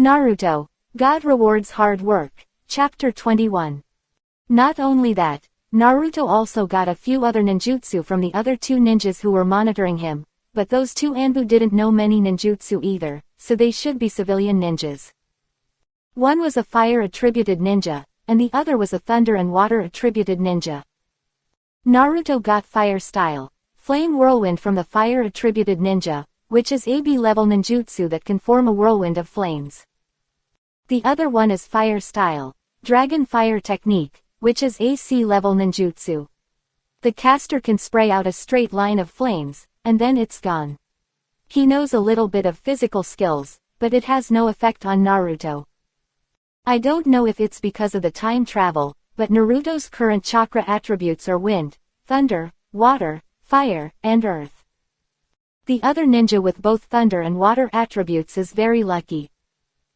Naruto, God rewards hard work. Chapter 21. Not only that, Naruto also got a few other ninjutsu from the other two ninjas who were monitoring him, but those two Anbu didn't know many ninjutsu either, so they should be civilian ninjas. One was a fire-attributed ninja, and the other was a thunder and water-attributed ninja. Naruto got fire style, flame whirlwind from the fire-attributed ninja, which is AB level ninjutsu that can form a whirlwind of flames. The other one is fire style, dragon fire technique, which is AC level ninjutsu. The caster can spray out a straight line of flames, and then it's gone. He knows a little bit of physical skills, but it has no effect on Naruto. I don't know if it's because of the time travel, but Naruto's current chakra attributes are wind, thunder, water, fire, and earth. The other ninja with both thunder and water attributes is very lucky.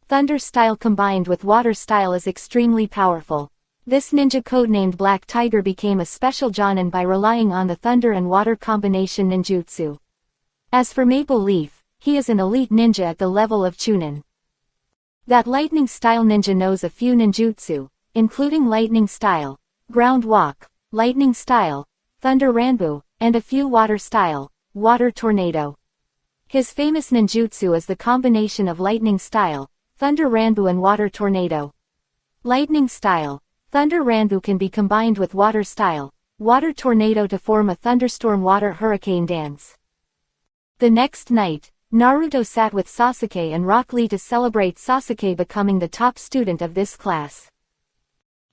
Thunder style combined with water style is extremely powerful. This ninja codenamed Black Tiger became a special jonin by relying on the thunder and water combination ninjutsu. As for Maple Leaf, he is an elite ninja at the level of Chunin. That lightning style ninja knows a few ninjutsu, including lightning style, ground walk, lightning style, thunder ranbu, and a few water style, water tornado. His famous ninjutsu is the combination of lightning style, thunder ranbu and water tornado. Lightning style, thunder ranbu can be combined with water style, water tornado to form a thunderstorm water hurricane dance. The next night, Naruto sat with Sasuke and Rock Lee to celebrate Sasuke becoming the top student of this class.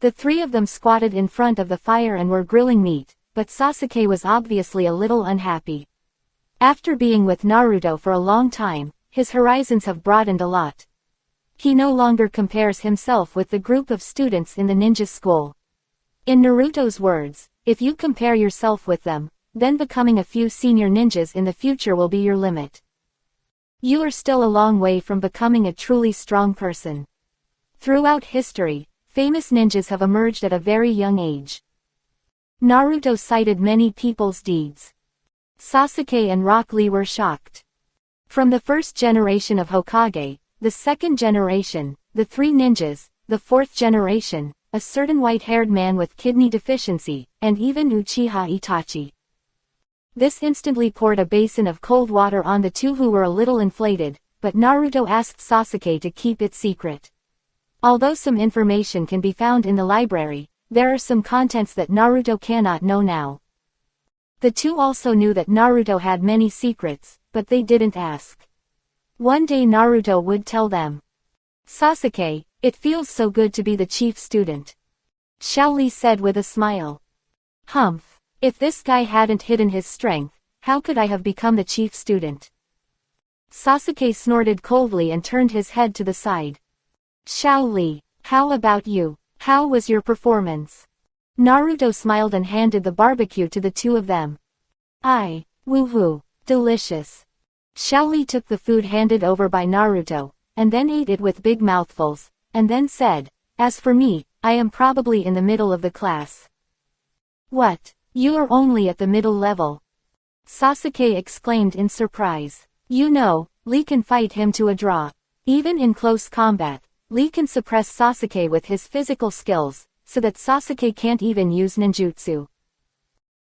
The three of them squatted in front of the fire and were grilling meat, but Sasuke was obviously a little unhappy. After being with Naruto for a long time, his horizons have broadened a lot. He no longer compares himself with the group of students in the ninja school. In Naruto's words, if you compare yourself with them, then becoming a few senior ninjas in the future will be your limit. You are still a long way from becoming a truly strong person. Throughout history, famous ninjas have emerged at a very young age. Naruto cited many people's deeds. Sasuke and Rock Lee were shocked. From the first generation of Hokage, the second generation, the three ninjas, the fourth generation, a certain white-haired man with kidney deficiency, and even Uchiha Itachi. This instantly poured a basin of cold water on the two who were a little inflated, but Naruto asked Sasuke to keep it secret. Although some information can be found in the library, there are some contents that Naruto cannot know now. The two also knew that Naruto had many secrets, but they didn't ask. One day Naruto would tell them. Sasuke, it feels so good to be the chief student. Xiaoli said with a smile. Humph, if this guy hadn't hidden his strength, how could I have become the chief student? Sasuke snorted coldly and turned his head to the side. Xiaoli, how about you? How was your performance? Naruto smiled and handed the barbecue to the two of them. Woohoo, delicious. Xiaoli took the food handed over by Naruto, and then ate it with big mouthfuls, and then said, as for me, I am probably in the middle of the class. What? You are only at the middle level? Sasuke exclaimed in surprise. You know, Lee can fight him to a draw. Even in close combat, Lee can suppress Sasuke with his physical skills, so that Sasuke can't even use ninjutsu.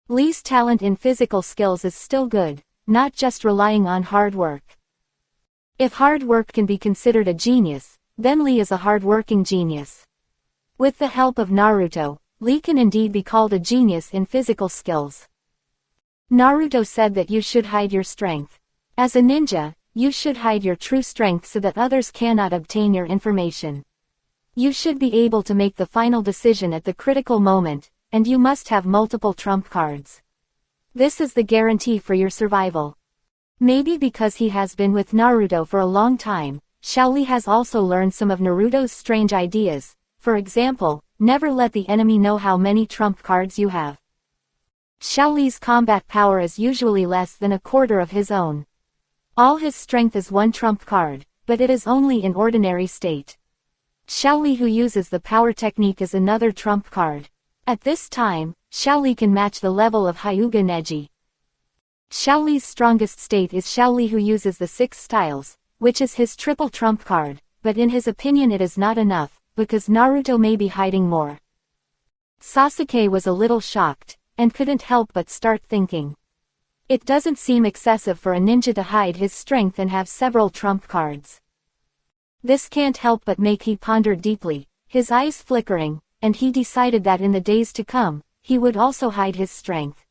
Lee's talent in physical skills is still good, not just relying on hard work. If hard work can be considered a genius, then Lee is a hard-working genius. With the help of Naruto, Lee can indeed be called a genius in physical skills. Naruto said that you should hide your strength. As a ninja, you should hide your true strength so that others cannot obtain your information. You should be able to make the final decision at the critical moment, and you must have multiple trump cards. This is the guarantee for your survival. Maybe because he has been with Naruto for a long time, Xiaoli has also learned some of Naruto's strange ideas. For example, never let the enemy know how many trump cards you have. Xiaoli's combat power is usually less than a quarter of his own. All his strength is one trump card, but it is only in ordinary state. Xiaoli who uses the power technique is another trump card. At this time, Xiaoli can match the level of Hyuga Neji. Xiaoli's strongest state is Xiaoli who uses the 6 styles, which is his triple trump card, but in his opinion it is not enough, because Naruto may be hiding more. Sasuke was a little shocked, and couldn't help but start thinking. It doesn't seem excessive for a ninja to hide his strength and have several trump cards. This can't help but make he ponder deeply, his eyes flickering, and he decided that in the days to come, he would also hide his strength.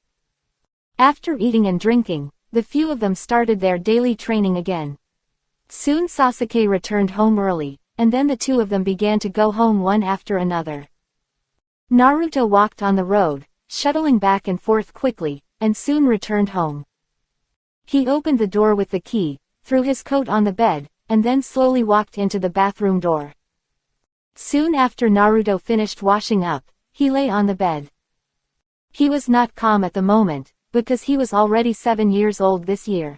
After eating and drinking, the few of them started their daily training again. Soon Sasuke returned home early, and then the two of them began to go home one after another. Naruto walked on the road, shuttling back and forth quickly, and soon returned home. He opened the door with the key, threw his coat on the bed, and then slowly walked into the bathroom door. Soon after Naruto finished washing up, he lay on the bed. He was not calm at the moment, because he was already 7 years old this year.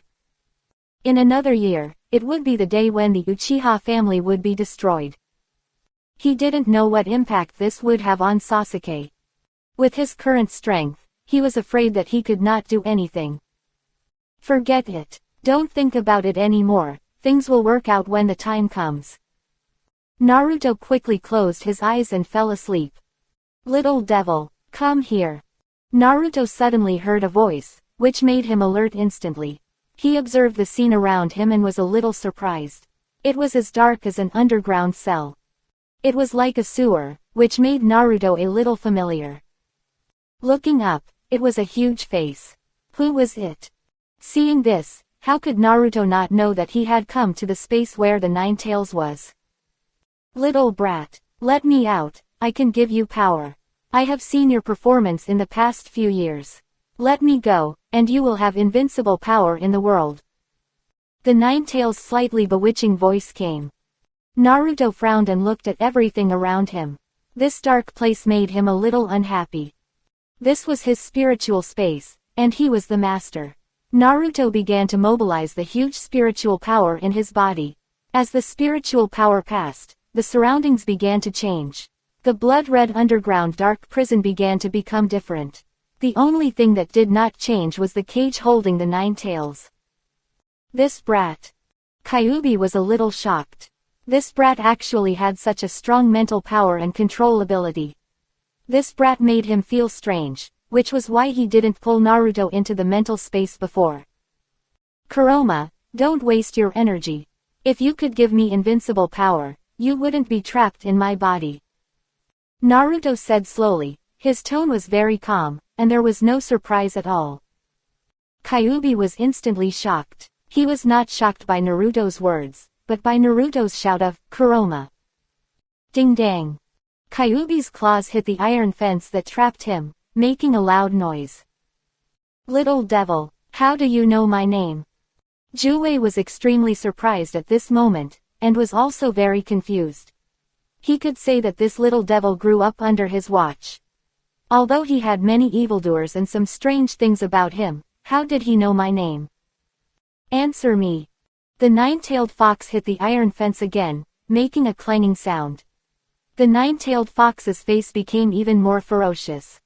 In another year, it would be the day when the Uchiha family would be destroyed. He didn't know what impact this would have on Sasuke. With his current strength, he was afraid that he could not do anything. Forget it. Don't think about it anymore, things will work out when the time comes. Naruto quickly closed his eyes and fell asleep. Little devil, come here. Naruto suddenly heard a voice, which made him alert instantly. He observed the scene around him and was a little surprised. It was as dark as an underground cell. It was like a sewer, which made Naruto a little familiar. Looking up, it was a huge face. Who was it? Seeing this, how could Naruto not know that he had come to the space where the Nine Tails was? Little brat, let me out, I can give you power. I have seen your performance in the past few years. Let me go, and you will have invincible power in the world. The Nine Tails' slightly bewitching voice came. Naruto frowned and looked at everything around him. This dark place made him a little unhappy. This was his spiritual space, and he was the master. Naruto began to mobilize the huge spiritual power in his body. As the spiritual power passed, the surroundings began to change. The blood-red underground dark prison began to become different. The only thing that did not change was the cage holding the Nine Tails. This brat. Kyuubi was a little shocked. This brat actually had such a strong mental power and control ability. This brat made him feel strange, which was why he didn't pull Naruto into the mental space before. Kuroma, don't waste your energy. If you could give me invincible power, you wouldn't be trapped in my body. Naruto said slowly, his tone was very calm, and there was no surprise at all. Kyuubi was instantly shocked. He was not shocked by Naruto's words, but by Naruto's shout of, Kuroma. Ding dang. Kyuubi's claws hit the iron fence that trapped him, making a loud noise. Little devil, how do you know my name? Juwei was extremely surprised at this moment, and was also very confused. He could say that this little devil grew up under his watch. Although he had many evildoers and some strange things about him, how did he know my name? Answer me. The nine-tailed fox hit the iron fence again, making a clanging sound. The nine-tailed fox's face became even more ferocious.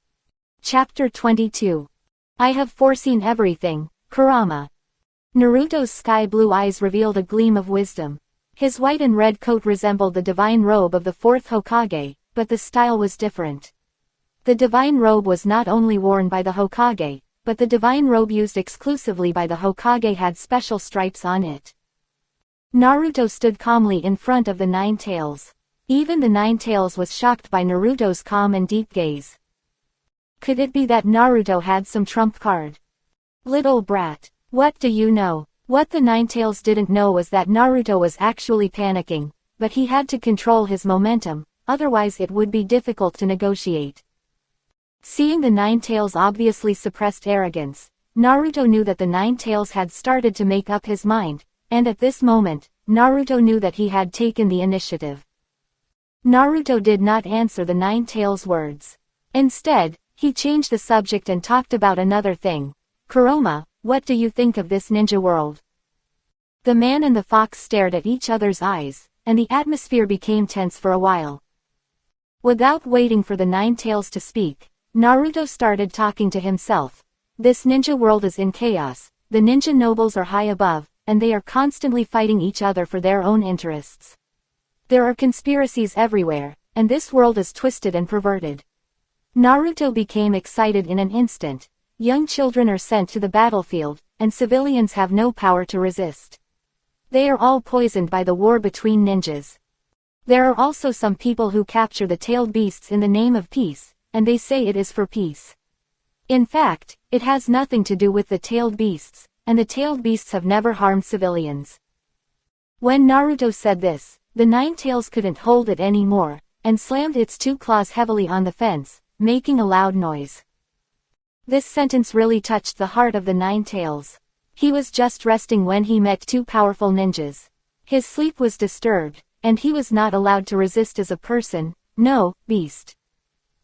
Chapter 22. I have foreseen everything, Kurama. Naruto's sky-blue eyes revealed a gleam of wisdom. His white and red coat resembled the divine robe of the fourth Hokage, but the style was different. The divine robe was not only worn by the Hokage, but the divine robe used exclusively by the Hokage had special stripes on it. Naruto stood calmly in front of the Nine Tails. Even the Nine Tails was shocked by Naruto's calm and deep gaze. Could it be that Naruto had some trump card? Little brat, what do you know? What the Nine Tails didn't know was that Naruto was actually panicking, but he had to control his momentum, otherwise it would be difficult to negotiate. Seeing the Nine Tails' obviously suppressed arrogance, Naruto knew that the Nine Tails had started to make up his mind, and at this moment, Naruto knew that he had taken the initiative. Naruto did not answer the Nine Tails' words. Instead, he changed the subject and talked about another thing. Kuroma, what do you think of this ninja world? The man and the fox stared at each other's eyes, and the atmosphere became tense for a while. Without waiting for the Nine Tails to speak, Naruto started talking to himself. This ninja world is in chaos, the ninja nobles are high above, and they are constantly fighting each other for their own interests. There are conspiracies everywhere, and this world is twisted and perverted. Naruto became excited in an instant. Young children are sent to the battlefield, and civilians have no power to resist. They are all poisoned by the war between ninjas. There are also some people who capture the tailed beasts in the name of peace, and they say it is for peace. In fact, it has nothing to do with the tailed beasts, and the tailed beasts have never harmed civilians. When Naruto said this, the Nine Tails couldn't hold it anymore, and slammed its two claws heavily on the fence, making a loud noise. This sentence really touched the heart of the Nine Tails. He was just resting when he met two powerful ninjas. His sleep was disturbed, and he was not allowed to resist as a person, no, beast.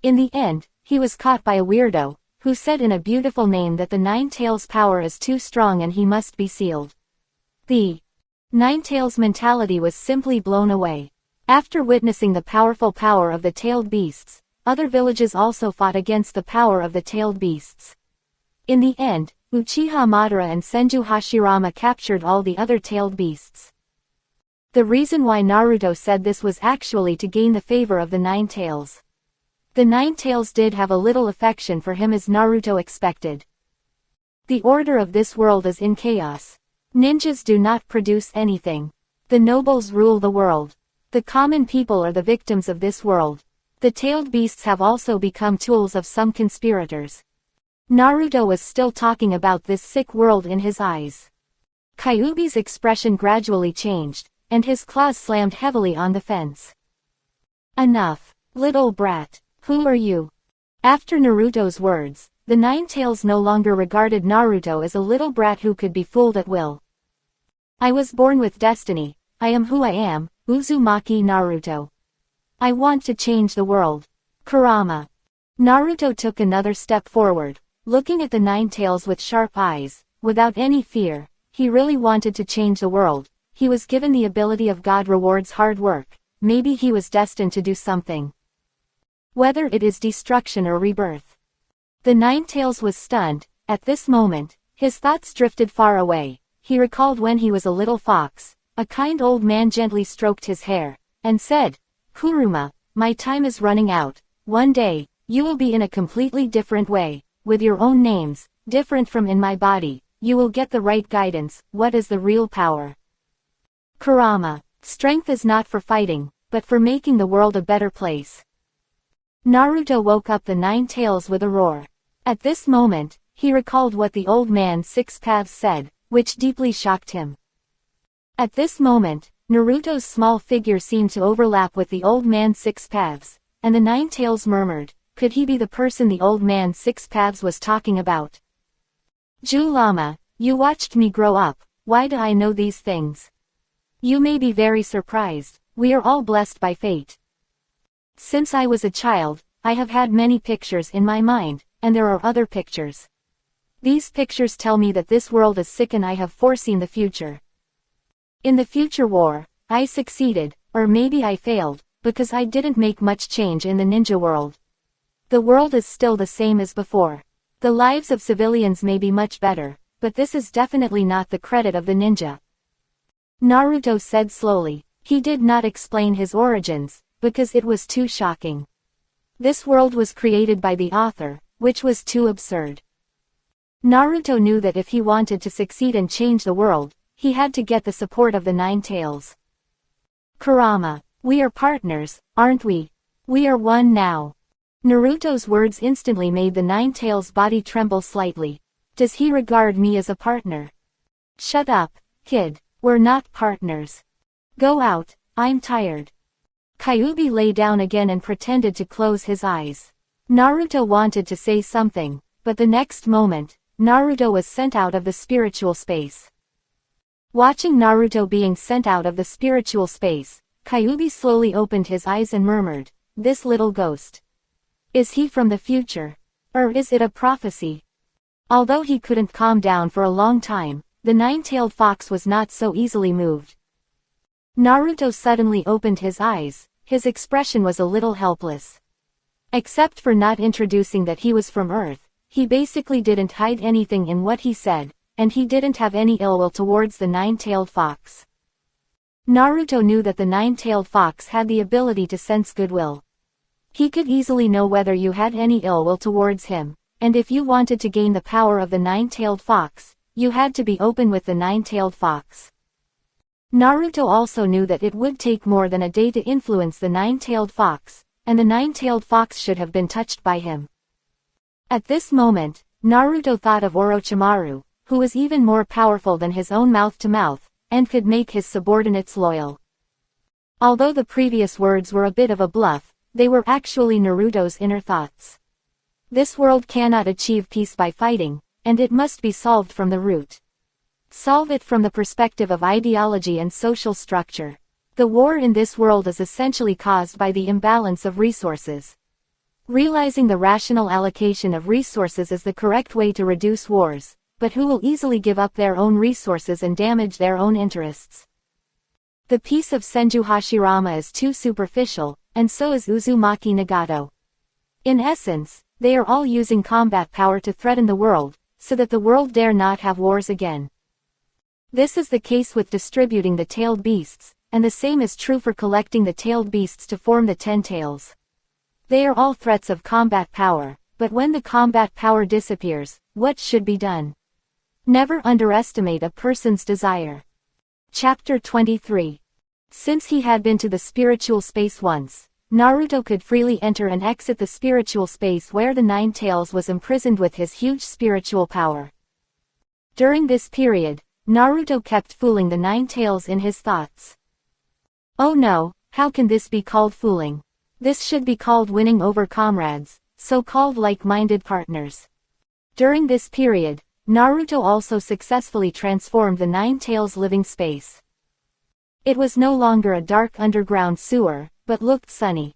In the end, he was caught by a weirdo, who said in a beautiful name that the Nine Tails' power is too strong and he must be sealed. The Nine Tails' mentality was simply blown away. After witnessing the powerful power of the tailed beasts, other villages also fought against the power of the tailed beasts. In the end, Uchiha Madara and Senju Hashirama captured all the other tailed beasts. The reason why Naruto said this was actually to gain the favor of the Nine Tails. The Nine Tails did have a little affection for him as Naruto expected. The order of this world is in chaos. Ninjas do not produce anything. The nobles rule the world. The common people are the victims of this world. The tailed beasts have also become tools of some conspirators. Naruto was still talking about this sick world in his eyes. Kyuubi's expression gradually changed, and his claws slammed heavily on the fence. Enough, little brat. Who are you? After Naruto's words, the Nine Tails no longer regarded Naruto as a little brat who could be fooled at will. I was born with destiny. I am who I am, Uzumaki Naruto. I want to change the world. Kurama. Naruto took another step forward, looking at the Nine Tails with sharp eyes, without any fear. He really wanted to change the world. He was given the ability of God rewards hard work. Maybe he was destined to do something. Whether it is destruction or rebirth. The Nine Tails was stunned. At this moment, his thoughts drifted far away. He recalled when he was a little fox. A kind old man gently stroked his hair, and said, Kuruma, my time is running out. One day, you will be in a completely different way, with your own names, different from in my body. You will get the right guidance. What is the real power? Kurama, strength is not for fighting, but for making the world a better place. Naruto woke up the Nine Tails with a roar. At this moment, he recalled what the old man Six Paths said, which deeply shocked him. At this moment, Naruto's small figure seemed to overlap with the old man Six Paths, and the Nine Tails murmured, could he be the person the old man Six Paths was talking about? Ju-Lama, you watched me grow up, why do I know these things? You may be very surprised, we are all blessed by fate. Since I was a child, I have had many pictures in my mind, and there are other pictures. These pictures tell me that this world is sick and I have foreseen the future. In the future war, I succeeded, or maybe I failed, because I didn't make much change in the ninja world. The world is still the same as before. The lives of civilians may be much better, but this is definitely not the credit of the ninja. Naruto said slowly. He did not explain his origins, because it was too shocking. This world was created by the author, which was too absurd. Naruto knew that if he wanted to succeed and change the world, he had to get the support of the Nine Tails. Kurama, we are partners, aren't we? We are one now. Naruto's words instantly made the Nine Tails' body tremble slightly. Does he regard me as a partner? Shut up, kid, we're not partners. Go out, I'm tired. Kyuubi lay down again and pretended to close his eyes. Naruto wanted to say something, but the next moment, Naruto was sent out of the spiritual space. Watching Naruto being sent out of the spiritual space, Kyuubi slowly opened his eyes and murmured, this little ghost. Is he from the future? Or is it a prophecy? Although he couldn't calm down for a long time, the nine-tailed fox was not so easily moved. Naruto suddenly opened his eyes. His expression was a little helpless. Except for not introducing that he was from Earth, he basically didn't hide anything in what he said, and he didn't have any ill will towards the nine-tailed fox. Naruto knew that the nine-tailed fox had the ability to sense goodwill. He could easily know whether you had any ill will towards him, and if you wanted to gain the power of the nine-tailed fox, you had to be open with the nine-tailed fox. Naruto also knew that it would take more than a day to influence the nine-tailed fox, and the nine-tailed fox should have been touched by him. At this moment, Naruto thought of Orochimaru, who was even more powerful than his own mouth-to-mouth, and could make his subordinates loyal. Although the previous words were a bit of a bluff, they were actually Naruto's inner thoughts. This world cannot achieve peace by fighting, and it must be solved from the root. Solve it from the perspective of ideology and social structure. The war in this world is essentially caused by the imbalance of resources. Realizing the rational allocation of resources is the correct way to reduce wars, but who will easily give up their own resources and damage their own interests? The peace of Senju Hashirama is too superficial, and so is Uzumaki Nagato. In essence, they are all using combat power to threaten the world, so that the world dare not have wars again. This is the case with distributing the tailed beasts, and the same is true for collecting the tailed beasts to form the 10 tails. They are all threats of combat power, but when the combat power disappears, what should be done? Never underestimate a person's desire. Chapter 23. Since he had been to the spiritual space once, Naruto could freely enter and exit the spiritual space where the Nine Tails was imprisoned with his huge spiritual power. During this period, Naruto kept fooling the Nine Tails in his thoughts. Oh no, how can this be called fooling? This should be called winning over comrades, so-called like-minded partners. During this period, Naruto also successfully transformed the Nine Tails living space. It was no longer a dark underground sewer, but looked sunny.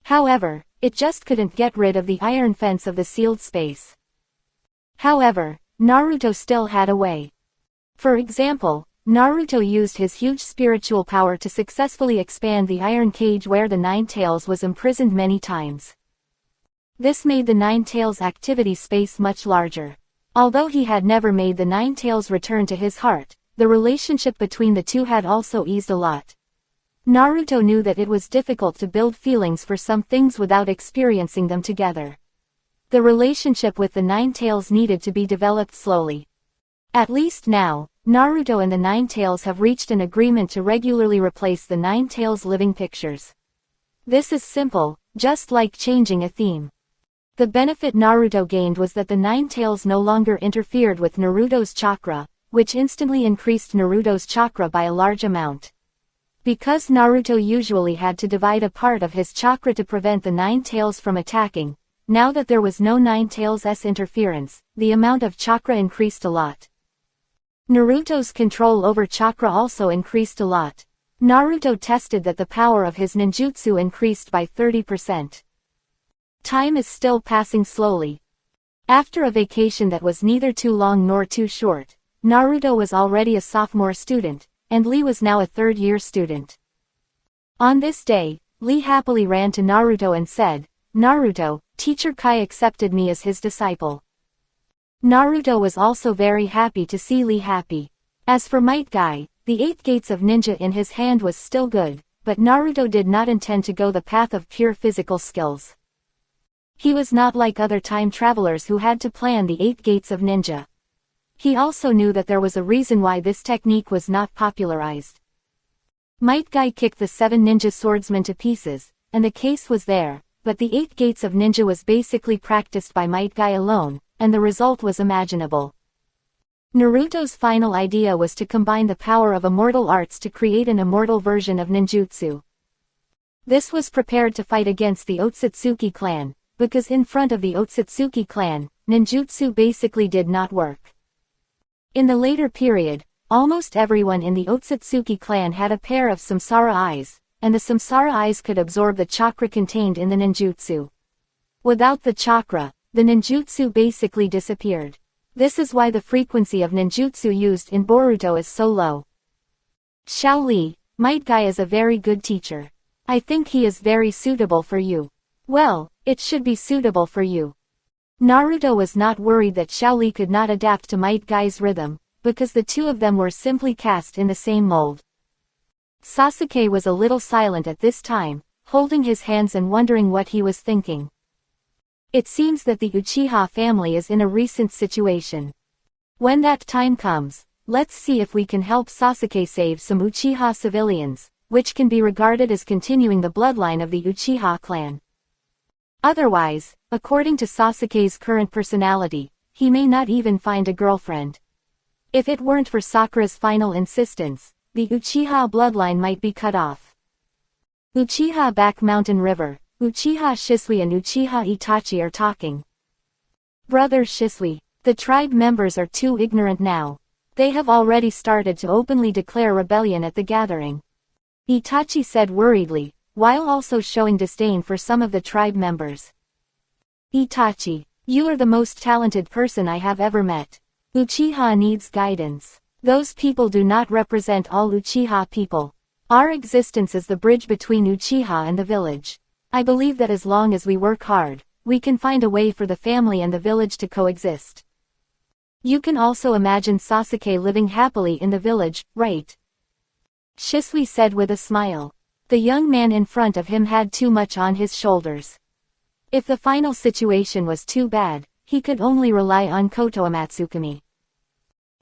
However, it just couldn't get rid of the iron fence of the sealed space. However, Naruto still had a way. For example, Naruto used his huge spiritual power to successfully expand the iron cage where the Nine Tails was imprisoned many times. This made the Nine Tails activity space much larger. Although he had never made the Nine Tails return to his heart, the relationship between the two had also eased a lot. Naruto knew that it was difficult to build feelings for some things without experiencing them together. The relationship with the Nine Tails needed to be developed slowly. At least now, Naruto and the Nine Tails have reached an agreement to regularly replace the Nine Tails living pictures. This is simple, just like changing a theme. The benefit Naruto gained was that the Nine Tails no longer interfered with Naruto's chakra, which instantly increased Naruto's chakra by a large amount. Because Naruto usually had to divide a part of his chakra to prevent the Nine Tails from attacking, now that there was no Nine Tails' interference, the amount of chakra increased a lot. Naruto's control over chakra also increased a lot. Naruto tested that the power of his ninjutsu increased by 30%. Time is still passing slowly. After a vacation that was neither too long nor too short, Naruto was already a sophomore student, and Lee was now a third-year student. On this day, Lee happily ran to Naruto and said, "Naruto, Teacher Kai accepted me as his disciple." Naruto was also very happy to see Lee happy. As for Might Guy, the 8 gates of ninja in his hand was still good, but Naruto did not intend to go the path of pure physical skills. He was not like other time travelers who had to plan the 8 gates of ninja. He also knew that there was a reason why this technique was not popularized. Might Guy kicked the 7 ninja swordsmen to pieces, and the case was there, but the 8 gates of ninja was basically practiced by Might Guy alone, and the result was imaginable. Naruto's final idea was to combine the power of immortal arts to create an immortal version of ninjutsu. This was prepared to fight against the Otsutsuki clan, because in front of the Otsutsuki clan, ninjutsu basically did not work. In the later period, almost everyone in the Otsutsuki clan had a pair of samsara eyes, and the samsara eyes could absorb the chakra contained in the ninjutsu. Without the chakra, the ninjutsu basically disappeared. This is why the frequency of ninjutsu used in Boruto is so low. Xiao Li, Might Guy is a very good teacher. I think he is very suitable for you. Well, it should be suitable for you. Naruto was not worried that Xiao Li could not adapt to Might Guy's rhythm, because the two of them were simply cast in the same mold. Sasuke was a little silent at this time, holding his hands and wondering what he was thinking. It seems that the Uchiha family is in a recent situation. When that time comes, let's see if we can help Sasuke save some Uchiha civilians, which can be regarded as continuing the bloodline of the Uchiha clan. Otherwise, according to Sasuke's current personality, he may not even find a girlfriend. If it weren't for Sakura's final insistence, the Uchiha bloodline might be cut off. Uchiha Back Mountain River, Uchiha Shisui and Uchiha Itachi are talking. Brother Shisui, the tribe members are too ignorant now. They have already started to openly declare rebellion at the gathering. Itachi said worriedly, while also showing disdain for some of the tribe members. Itachi, you are the most talented person I have ever met. Uchiha needs guidance. Those people do not represent all Uchiha people. Our existence is the bridge between Uchiha and the village. I believe that as long as we work hard, we can find a way for the family and the village to coexist. You can also imagine Sasuke living happily in the village, right? Shisui said with a smile. The young man in front of him had too much on his shoulders. If the final situation was too bad, he could only rely on Koto Amatsukami.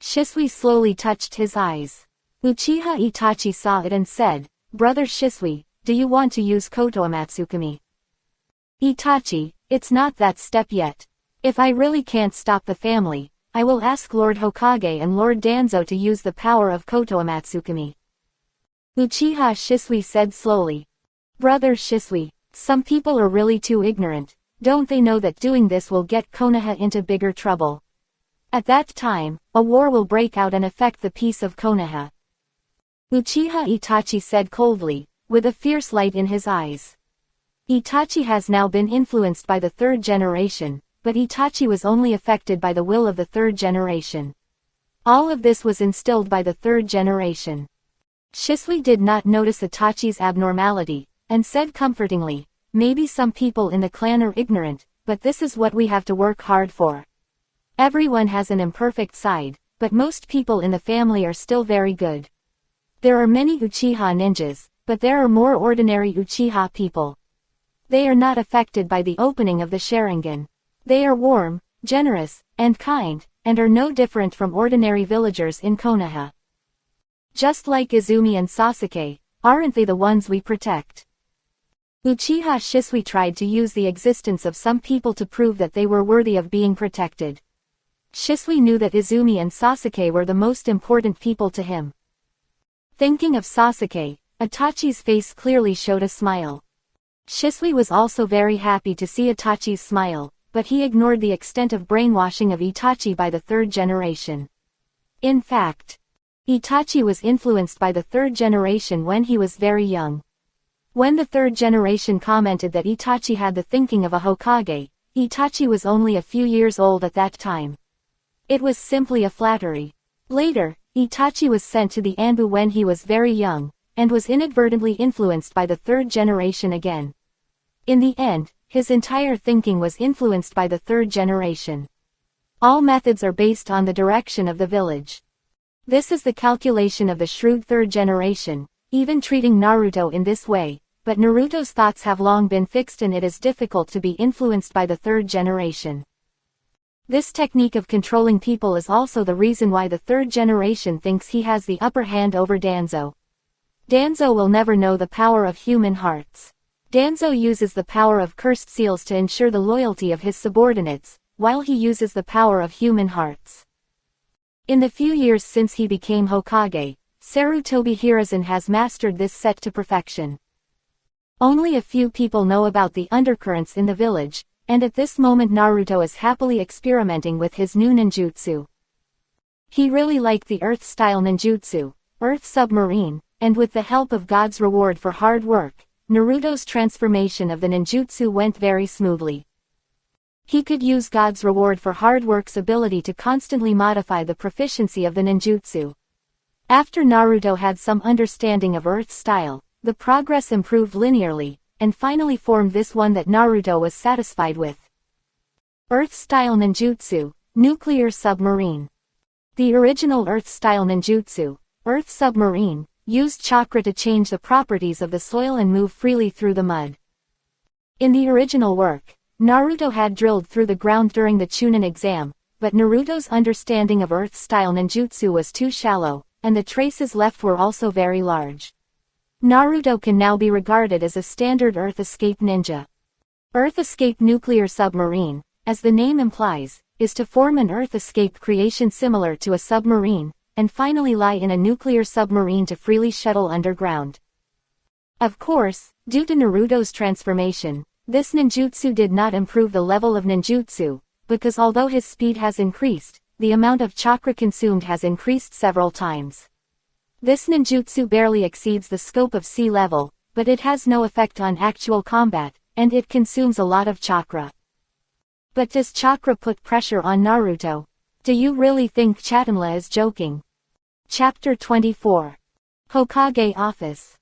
Shisui slowly touched his eyes. Uchiha Itachi saw it and said, Brother Shisui, do you want to use Koto Amatsukami? Itachi, it's not that step yet. If I really can't stop the family, I will ask Lord Hokage and Lord Danzo to use the power of Koto Amatsukami. Uchiha Shisui said slowly. Brother Shisui, some people are really too ignorant. Don't they know that doing this will get Konoha into bigger trouble? At that time, a war will break out and affect the peace of Konoha. Uchiha Itachi said coldly, with a fierce light in his eyes. Itachi has now been influenced by the third generation, but Itachi was only affected by the will of the third generation. All of this was instilled by the third generation. Shisui did not notice Itachi's abnormality, and said comfortingly, maybe some people in the clan are ignorant, but this is what we have to work hard for. Everyone has an imperfect side, but most people in the family are still very good. There are many Uchiha ninjas, but there are more ordinary Uchiha people. They are not affected by the opening of the Sharingan. They are warm, generous, and kind, and are no different from ordinary villagers in Konoha. Just like Izumi and Sasuke, aren't they the ones we protect? Uchiha Shisui tried to use the existence of some people to prove that they were worthy of being protected. Shisui knew that Izumi and Sasuke were the most important people to him. Thinking of Sasuke, Itachi's face clearly showed a smile. Shisui was also very happy to see Itachi's smile, but he ignored the extent of brainwashing of Itachi by the third generation. In fact, Itachi was influenced by the third generation when he was very young. When the third generation commented that Itachi had the thinking of a Hokage, Itachi was only a few years old at that time. It was simply a flattery. Later, Itachi was sent to the Anbu when he was very young, and was inadvertently influenced by the third generation again. In the end, his entire thinking was influenced by the third generation. All methods are based on the direction of the village. This is the calculation of the shrewd third generation, even treating Naruto in this way, but Naruto's thoughts have long been fixed and it is difficult to be influenced by the third generation. This technique of controlling people is also the reason why the third generation thinks he has the upper hand over Danzo. Danzo will never know the power of human hearts. Danzo uses the power of cursed seals to ensure the loyalty of his subordinates, while he uses the power of human hearts. In the few years since he became Hokage, Sarutobi Hiruzen has mastered this set to perfection. Only a few people know about the undercurrents in the village, and at this moment Naruto is happily experimenting with his new ninjutsu. He really liked the Earth-style ninjutsu, Earth Submarine, and with the help of God's reward for hard work, Naruto's transformation of the ninjutsu went very smoothly. He could use God's reward for hard work's ability to constantly modify the proficiency of the ninjutsu. After Naruto had some understanding of Earth style, the progress improved linearly, and finally formed this one that Naruto was satisfied with. Earth-style ninjutsu, Nuclear Submarine. The original Earth-style ninjutsu, Earth Submarine, used chakra to change the properties of the soil and move freely through the mud. In the original work, Naruto had drilled through the ground during the Chunin exam, but Naruto's understanding of earth-style ninjutsu was too shallow, and the traces left were also very large. Naruto can now be regarded as a standard Earth escape ninja. Earth escape nuclear submarine, as the name implies, is to form an Earth escape creation similar to a submarine, and finally lie in a nuclear submarine to freely shuttle underground. Of course, due to Naruto's transformation, this ninjutsu did not improve the level of ninjutsu, because although his speed has increased, the amount of chakra consumed has increased several times. This ninjutsu barely exceeds the scope of sea level, but it has no effect on actual combat, and it consumes a lot of chakra. But does chakra put pressure on Naruto? Do you really think Chatanla is joking? Chapter 24. Hokage Office.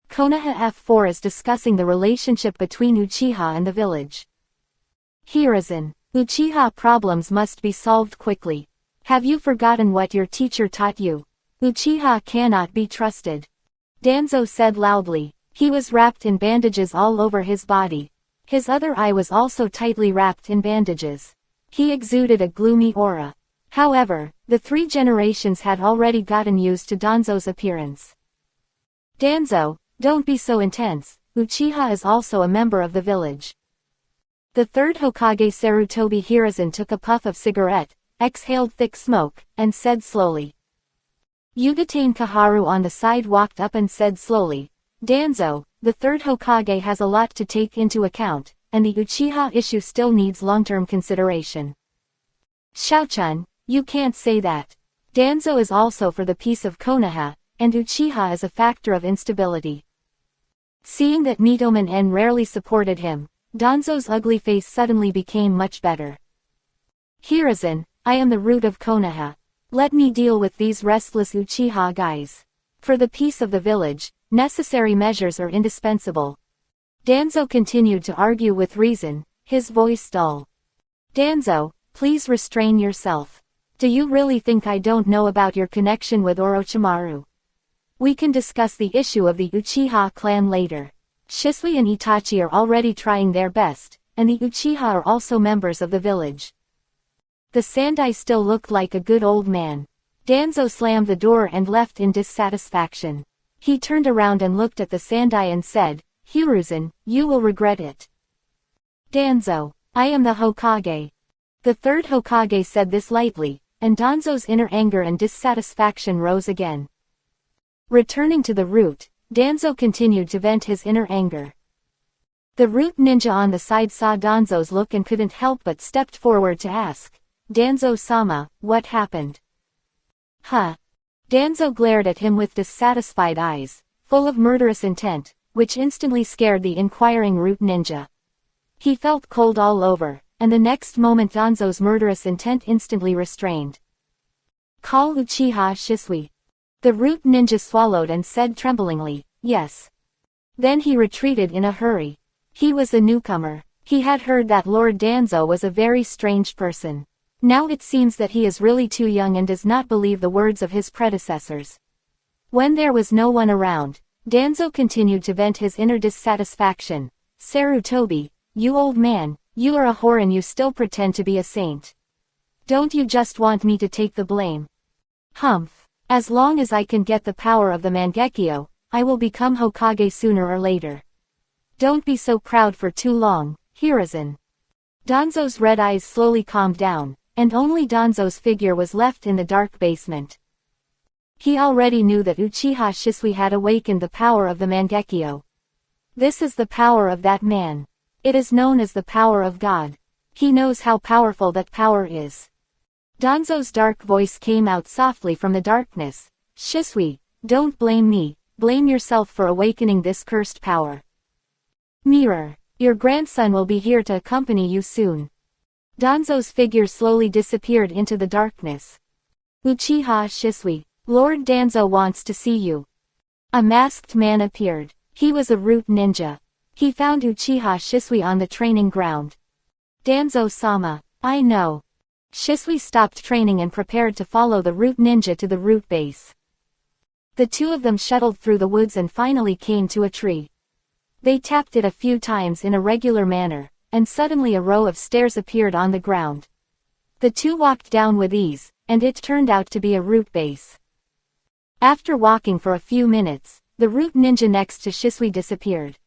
Konoha F4 is discussing the relationship between Uchiha and the village. Hiruzen, Uchiha problems must be solved quickly. Have you forgotten what your teacher taught you? Uchiha cannot be trusted. Danzo said loudly. He was wrapped in bandages all over his body. His other eye was also tightly wrapped in bandages. He exuded a gloomy aura. However, the 3 generations had already gotten used to Danzo's appearance. Danzo, don't be so intense. Uchiha is also a member of the village. The 3rd Hokage Sarutobi Hiruzen took a puff of cigarette, exhaled thick smoke, and said slowly. Yugatane Kaharu on the side walked up and said slowly, Danzo, the 3rd Hokage has a lot to take into account, and the Uchiha issue still needs long-term consideration. Shaochun, you can't say that. Danzo is also for the peace of Konoha, and Uchiha is a factor of instability. Seeing that Mitomen En rarely supported him, Danzo's ugly face suddenly became much better. Hiruzen, I am the root of Konoha. Let me deal with these restless Uchiha guys. For the peace of the village, necessary measures are indispensable. Danzo continued to argue with reason, his voice dull. Danzo, please restrain yourself. Do you really think I don't know about your connection with Orochimaru? We can discuss the issue of the Uchiha clan later. Shisui and Itachi are already trying their best, and the Uchiha are also members of the village. The Sandai still looked like a good old man. Danzo slammed the door and left in dissatisfaction. He turned around and looked at the Sandai and said, Hiruzen, you will regret it. Danzo, I am the Hokage. The 3rd Hokage said this lightly, and Danzo's inner anger and dissatisfaction rose again. Returning to the root, Danzo continued to vent his inner anger. The root ninja on the side saw Danzo's look and couldn't help but stepped forward to ask, Danzo-sama, what happened? Huh? Danzo glared at him with dissatisfied eyes, full of murderous intent, which instantly scared the inquiring root ninja. He felt cold all over, and the next moment Danzo's murderous intent instantly restrained. Call Uchiha Shisui. The root ninja swallowed and said tremblingly, yes. Then he retreated in a hurry. He was a newcomer. He had heard that Lord Danzo was a very strange person. Now it seems that he is really too young and does not believe the words of his predecessors. When there was no one around, Danzo continued to vent his inner dissatisfaction. Sarutobi, you old man, you are a whore and you still pretend to be a saint. Don't you just want me to take the blame? Humph. As long as I can get the power of the Mangekyo, I will become Hokage sooner or later. Don't be so proud for too long, Hiruzen. Danzo's red eyes slowly calmed down, and only Danzo's figure was left in the dark basement. He already knew that Uchiha Shisui had awakened the power of the Mangekyo. This is the power of that man. It is known as the power of God. He knows how powerful that power is. Danzo's dark voice came out softly from the darkness. Shisui, don't blame me, blame yourself for awakening this cursed power. Mirror, your grandson will be here to accompany you soon. Danzo's figure slowly disappeared into the darkness. Uchiha Shisui, Lord Danzo wants to see you. A masked man appeared. He was a root ninja. He found Uchiha Shisui on the training ground. Danzo-sama, I know. Shisui stopped training and prepared to follow the root ninja to the root base. The two of them shuttled through the woods and finally came to a tree. They tapped it a few times in a regular manner, and suddenly a row of stairs appeared on the ground. The two walked down with ease, and it turned out to be a root base. After walking for a few minutes, the root ninja next to Shisui disappeared.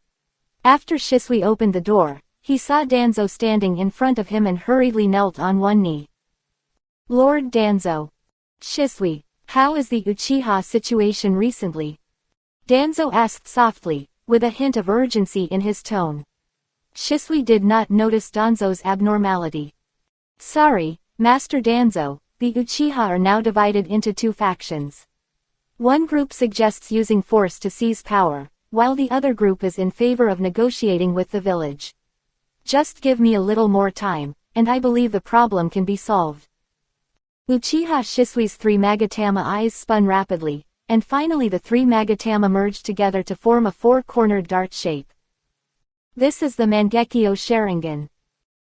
After Shisui opened the door, he saw Danzo standing in front of him and hurriedly knelt on one knee. Lord Danzo. Shisui, how is the Uchiha situation recently? Danzo asked softly, with a hint of urgency in his tone. Shisui did not notice Danzo's abnormality. Sorry, Master Danzo, the Uchiha are now divided into two factions. One group suggests using force to seize power, while the other group is in favor of negotiating with the village. Just give me a little more time, and I believe the problem can be solved. Uchiha Shisui's three Magatama eyes spun rapidly, and finally the three Magatama merged together to form a four-cornered dart shape. This is the Mangekyo Sharingan.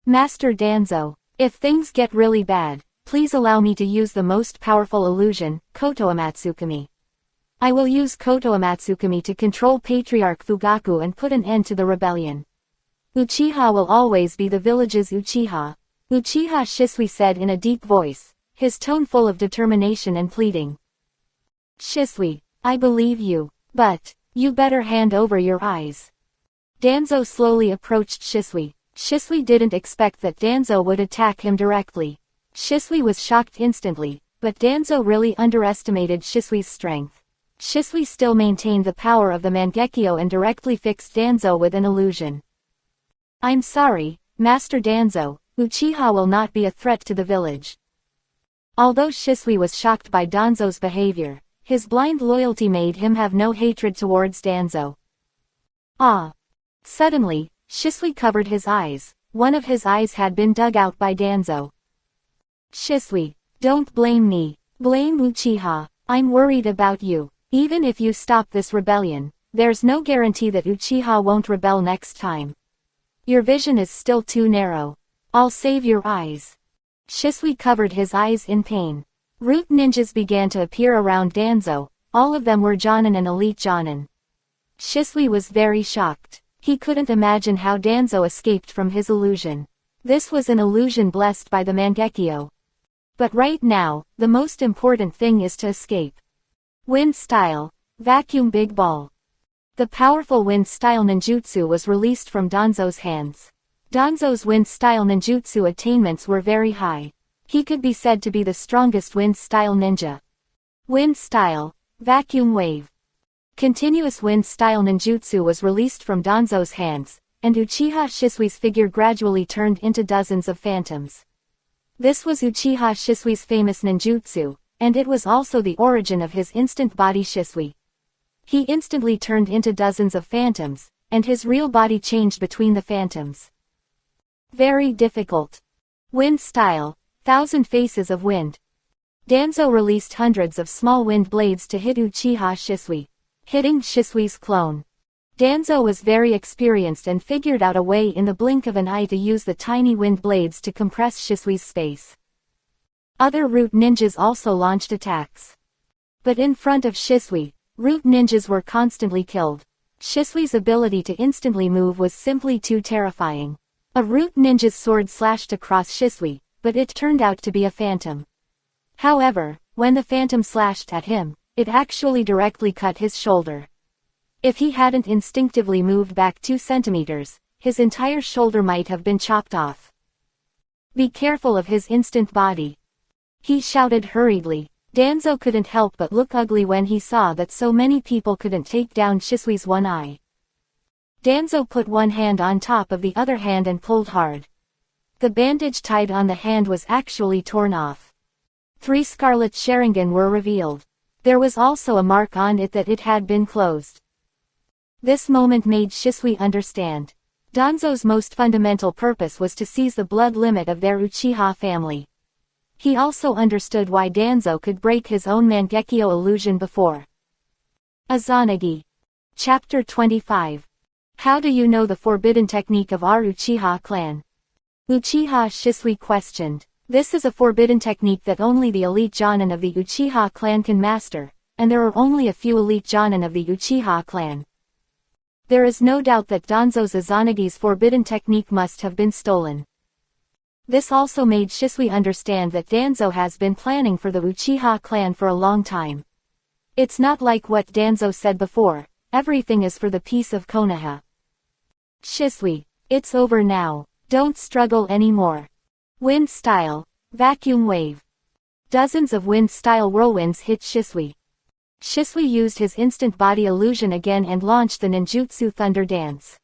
Master Danzo, if things get really bad, please allow me to use the most powerful illusion, Koto Amatsukami. I will use Koto Amatsukami to control Patriarch Fugaku and put an end to the rebellion. Uchiha will always be the village's Uchiha. Uchiha Shisui said in a deep voice, his tone full of determination and pleading. Shisui, I believe you, but you better hand over your eyes. Danzo slowly approached Shisui. Shisui didn't expect that Danzo would attack him directly. Shisui was shocked instantly, but Danzo really underestimated Shisui's strength. Shisui still maintained the power of the Mangekyo and directly fixed Danzo with an illusion. I'm sorry, Master Danzo, Uchiha will not be a threat to the village. Although Shisui was shocked by Danzo's behavior, his blind loyalty made him have no hatred towards Danzo. Ah! Suddenly, Shisui covered his eyes. One of his eyes had been dug out by Danzo. Shisui, don't blame me. Blame Uchiha. I'm worried about you. Even if you stop this rebellion, there's no guarantee that Uchiha won't rebel next time. Your vision is still too narrow. I'll save your eyes. Shisui covered his eyes in pain. Root ninjas began to appear around Danzo. All of them were Jonin and Elite Jonin. Shisui was very shocked. He couldn't imagine how Danzo escaped from his illusion. This was an illusion blessed by the Mangekyo. But right now, the most important thing is to escape. Wind Style, Vacuum Big Ball. The powerful Wind Style ninjutsu was released from Danzo's hands. Danzo's Wind Style ninjutsu attainments were very high. He could be said to be the strongest Wind Style ninja. Wind Style, Vacuum Wave. Continuous Wind Style ninjutsu was released from Danzo's hands, and Uchiha Shisui's figure gradually turned into dozens of phantoms. This was Uchiha Shisui's famous ninjutsu, and it was also the origin of his instant body Shisui. He instantly turned into dozens of phantoms, and his real body changed between the phantoms. Very difficult. Wind Style, Thousand Faces of Wind. Danzo released hundreds of small wind blades to hit Uchiha Shisui, hitting Shisui's clone. Danzo was very experienced and figured out a way in the blink of an eye to use the tiny wind blades to compress Shisui's space. Other root ninjas also launched attacks. But in front of Shisui, root ninjas were constantly killed. Shisui's ability to instantly move was simply too terrifying. A root ninja's sword slashed across Shisui, but it turned out to be a phantom. However, when the phantom slashed at him, it actually directly cut his shoulder. If he hadn't instinctively moved back 2 centimeters, his entire shoulder might have been chopped off. Be careful of his instant body. He shouted hurriedly. Danzo couldn't help but look ugly when he saw that so many people couldn't take down Shisui's one eye. Danzo put one hand on top of the other hand and pulled hard. The bandage tied on the hand was actually torn off. 3 scarlet Sharingan were revealed. There was also a mark on it that it had been closed. This moment made Shisui understand. Danzo's most fundamental purpose was to seize the blood limit of their Uchiha family. He also understood why Danzo could break his own Mangekyo illusion before. Izanagi. Chapter 25. How do you know the forbidden technique of our Uchiha clan? Uchiha Shisui questioned. This is a forbidden technique that only the elite Jonin of the Uchiha clan can master, and there are only a few elite Jonin of the Uchiha clan. There is no doubt that Danzo Izanagi's forbidden technique must have been stolen. This also made Shisui understand that Danzo has been planning for the Uchiha clan for a long time. It's not like what Danzo said before, everything is for the peace of Konoha. Shisui, it's over now, don't struggle anymore. Wind style, vacuum wave. Dozens of wind-style whirlwinds hit Shisui. Shisui used his instant body illusion again and launched the ninjutsu Thunder Dance.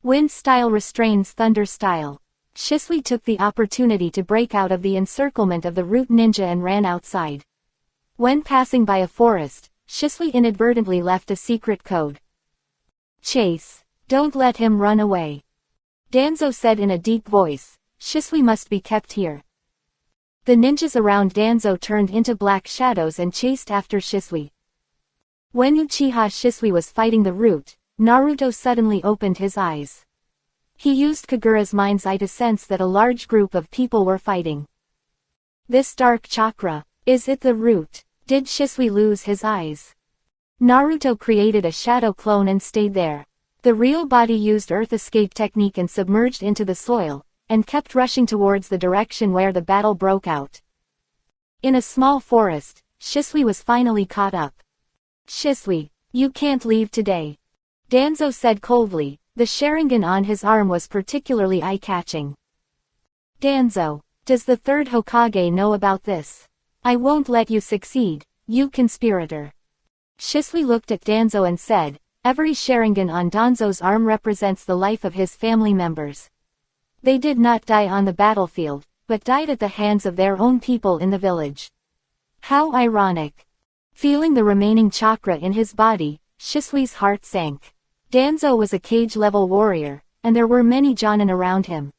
Wind style restrains thunder style. Shisui took the opportunity to break out of the encirclement of the root ninja and ran outside. When passing by a forest, Shisui inadvertently left a secret code. Chase. Don't let him run away. Danzo said in a deep voice, Shisui must be kept here. The ninjas around Danzo turned into black shadows and chased after Shisui. When Uchiha Shisui was fighting the root, Naruto suddenly opened his eyes. He used Kagura's mind's eye to sense that a large group of people were fighting. This dark chakra, is it the root? Did Shisui lose his eyes? Naruto created a shadow clone and stayed there. The real body used earth escape technique and submerged into the soil, and kept rushing towards the direction where the battle broke out. In a small forest, Shisui was finally caught up. Shisui, you can't leave today. Danzo said coldly, the Sharingan on his arm was particularly eye-catching. Danzo, does the third Hokage know about this? I won't let you succeed, you conspirator. Shisui looked at Danzo and said, every Sharingan on Danzo's arm represents the life of his family members. They did not die on the battlefield, but died at the hands of their own people in the village. How ironic. Feeling the remaining chakra in his body, Shisui's heart sank. Danzo was a cage-level warrior, and there were many Jonin around him.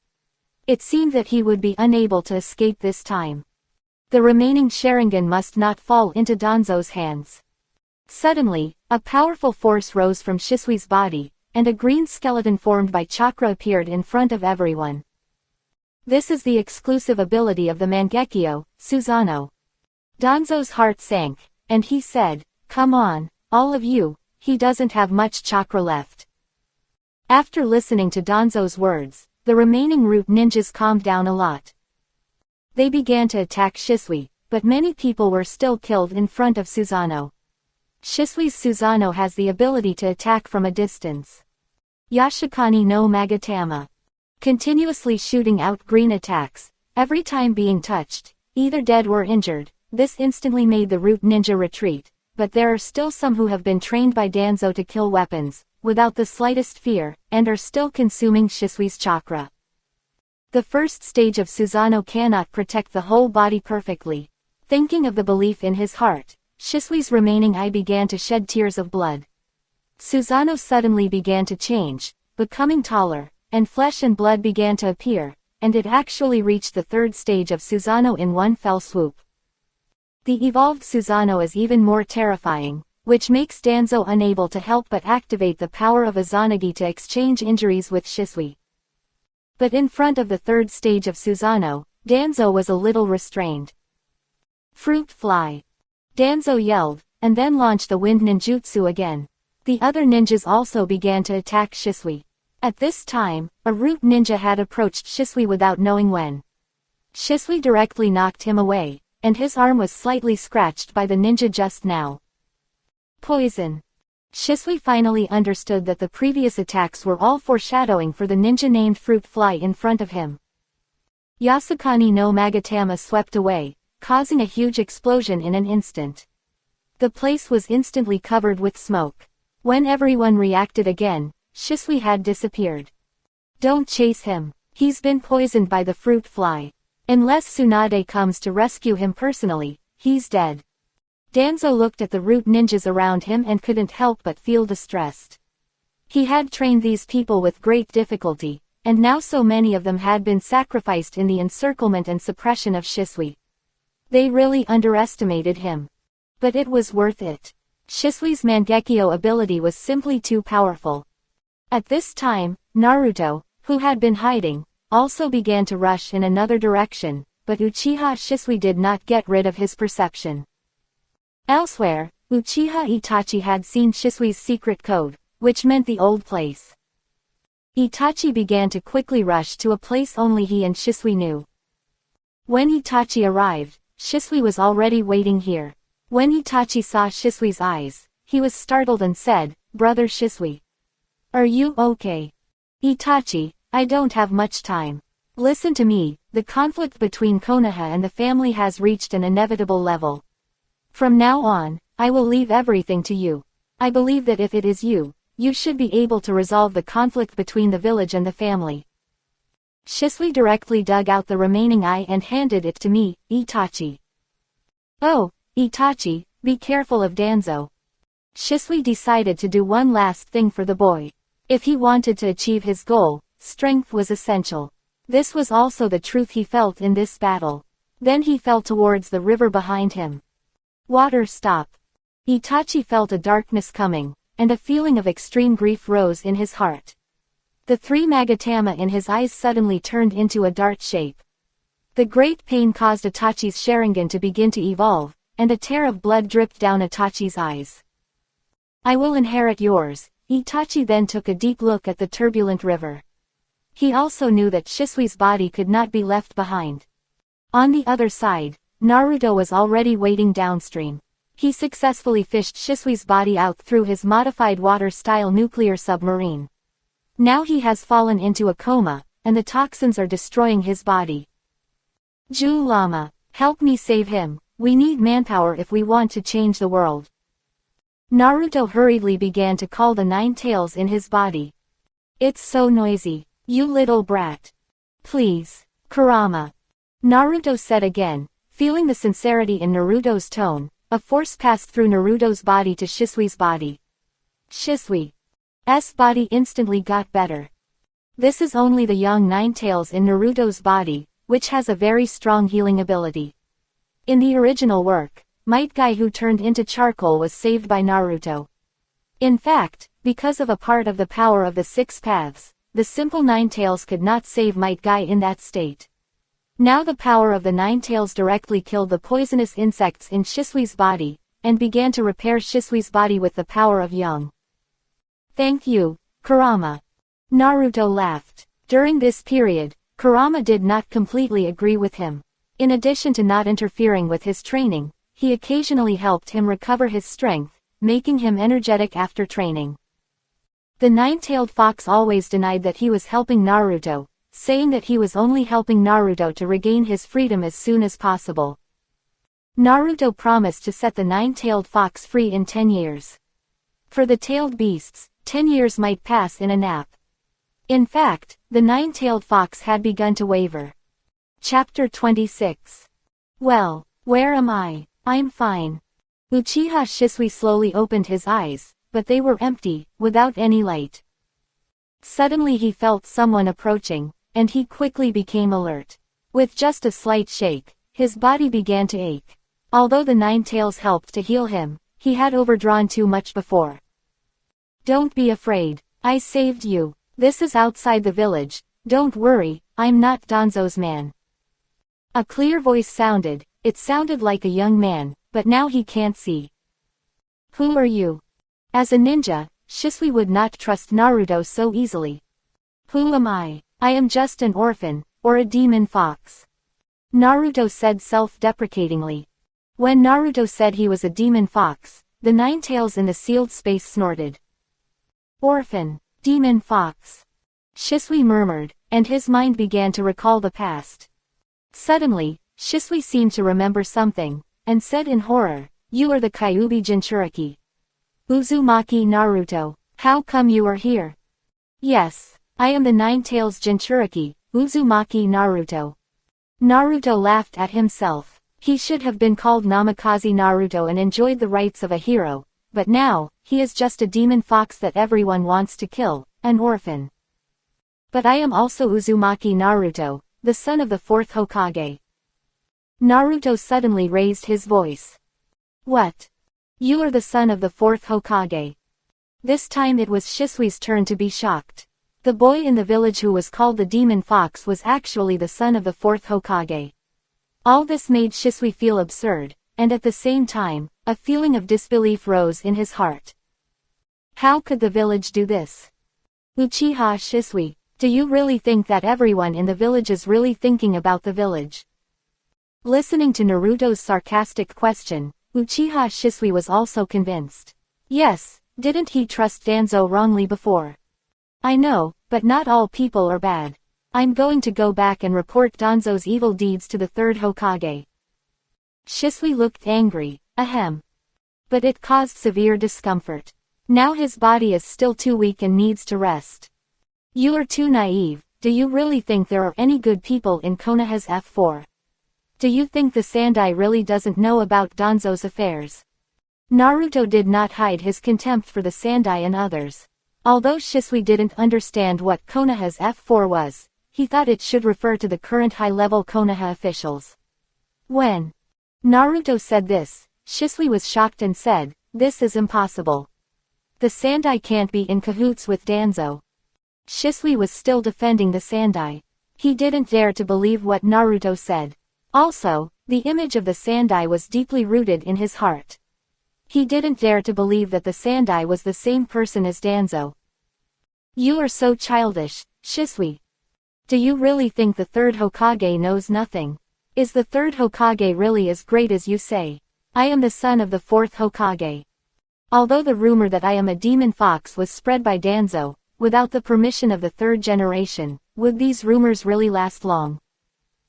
It seemed that he would be unable to escape this time. The remaining Sharingan must not fall into Danzo's hands. Suddenly, a powerful force rose from Shisui's body, and a green skeleton formed by chakra appeared in front of everyone. This is the exclusive ability of the Mangekyo, Susanoo. Danzo's heart sank, and he said, come on, all of you, he doesn't have much chakra left. After listening to Danzo's words, the remaining root ninjas calmed down a lot. They began to attack Shisui, but many people were still killed in front of Susanoo. Shisui's Susanoo has the ability to attack from a distance. Yashikani no Magatama. Continuously shooting out green attacks, every time being touched, either dead or injured, this instantly made the root ninja retreat, but there are still some who have been trained by Danzo to kill weapons, without the slightest fear, and are still consuming Shisui's chakra. The first stage of Susanoo cannot protect the whole body perfectly. Thinking of the belief in his heart, Shisui's remaining eye began to shed tears of blood. Susanoo suddenly began to change, becoming taller, and flesh and blood began to appear, and it actually reached the third stage of Susanoo in one fell swoop. The evolved Susanoo is even more terrifying, which makes Danzo unable to help but activate the power of Izanagi to exchange injuries with Shisui. But in front of the third stage of Susanoo, Danzo was a little restrained. Fruit fly. Danzo yelled, and then launched the wind ninjutsu again. The other ninjas also began to attack Shisui. At this time, a root ninja had approached Shisui without knowing when. Shisui directly knocked him away, and his arm was slightly scratched by the ninja just now. Poison. Shisui finally understood that the previous attacks were all foreshadowing for the ninja named Fruit Fly in front of him. Yasukani no Magatama swept away, causing a huge explosion in an instant. The place was instantly covered with smoke. When everyone reacted again, Shisui had disappeared. Don't chase him. He's been poisoned by the fruit fly. Unless Tsunade comes to rescue him personally, he's dead. Danzo looked at the root ninjas around him and couldn't help but feel distressed. He had trained these people with great difficulty, and now so many of them had been sacrificed in the encirclement and suppression of Shisui. They really underestimated him. But it was worth it. Shisui's Mangekyo ability was simply too powerful. At this time, Naruto, who had been hiding, also began to rush in another direction, but Uchiha Shisui did not get rid of his perception. Elsewhere, Uchiha Itachi had seen Shisui's secret code, which meant the old place. Itachi began to quickly rush to a place only he and Shisui knew. When Itachi arrived, Shisui was already waiting here. When Itachi saw Shisui's eyes, he was startled and said, "Brother Shisui. Are you okay?" "Itachi, I don't have much time. Listen to me, the conflict between Konoha and the family has reached an inevitable level. From now on, I will leave everything to you. I believe that if it is you, you should be able to resolve the conflict between the village and the family." Shisui directly dug out the remaining eye and handed it to me, Itachi. "Oh, Itachi, be careful of Danzo." Shisui decided to do one last thing for the boy. If he wanted to achieve his goal, strength was essential. This was also the truth he felt in this battle. Then he fell towards the river behind him. "Water, stop." Itachi felt a darkness coming, and a feeling of extreme grief rose in his heart. The three magatama in his eyes suddenly turned into a dart shape. The great pain caused Itachi's Sharingan to begin to evolve, and a tear of blood dripped down Itachi's eyes. "I will inherit yours." Itachi then took a deep look at the turbulent river. He also knew that Shisui's body could not be left behind. On the other side, Naruto was already waiting downstream. He successfully fished Shisui's body out through his modified water-style nuclear submarine. Now he has fallen into a coma, and the toxins are destroying his body. "Ju Lama, help me save him, we need manpower if we want to change the world." Naruto hurriedly began to call the 9 tails in his body. "It's so noisy, you little brat. Please, Kurama." Naruto said again, feeling the sincerity in Naruto's tone. A force passed through Naruto's body to Shisui's body. Shisui's body instantly got better. This is only the young 9 tails in Naruto's body, which has a very strong healing ability. In the original work, Might Guy who turned into charcoal was saved by Naruto. In fact, because of a part of the power of the 6 paths, the simple 9 tails could not save Might Guy in that state. Now the power of the 9 tails directly killed the poisonous insects in Shisui's body, and began to repair Shisui's body with the power of Young. "Thank you, Kurama." Naruto laughed. During this period, Kurama did not completely agree with him. In addition to not interfering with his training, he occasionally helped him recover his strength, making him energetic after training. The 9-tailed fox always denied that he was helping Naruto, saying that he was only helping Naruto to regain his freedom as soon as possible. Naruto promised to set the 9-tailed fox free in 10 years. For the tailed beasts, 10 years might pass in a nap. In fact, the 9-tailed fox had begun to waver. Chapter 26. "Well, where am I? I'm fine." Uchiha Shisui slowly opened his eyes, but they were empty, without any light. Suddenly he felt someone approaching, and he quickly became alert. With just a slight shake, his body began to ache. Although the 9 tails helped to heal him, he had overdrawn too much before. "Don't be afraid, I saved you. This is outside the village, don't worry, I'm not Danzo's man." A clear voice sounded. It sounded like a young man, but now he can't see. "Who are you?" As a ninja, Shisui would not trust Naruto so easily. "Who am I? I am just an orphan, or a demon fox," Naruto said self-deprecatingly. When Naruto said he was a demon fox, the 9 tails in the sealed space snorted. "Orphan, demon fox," Shisui murmured, and his mind began to recall the past. Suddenly, Shisui seemed to remember something, and said in horror, "You are the Kyuubi Jinchuriki. Uzumaki Naruto, how come you are here?" "Yes, I am the 9 tails Jinchuriki, Uzumaki Naruto." Naruto laughed at himself. He should have been called Namikaze Naruto and enjoyed the rights of a hero, but now, he is just a demon fox that everyone wants to kill, an orphan. "But I am also Uzumaki Naruto, the son of the 4th Hokage." Naruto suddenly raised his voice. "What? You are the son of the 4th Hokage?" This time it was Shisui's turn to be shocked. The boy in the village who was called the Demon Fox was actually the son of the 4th Hokage. All this made Shisui feel absurd, and at the same time, a feeling of disbelief rose in his heart. How could the village do this? Uchiha Shisui, do you really think that everyone in the village is really thinking about the village? Listening to Naruto's sarcastic question, Uchiha Shisui was also convinced. Yes, didn't he trust Danzo wrongly before? I know, but not all people are bad. I'm going to go back and report Danzo's evil deeds to the third Hokage. Shisui looked angry, ahem. But it caused severe discomfort. Now his body is still too weak and needs to rest. You are too naive. Do you really think there are any good people in Konoha's F4? Do you think the Sandai really doesn't know about Danzo's affairs? Naruto did not hide his contempt for the Sandai and others. Although Shisui didn't understand what Konoha's F4 was, he thought it should refer to the current high-level Konoha officials. When Naruto said this, Shisui was shocked and said, "This is impossible. The Sandai can't be in cahoots with Danzo." Shisui was still defending the Sandai. He didn't dare to believe what Naruto said. Also, the image of the Sandai was deeply rooted in his heart. He didn't dare to believe that the Sandai was the same person as Danzo. You are so childish, Shisui. Do you really think the third Hokage knows nothing? Is the third Hokage really as great as you say? I am the son of the fourth Hokage. Although the rumor that I am a demon fox was spread by Danzo, without the permission of the third generation, would these rumors really last long?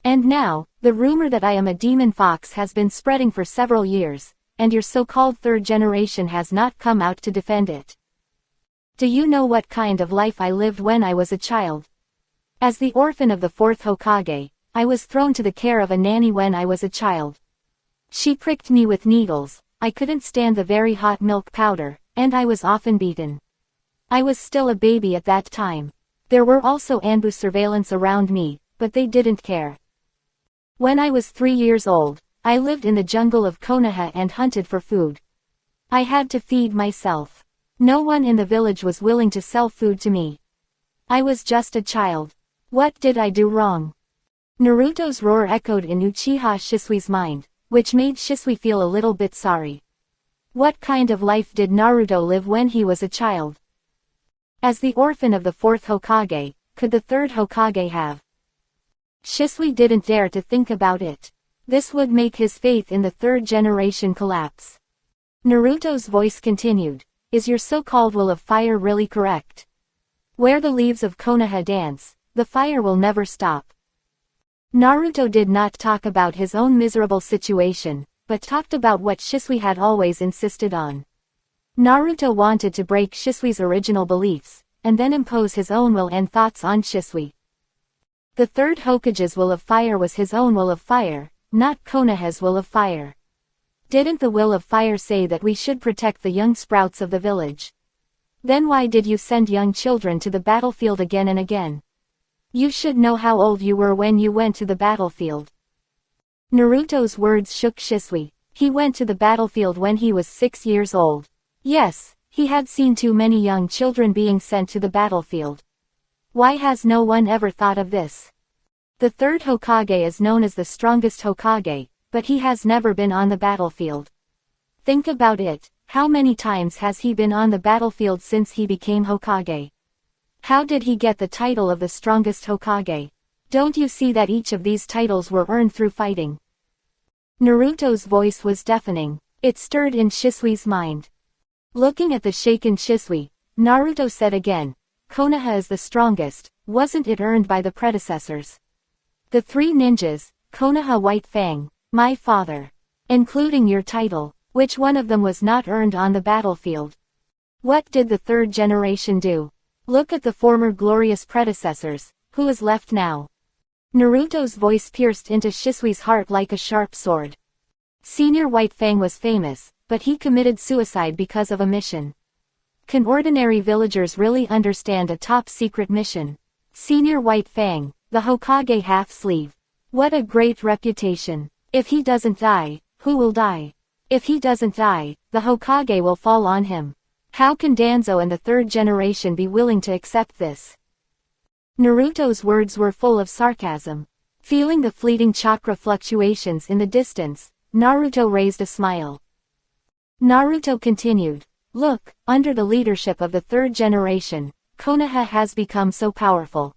And now, the rumor that I am a demon fox has been spreading for several years, and your so-called third generation has not come out to defend it. Do you know what kind of life I lived when I was a child? As the orphan of the fourth Hokage, I was thrown to the care of a nanny when I was a child. She pricked me with needles, I couldn't stand the very hot milk powder, and I was often beaten. I was still a baby at that time. There were also Anbu surveillance around me, but they didn't care. When I was 3 years old, I lived in the jungle of Konoha and hunted for food. I had to feed myself. No one in the village was willing to sell food to me. I was just a child. What did I do wrong? Naruto's roar echoed in Uchiha Shisui's mind, which made Shisui feel a little bit sorry. What kind of life did Naruto live when he was a child? As the orphan of the fourth Hokage, could the third Hokage have? Shisui didn't dare to think about it. This would make his faith in the third generation collapse. Naruto's voice continued. Is your so-called will of fire really correct? Where the leaves of Konoha dance, the fire will never stop. Naruto did not talk about his own miserable situation, but talked about what Shisui had always insisted on. Naruto wanted to break Shisui's original beliefs, and then impose his own will and thoughts on Shisui. The third Hokage's will of fire was his own will of fire, not Konoha's will of fire. Didn't the will of fire say that we should protect the young sprouts of the village? Then why did you send young children to the battlefield again and again? You should know how old you were when you went to the battlefield. Naruto's words shook Shisui. He went to the battlefield when he was 6 years old. Yes, he had seen too many young children being sent to the battlefield. Why has no one ever thought of this? The third Hokage is known as the strongest Hokage, but he has never been on the battlefield. Think about it, how many times has he been on the battlefield since he became Hokage? How did he get the title of the strongest Hokage? Don't you see that each of these titles were earned through fighting? Naruto's voice was deafening. It stirred in Shisui's mind. Looking at the shaken Shisui, Naruto said again, Konoha is the strongest, wasn't it earned by the predecessors? The 3 ninjas, Konoha White Fang, my father. Including your title, which one of them was not earned on the battlefield? What did the third generation do? Look at the former glorious predecessors, who is left now? Naruto's voice pierced into Shisui's heart like a sharp sword. Senior White Fang was famous, but he committed suicide because of a mission. Can ordinary villagers really understand a top-secret mission? Senior White Fang, the Hokage half-sleeve. What a great reputation. If he doesn't die, who will die? If he doesn't die, the Hokage will fall on him. How can Danzo and the third generation be willing to accept this? Naruto's words were full of sarcasm. Feeling the fleeting chakra fluctuations in the distance, Naruto raised a smile. Naruto continued, "Look, under the leadership of the third generation, Konoha has become so powerful.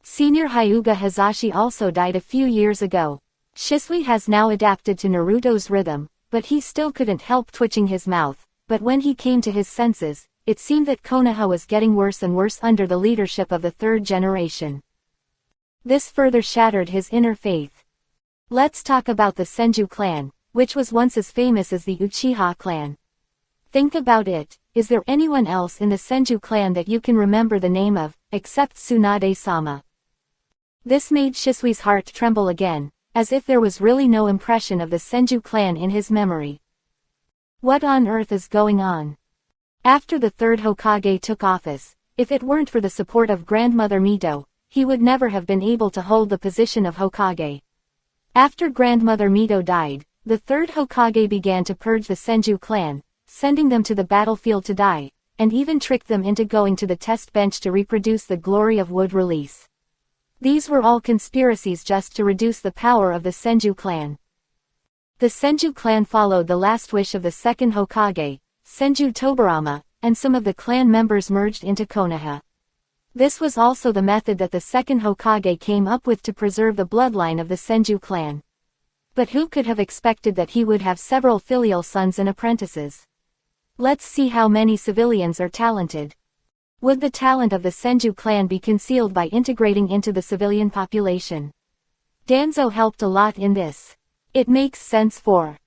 Senior Hyuga Hazashi also died a few years ago. Shisui has now adapted to Naruto's rhythm, but he still couldn't help twitching his mouth, but when he came to his senses, it seemed that Konoha was getting worse and worse under the leadership of the third generation. This further shattered his inner faith. Let's talk about the Senju clan, which was once as famous as the Uchiha clan. Think about it, is there anyone else in the Senju clan that you can remember the name of, except Tsunade-sama? This made Shisui's heart tremble again, as if there was really no impression of the Senju clan in his memory. What on earth is going on? After the third Hokage took office, if it weren't for the support of Grandmother Mito, he would never have been able to hold the position of Hokage. After Grandmother Mito died, the third Hokage began to purge the Senju clan, sending them to the battlefield to die, and even tricked them into going to the test bench to reproduce the glory of wood release. These were all conspiracies just to reduce the power of the Senju clan. The Senju clan followed the last wish of the second Hokage, Senju Tobirama, and some of the clan members merged into Konoha. This was also the method that the second Hokage came up with to preserve the bloodline of the Senju clan. But who could have expected that he would have several filial sons and apprentices? Let's see how many civilians are talented. Would the talent of the Senju clan be concealed by integrating into the civilian population? Danzo helped a lot in this. It makes sense for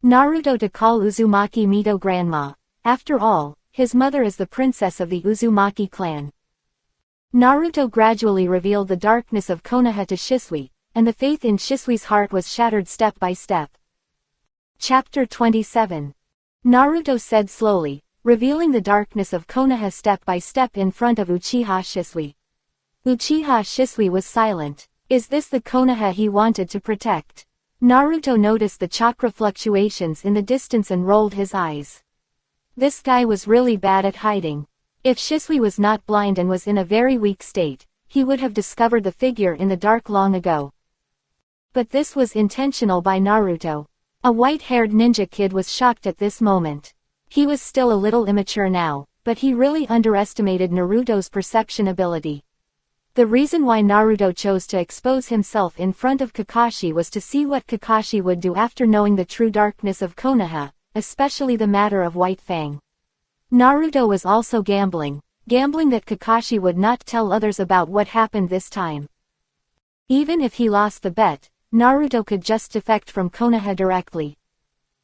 Naruto to call Uzumaki Mito grandma. After all, his mother is the princess of the Uzumaki clan. Naruto gradually revealed the darkness of Konoha to Shisui, and the faith in Shisui's heart was shattered step by step. Chapter 27. Naruto said slowly, revealing the darkness of Konoha step by step in front of Uchiha Shisui. Uchiha Shisui was silent. Is this the Konoha he wanted to protect? Naruto noticed the chakra fluctuations in the distance and rolled his eyes. This guy was really bad at hiding. If Shisui was not blind and was in a very weak state, he would have discovered the figure in the dark long ago. But this was intentional by Naruto. A white-haired ninja kid was shocked at this moment. He was still a little immature now, but he really underestimated Naruto's perception ability. The reason why Naruto chose to expose himself in front of Kakashi was to see what Kakashi would do after knowing the true darkness of Konoha, especially the matter of White Fang. Naruto was also gambling that Kakashi would not tell others about what happened this time. Even if he lost the bet, Naruto could just defect from Konoha directly.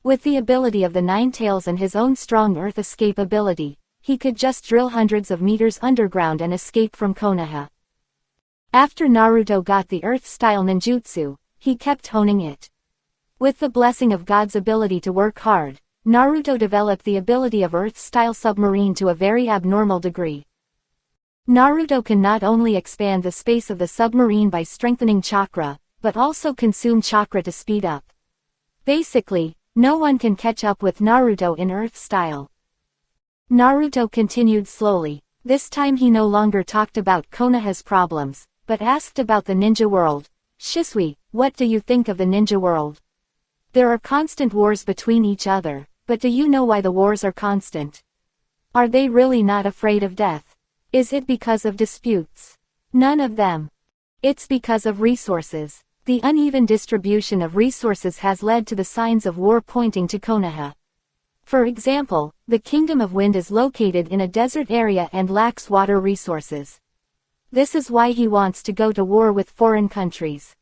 With the ability of the Nine Tails and his own strong earth escape ability, he could just drill hundreds of meters underground and escape from Konoha. After Naruto got the earth-style ninjutsu, he kept honing it. With the blessing of God's ability to work hard, Naruto developed the ability of earth-style submarine to a very abnormal degree. Naruto can not only expand the space of the submarine by strengthening chakra, but also consume chakra to speed up. Basically, no one can catch up with Naruto in Earth style. Naruto continued slowly. This time he no longer talked about Konoha's problems, but asked about the ninja world. Shisui, what do you think of the ninja world? There are constant wars between each other, but do you know why the wars are constant? Are they really not afraid of death? Is it because of disputes? None of them. It's because of resources. The uneven distribution of resources has led to the signs of war pointing to Konoha. For example, the Kingdom of Wind is located in a desert area and lacks water resources. This is why he wants to go to war with foreign countries.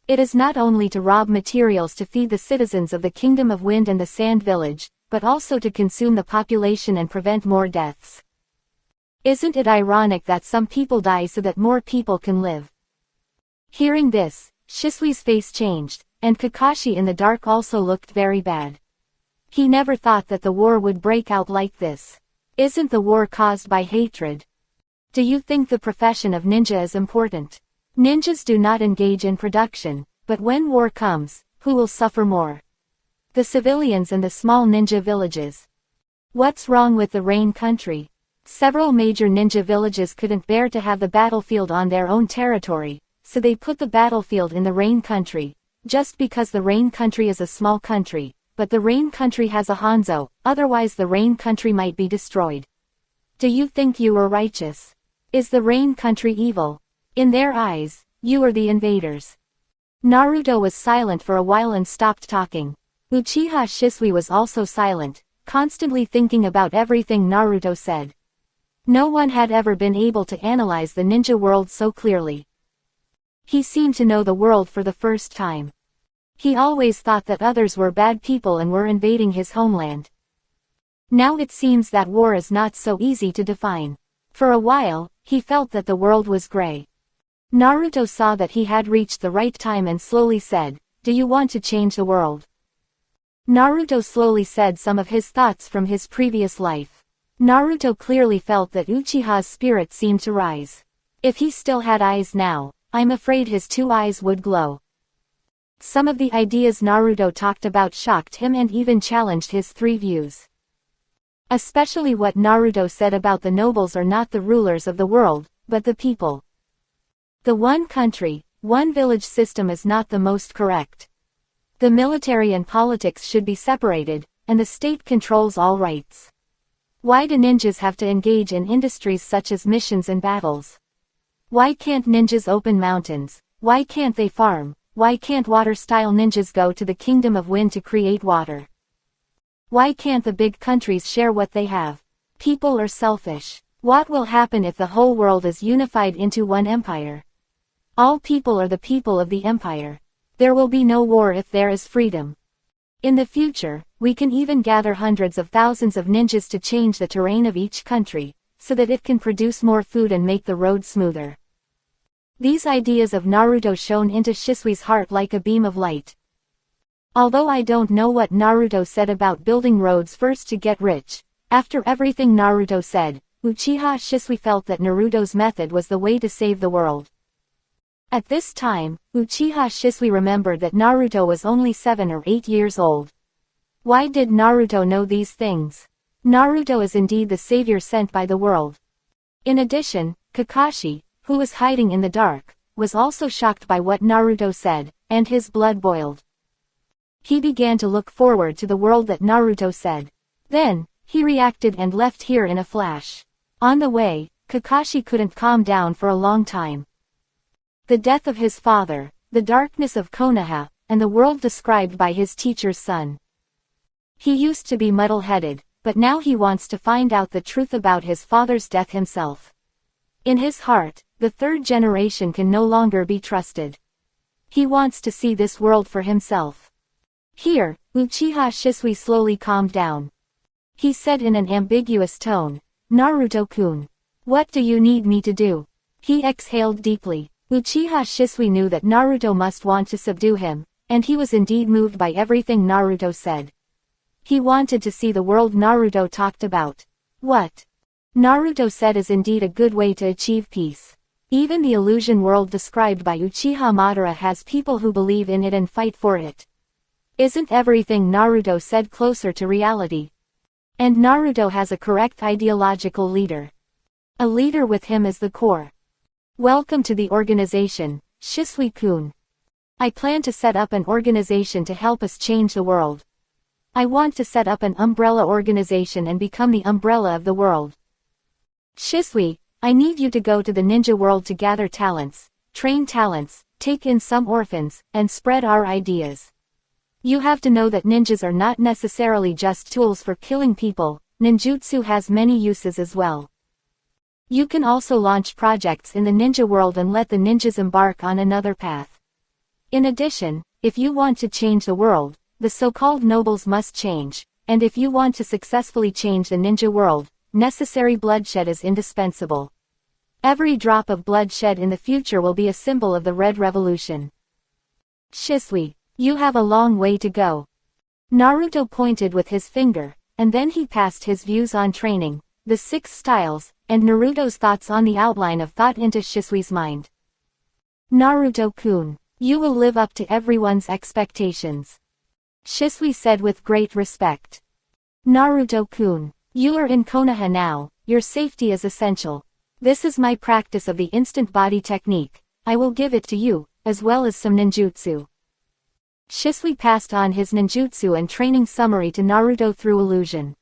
It is not only to rob materials to feed the citizens of the Kingdom of Wind and the Sand Village, but also to consume the population and prevent more deaths. Isn't it ironic that some people die so that more people can live? Hearing this, Shisui's face changed, and Kakashi in the dark also looked very bad. He never thought that the war would break out like this. Isn't the war caused by hatred? Do you think the profession of ninja is important? Ninjas do not engage in production, but when war comes, who will suffer more? The civilians and the small ninja villages. What's wrong with the Rain Country? Several major ninja villages couldn't bear to have the battlefield on their own territory, so they put the battlefield in the Rain Country, just because the Rain Country is a small country, but the Rain Country has a Hanzo, otherwise the Rain Country might be destroyed. Do you think you are righteous? Is the Rain Country evil? In their eyes, you are the invaders. Naruto was silent for a while and stopped talking. Uchiha Shisui was also silent, constantly thinking about everything Naruto said. No one had ever been able to analyze the ninja world so clearly. He seemed to know the world for the first time. He always thought that others were bad people and were invading his homeland. Now it seems that war is not so easy to define. For a while, he felt that the world was gray. Naruto saw that he had reached the right time and slowly said, "Do you want to change the world?" Naruto slowly said some of his thoughts from his previous life. Naruto clearly felt that Uchiha's spirit seemed to rise. If he still had eyes now, I'm afraid his two eyes would glow. Some of the ideas Naruto talked about shocked him and even challenged his three views. Especially what Naruto said about the nobles are not the rulers of the world, but the people. The one country, one village system is not the most correct. The military and politics should be separated, and the state controls all rights. Why do ninjas have to engage in industries such as missions and battles? Why can't ninjas open mountains? Why can't they farm? Why can't water-style ninjas go to the Kingdom of Wind to create water? Why can't the big countries share what they have? People are selfish. What will happen if the whole world is unified into one empire? All people are the people of the empire. There will be no war if there is freedom. In the future, we can even gather hundreds of thousands of ninjas to change the terrain of each country, so that it can produce more food and make the road smoother. These ideas of Naruto shone into Shisui's heart like a beam of light. Although I don't know what Naruto said about building roads first to get rich, after everything Naruto said, Uchiha Shisui felt that Naruto's method was the way to save the world. At this time, Uchiha Shisui remembered that Naruto was only 7 or 8 years old. Why did Naruto know these things? Naruto is indeed the savior sent by the world. In addition, Kakashi, who was hiding in the dark, was also shocked by what Naruto said, and his blood boiled. He began to look forward to the world that Naruto said. Then, he reacted and left here in a flash. On the way, Kakashi couldn't calm down for a long time. The death of his father, the darkness of Konoha, and the world described by his teacher's son. He used to be muddle-headed, but now he wants to find out the truth about his father's death himself. In his heart, the third generation can no longer be trusted. He wants to see this world for himself. Here, Uchiha Shisui slowly calmed down. He said in an ambiguous tone, "Naruto-kun. What do you need me to do?" He exhaled deeply. Uchiha Shisui knew that Naruto must want to subdue him, and he was indeed moved by everything Naruto said. He wanted to see the world Naruto talked about. What Naruto said is indeed a good way to achieve peace. Even the illusion world described by Uchiha Madara has people who believe in it and fight for it. Isn't everything Naruto said closer to reality? And Naruto has a correct ideological leader. A leader with him is the core. Welcome to the organization, Shisui-kun. I plan to set up an organization to help us change the world. I want to set up an umbrella organization and become the umbrella of the world. Shisui, I need you to go to the ninja world to gather talents, train talents, take in some orphans, and spread our ideas. You have to know that ninjas are not necessarily just tools for killing people, ninjutsu has many uses as well. You can also launch projects in the ninja world and let the ninjas embark on another path. In addition, if you want to change the world, the so-called nobles must change, and if you want to successfully change the ninja world, necessary bloodshed is indispensable. Every drop of bloodshed in the future will be a symbol of the Red Revolution. Shisui, you have a long way to go. Naruto pointed with his finger, and then he passed his views on training, the 6 styles, and Naruto's thoughts on the outline of thought into Shisui's mind. Naruto-kun, you will live up to everyone's expectations. Shisui said with great respect. Naruto-kun, you are in Konoha now, your safety is essential. This is my practice of the instant body technique, I will give it to you, as well as some ninjutsu. Shisui passed on his ninjutsu and training summary to Naruto through illusion.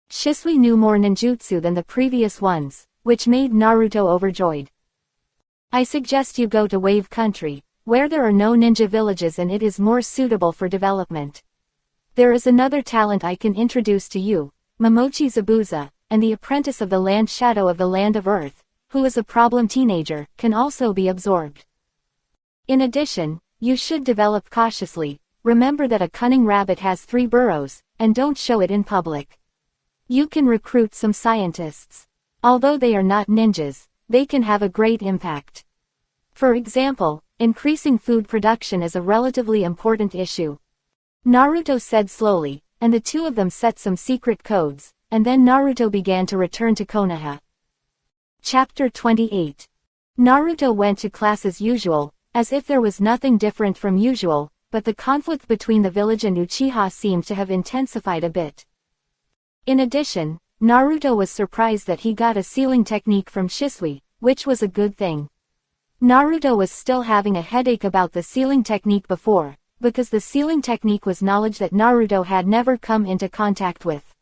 Shisui knew more ninjutsu than the previous ones, which made Naruto overjoyed. I suggest you go to Wave Country, where there are no ninja villages and it is more suitable for development. There is another talent I can introduce to you, Momochi Zabuza, and the apprentice of the land shadow of the land of Earth, who is a problem teenager, can also be absorbed. In addition, you should develop cautiously. Remember that a cunning rabbit has 3 burrows, and don't show it in public. You can recruit some scientists. Although they are not ninjas, they can have a great impact. For example, increasing food production is a relatively important issue. Naruto said slowly, and the two of them set some secret codes, and then Naruto began to return to Konoha. Chapter 28. Naruto went to class as usual, as if there was nothing different from usual, but the conflict between the village and Uchiha seemed to have intensified a bit. In addition, Naruto was surprised that he got a sealing technique from Shisui, which was a good thing. Naruto was still having a headache about the sealing technique before, because the sealing technique was knowledge that Naruto had never come into contact with.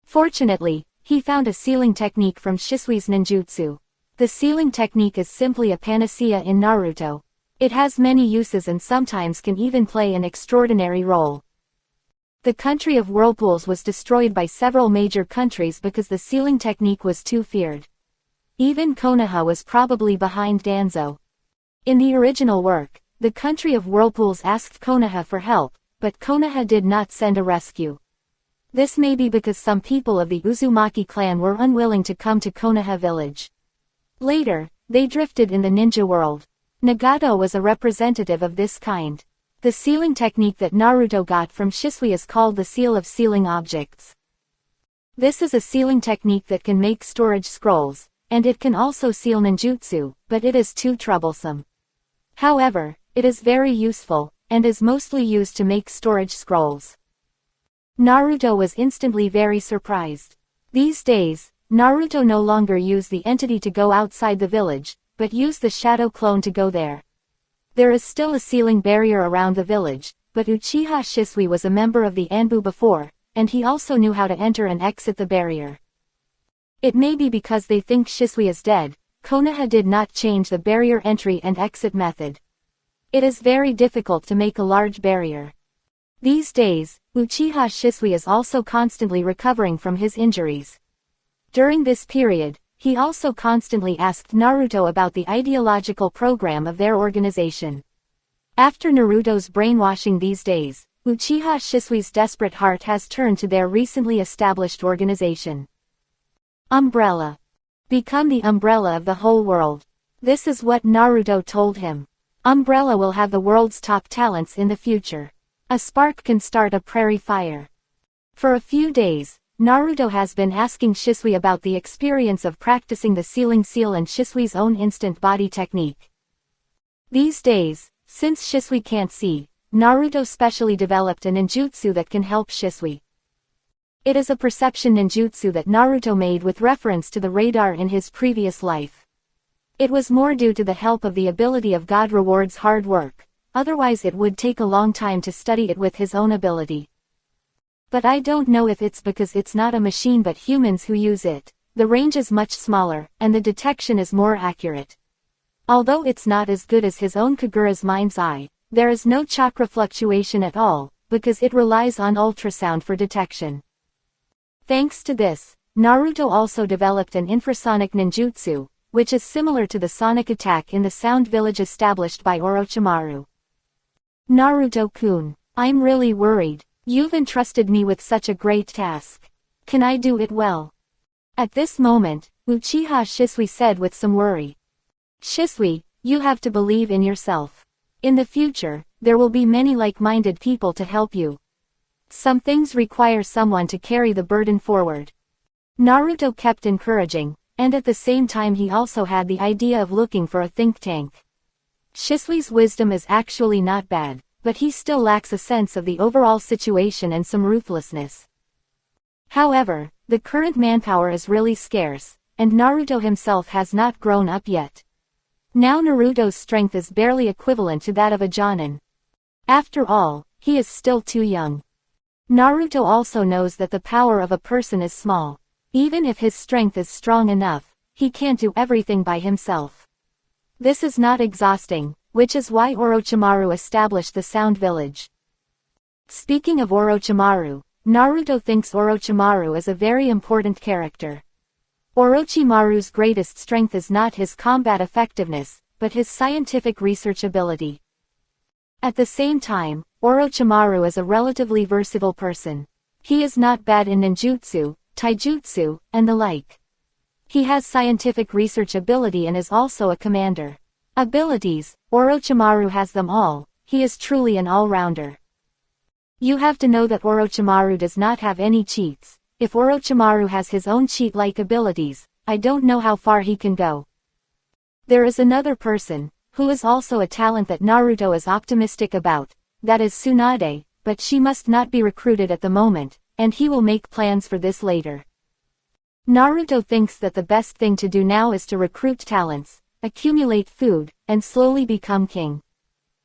Fortunately, he found a sealing technique from Shisui's ninjutsu. The sealing technique is simply a panacea in Naruto. It has many uses and sometimes can even play an extraordinary role. The country of whirlpools was destroyed by several major countries because the sealing technique was too feared. Even Konoha was probably behind Danzo. In the original work, the country of whirlpools asked Konoha for help, but Konoha did not send a rescue. This may be because some people of the Uzumaki clan were unwilling to come to Konoha village. Later, they drifted in the ninja world. Nagato was a representative of this kind. The sealing technique that Naruto got from Shisui is called the seal of sealing objects. This is a sealing technique that can make storage scrolls, and it can also seal ninjutsu, but it is too troublesome. However, it is very useful, and is mostly used to make storage scrolls. Naruto was instantly very surprised. These days, Naruto no longer used the entity to go outside the village, but used the shadow clone to go there. There is still a sealing barrier around the village, but Uchiha Shisui was a member of the Anbu before, and he also knew how to enter and exit the barrier. It may be because they think Shisui is dead, Konoha did not change the barrier entry and exit method. It is very difficult to make a large barrier. These days, Uchiha Shisui is also constantly recovering from his injuries. During this period, he also constantly asked Naruto about the ideological program of their organization. After Naruto's brainwashing these days, Uchiha Shisui's desperate heart has turned to their recently established organization. Umbrella. Become the umbrella of the whole world. This is what Naruto told him. Umbrella will have the world's top talents in the future. A spark can start a prairie fire. For a few days, Naruto has been asking Shisui about the experience of practicing the sealing seal and Shisui's own instant body technique. These days, since Shisui can't see, Naruto specially developed a ninjutsu that can help Shisui. It is a perception ninjutsu that Naruto made with reference to the radar in his previous life. It was more due to the help of the ability of God rewards hard work, otherwise it would take a long time to study it with his own ability. But I don't know if it's because it's not a machine but humans who use it. The range is much smaller, and the detection is more accurate. Although it's not as good as his own Kagura's mind's eye, there is no chakra fluctuation at all, because it relies on ultrasound for detection. Thanks to this, Naruto also developed an infrasonic ninjutsu, which is similar to the sonic attack in the sound village established by Orochimaru. Naruto-kun, I'm really worried. You've entrusted me with such a great task. Can I do it well? At this moment, Uchiha Shisui said with some worry. Shisui, you have to believe in yourself. In the future, there will be many like-minded people to help you. Some things require someone to carry the burden forward. Naruto kept encouraging, and at the same time he also had the idea of looking for a think tank. Shisui's wisdom is actually not bad, but he still lacks a sense of the overall situation and some ruthlessness. However, the current manpower is really scarce, and Naruto himself has not grown up yet. Now Naruto's strength is barely equivalent to that of a Jonin. After all, he is still too young. Naruto also knows that the power of a person is small. Even if his strength is strong enough, he can't do everything by himself. This is not exhausting, which is why Orochimaru established the Sound Village. Speaking of Orochimaru, Naruto thinks Orochimaru is a very important character. Orochimaru's greatest strength is not his combat effectiveness, but his scientific research ability. At the same time, Orochimaru is a relatively versatile person. He is not bad in ninjutsu, taijutsu, and the like. He has scientific research ability and is also a commander. Abilities, Orochimaru has them all. He is truly an all-rounder. You have to know that Orochimaru does not have any cheats. If Orochimaru has his own cheat-like abilities, I don't know how far he can go. There is another person, who is also a talent that Naruto is optimistic about, that is Tsunade, but she must not be recruited at the moment, and he will make plans for this later. Naruto thinks that the best thing to do now is to recruit talents, accumulate food, and slowly become king.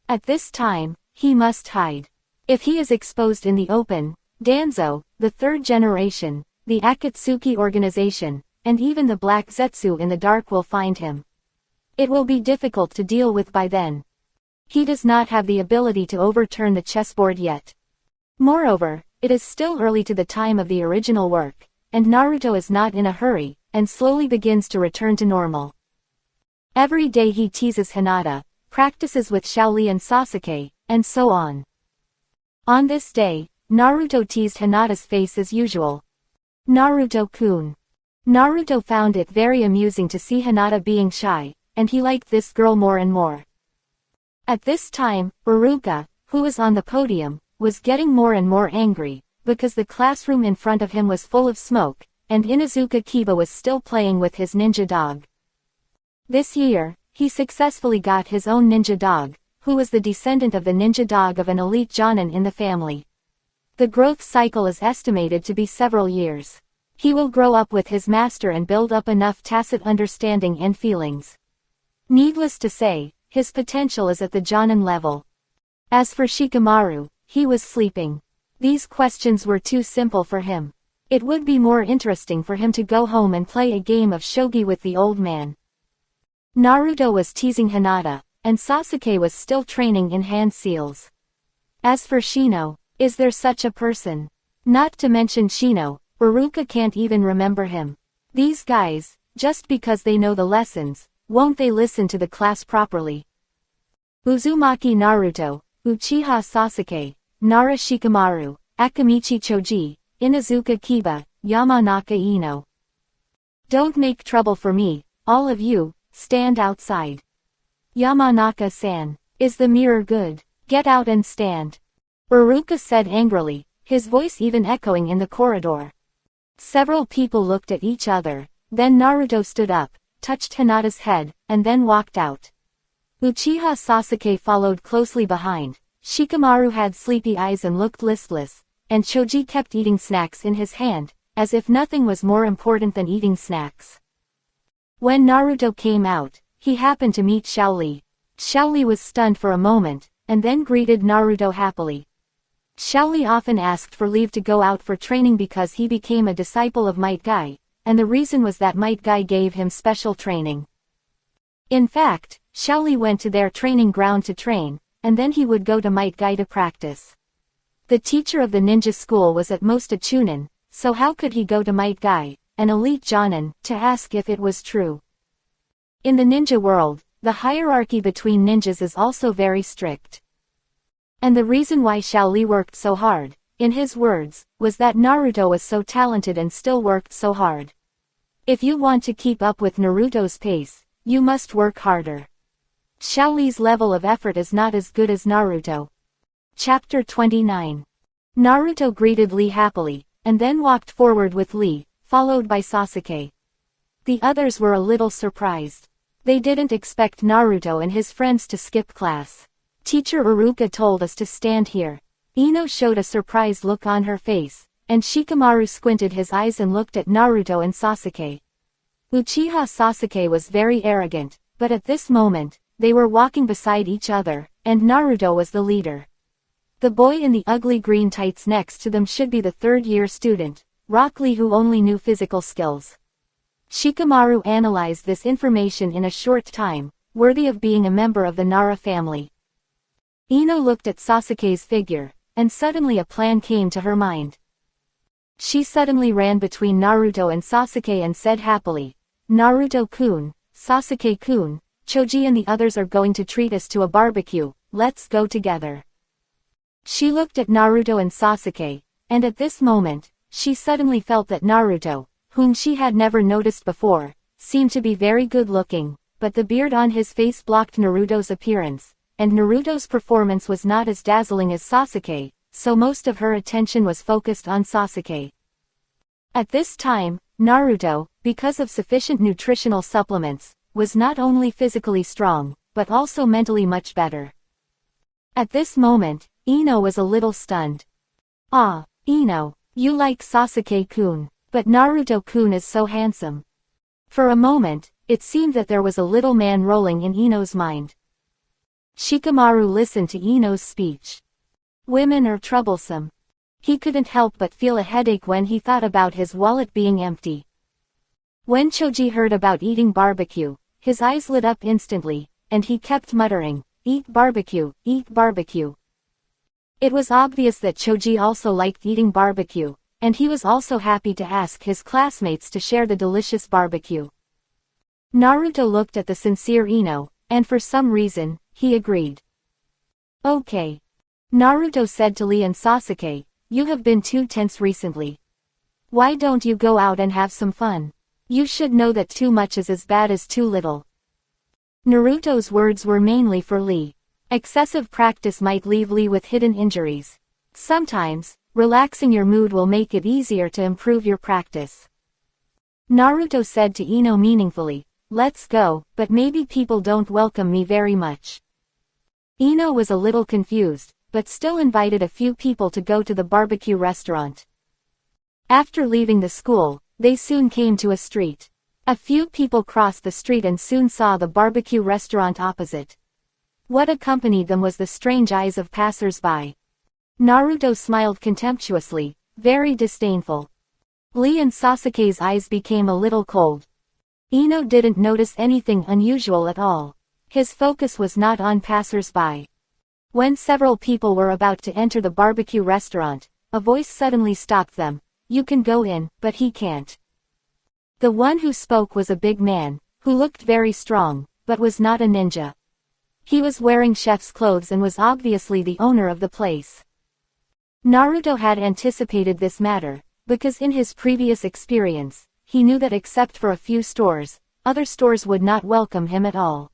At this time, he must hide. If he is exposed in the open, Danzo, the third generation, the Akatsuki organization, and even the Black Zetsu in the dark will find him. It will be difficult to deal with by then. He does not have the ability to overturn the chessboard yet. Moreover, it is still early to the time of the original work, and Naruto is not in a hurry, and slowly begins to return to normal. Every day he teases Hinata, practices with Xiaoli and Sasuke, and so on. On this day, Naruto teased Hinata's face as usual. Naruto-kun. Naruto found it very amusing to see Hinata being shy, and he liked this girl more and more. At this time, Iruka, who was on the podium, was getting more and more angry, because the classroom in front of him was full of smoke, and Inuzuka Kiba was still playing with his ninja dog. This year, he successfully got his own ninja dog, who was the descendant of the ninja dog of an elite jonin in the family. The growth cycle is estimated to be several years. He will grow up with his master and build up enough tacit understanding and feelings. Needless to say, his potential is at the jonin level. As for Shikamaru, he was sleeping. These questions were too simple for him. It would be more interesting for him to go home and play a game of shogi with the old man. Naruto was teasing Hinata, and Sasuke was still training in hand seals. As for Shino, is there such a person? Not to mention Shino, Iruka can't even remember him. These guys, just because they know the lessons, won't they listen to the class properly? Uzumaki Naruto, Uchiha Sasuke, Nara Shikamaru, Akamichi Choji, Inuzuka Kiba, Yamanaka Ino. Don't make trouble for me, all of you, stand outside. Yamanaka-san, is the mirror good? Get out and stand. Iruka said angrily, his voice even echoing in the corridor. Several people looked at each other, then Naruto stood up, touched Hinata's head, and then walked out. Uchiha Sasuke followed closely behind. Shikamaru had sleepy eyes and looked listless, and Choji kept eating snacks in his hand, as if nothing was more important than eating snacks. When Naruto came out, he happened to meet Xiaoli. Xiaoli was stunned for a moment, and then greeted Naruto happily. Xiaoli often asked for leave to go out for training because he became a disciple of Might Guy, and the reason was that Might Guy gave him special training. In fact, Xiaoli went to their training ground to train, and then he would go to Might Guy to practice. The teacher of the ninja school was at most a chunin, so how could he go to Might Guy, an elite jonin, to ask if it was true? In the ninja world, the hierarchy between ninjas is also very strict. And the reason why Xiaoli worked so hard, in his words, was that Naruto was so talented and still worked so hard. If you want to keep up with Naruto's pace, you must work harder. Xiaoli's level of effort is not as good as Naruto. Chapter 29. Naruto greeted Lee happily, and then walked forward with Lee, followed by Sasuke. The others were a little surprised. They didn't expect Naruto and his friends to skip class. Teacher Iruka told us to stand here. Ino showed a surprised look on her face, and Shikamaru squinted his eyes and looked at Naruto and Sasuke. Uchiha Sasuke was very arrogant, but at this moment, they were walking beside each other, and Naruto was the leader. The boy in the ugly green tights next to them should be the third-year student, Rock Lee, who only knew physical skills. Shikamaru analyzed this information in a short time, worthy of being a member of the Nara family. Ino looked at Sasuke's figure, and suddenly a plan came to her mind. She suddenly ran between Naruto and Sasuke and said happily, "Naruto-kun, Sasuke-kun, Choji and the others are going to treat us to a barbecue, let's go together." She looked at Naruto and Sasuke, and at this moment, she suddenly felt that Naruto, whom she had never noticed before, seemed to be very good-looking, but the beard on his face blocked Naruto's appearance, and Naruto's performance was not as dazzling as Sasuke, so most of her attention was focused on Sasuke. At this time, Naruto, because of sufficient nutritional supplements, was not only physically strong, but also mentally much better. At this moment, Ino was a little stunned. "Ah, Ino, you like Sasuke-kun, but Naruto-kun is so handsome." For a moment, it seemed that there was a little man rolling in Ino's mind. Shikamaru listened to Ino's speech. Women are troublesome. He couldn't help but feel a headache when he thought about his wallet being empty. When Choji heard about eating barbecue, his eyes lit up instantly, and he kept muttering, "Eat barbecue, eat barbecue." It was obvious that Choji also liked eating barbecue, and he was also happy to ask his classmates to share the delicious barbecue. Naruto looked at the sincere Ino, and for some reason, he agreed. "Okay." Naruto said to Lee and Sasuke, "You have been too tense recently. Why don't you go out and have some fun? You should know that too much is as bad as too little." Naruto's words were mainly for Lee. Excessive practice might leave Lee with hidden injuries. Sometimes, relaxing your mood will make it easier to improve your practice. Naruto said to Ino meaningfully, "Let's go, but maybe people don't welcome me very much." Ino was a little confused, but still invited a few people to go to the barbecue restaurant. After leaving the school, they soon came to a street. A few people crossed the street and soon saw the barbecue restaurant opposite. What accompanied them was the strange eyes of passers-by. Naruto smiled contemptuously, very disdainful. Lee and Sasuke's eyes became a little cold. Ino didn't notice anything unusual at all. His focus was not on passers-by. When several people were about to enter the barbecue restaurant, a voice suddenly stopped them. "You can go in, but he can't." The one who spoke was a big man, who looked very strong, but was not a ninja. He was wearing chef's clothes and was obviously the owner of the place. Naruto had anticipated this matter, because in his previous experience, he knew that except for a few stores, other stores would not welcome him at all.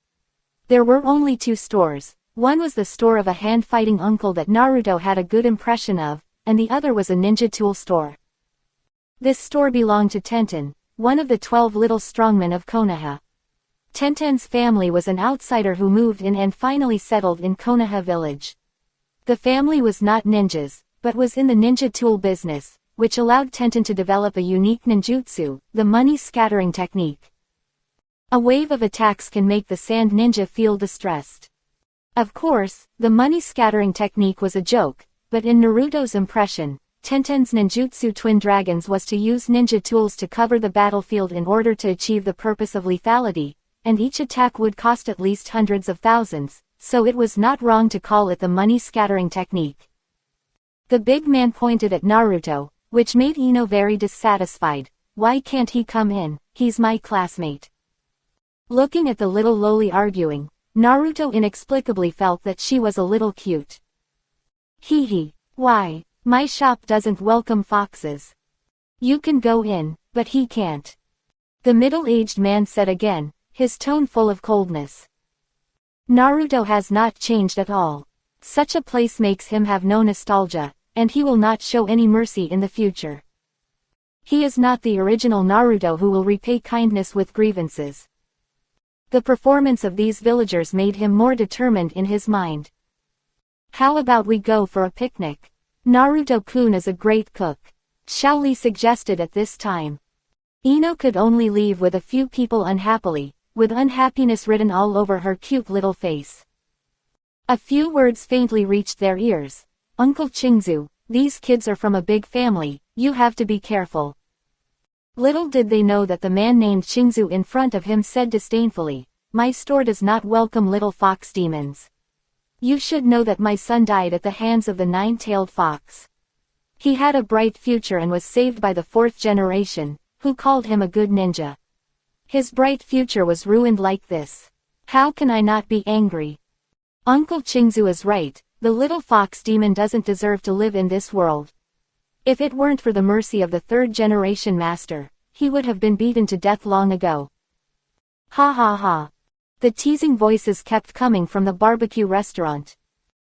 There were only two stores. One was the store of a hand-fighting uncle that Naruto had a good impression of, and the other was a ninja tool store. This store belonged to Tenten, one of the 12 little strongmen of Konoha. Tenten's family was an outsider who moved in and finally settled in Konoha village. The family was not ninjas, but was in the ninja tool business, which allowed Tenten to develop a unique ninjutsu, the money scattering technique. A wave of attacks can make the sand ninja feel distressed. Of course, the money scattering technique was a joke, but in Naruto's impression, Tenten's ninjutsu Twin Dragons was to use ninja tools to cover the battlefield in order to achieve the purpose of lethality, and each attack would cost at least hundreds of thousands, so it was not wrong to call it the money scattering technique. The big man pointed at Naruto, which made Ino very dissatisfied. "Why can't he come in? He's my classmate." Looking at the little loli arguing, Naruto inexplicably felt that she was a little cute. "Hee hee, why, my shop doesn't welcome foxes. You can go in, but he can't," the middle-aged man said again, his tone full of coldness. Naruto has not changed at all. Such a place makes him have no nostalgia, and he will not show any mercy in the future. He is not the original Naruto who will repay kindness with grievances. The performance of these villagers made him more determined in his mind. "How about we go for a picnic? Naruto-kun is a great cook," Shaoli suggested at this time. Ino could only leave with a few people unhappily, with unhappiness written all over her cute little face. A few words faintly reached their ears. Uncle Chingzu, these kids are from a big family, you have to be careful. Little did they know that the man named Chingzu in front of him said disdainfully, my store does not welcome little fox demons. You should know that my son died at the hands of the nine-tailed fox. He had a bright future and was saved by the fourth generation, who called him a good ninja. His bright future was ruined like this. How can I not be angry? Uncle Chingzu is right, the little fox demon doesn't deserve to live in this world. If it weren't for the mercy of the third generation master, he would have been beaten to death long ago. Ha ha ha. The teasing voices kept coming from the barbecue restaurant.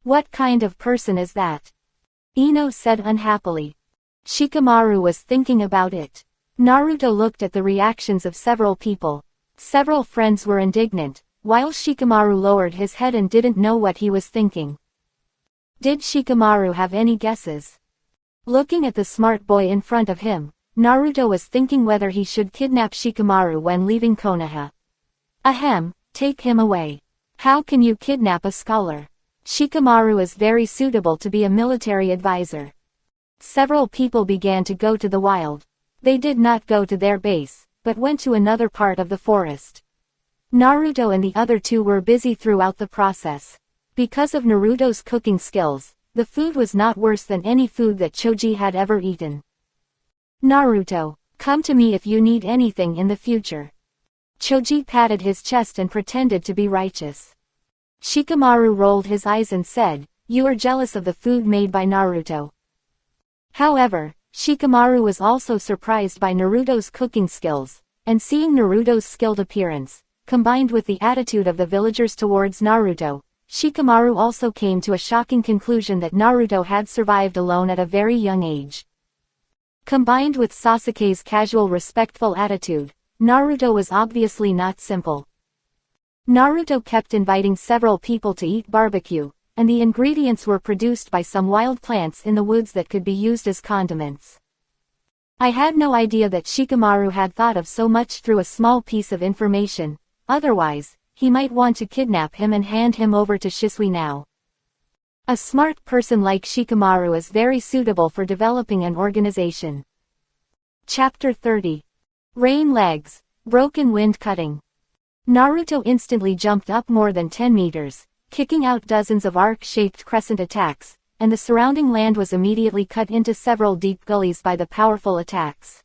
What kind of person is that? Ino said unhappily. Shikamaru was thinking about it. Naruto looked at the reactions of several people. Several friends were indignant, while Shikamaru lowered his head and didn't know what he was thinking. Did Shikamaru have any guesses? Looking at the smart boy in front of him, Naruto was thinking whether he should kidnap Shikamaru when leaving Konoha. Ahem, take him away. How can you kidnap a scholar? Shikamaru is very suitable to be a military advisor. Several people began to go to the wild. They did not go to their base, but went to another part of the forest. Naruto and the other two were busy throughout the process. Because of Naruto's cooking skills, the food was not worse than any food that Choji had ever eaten. Naruto, come to me if you need anything in the future. Choji patted his chest and pretended to be righteous. Shikamaru rolled his eyes and said, you are jealous of the food made by Naruto. However, Shikamaru was also surprised by Naruto's cooking skills, and seeing Naruto's skilled appearance, combined with the attitude of the villagers towards Naruto, Shikamaru also came to a shocking conclusion that Naruto had survived alone at a very young age. Combined with Sasuke's casual respectful attitude, Naruto was obviously not simple. Naruto kept inviting several people to eat barbecue, and the ingredients were produced by some wild plants in the woods that could be used as condiments. I had no idea that Shikamaru had thought of so much through a small piece of information, otherwise, he might want to kidnap him and hand him over to Shisui now. A smart person like Shikamaru is very suitable for developing an organization. Chapter 30. Rain Legs, Broken Wind Cutting. Naruto instantly jumped up more than 10 meters, kicking out dozens of arc-shaped crescent attacks, and the surrounding land was immediately cut into several deep gullies by the powerful attacks.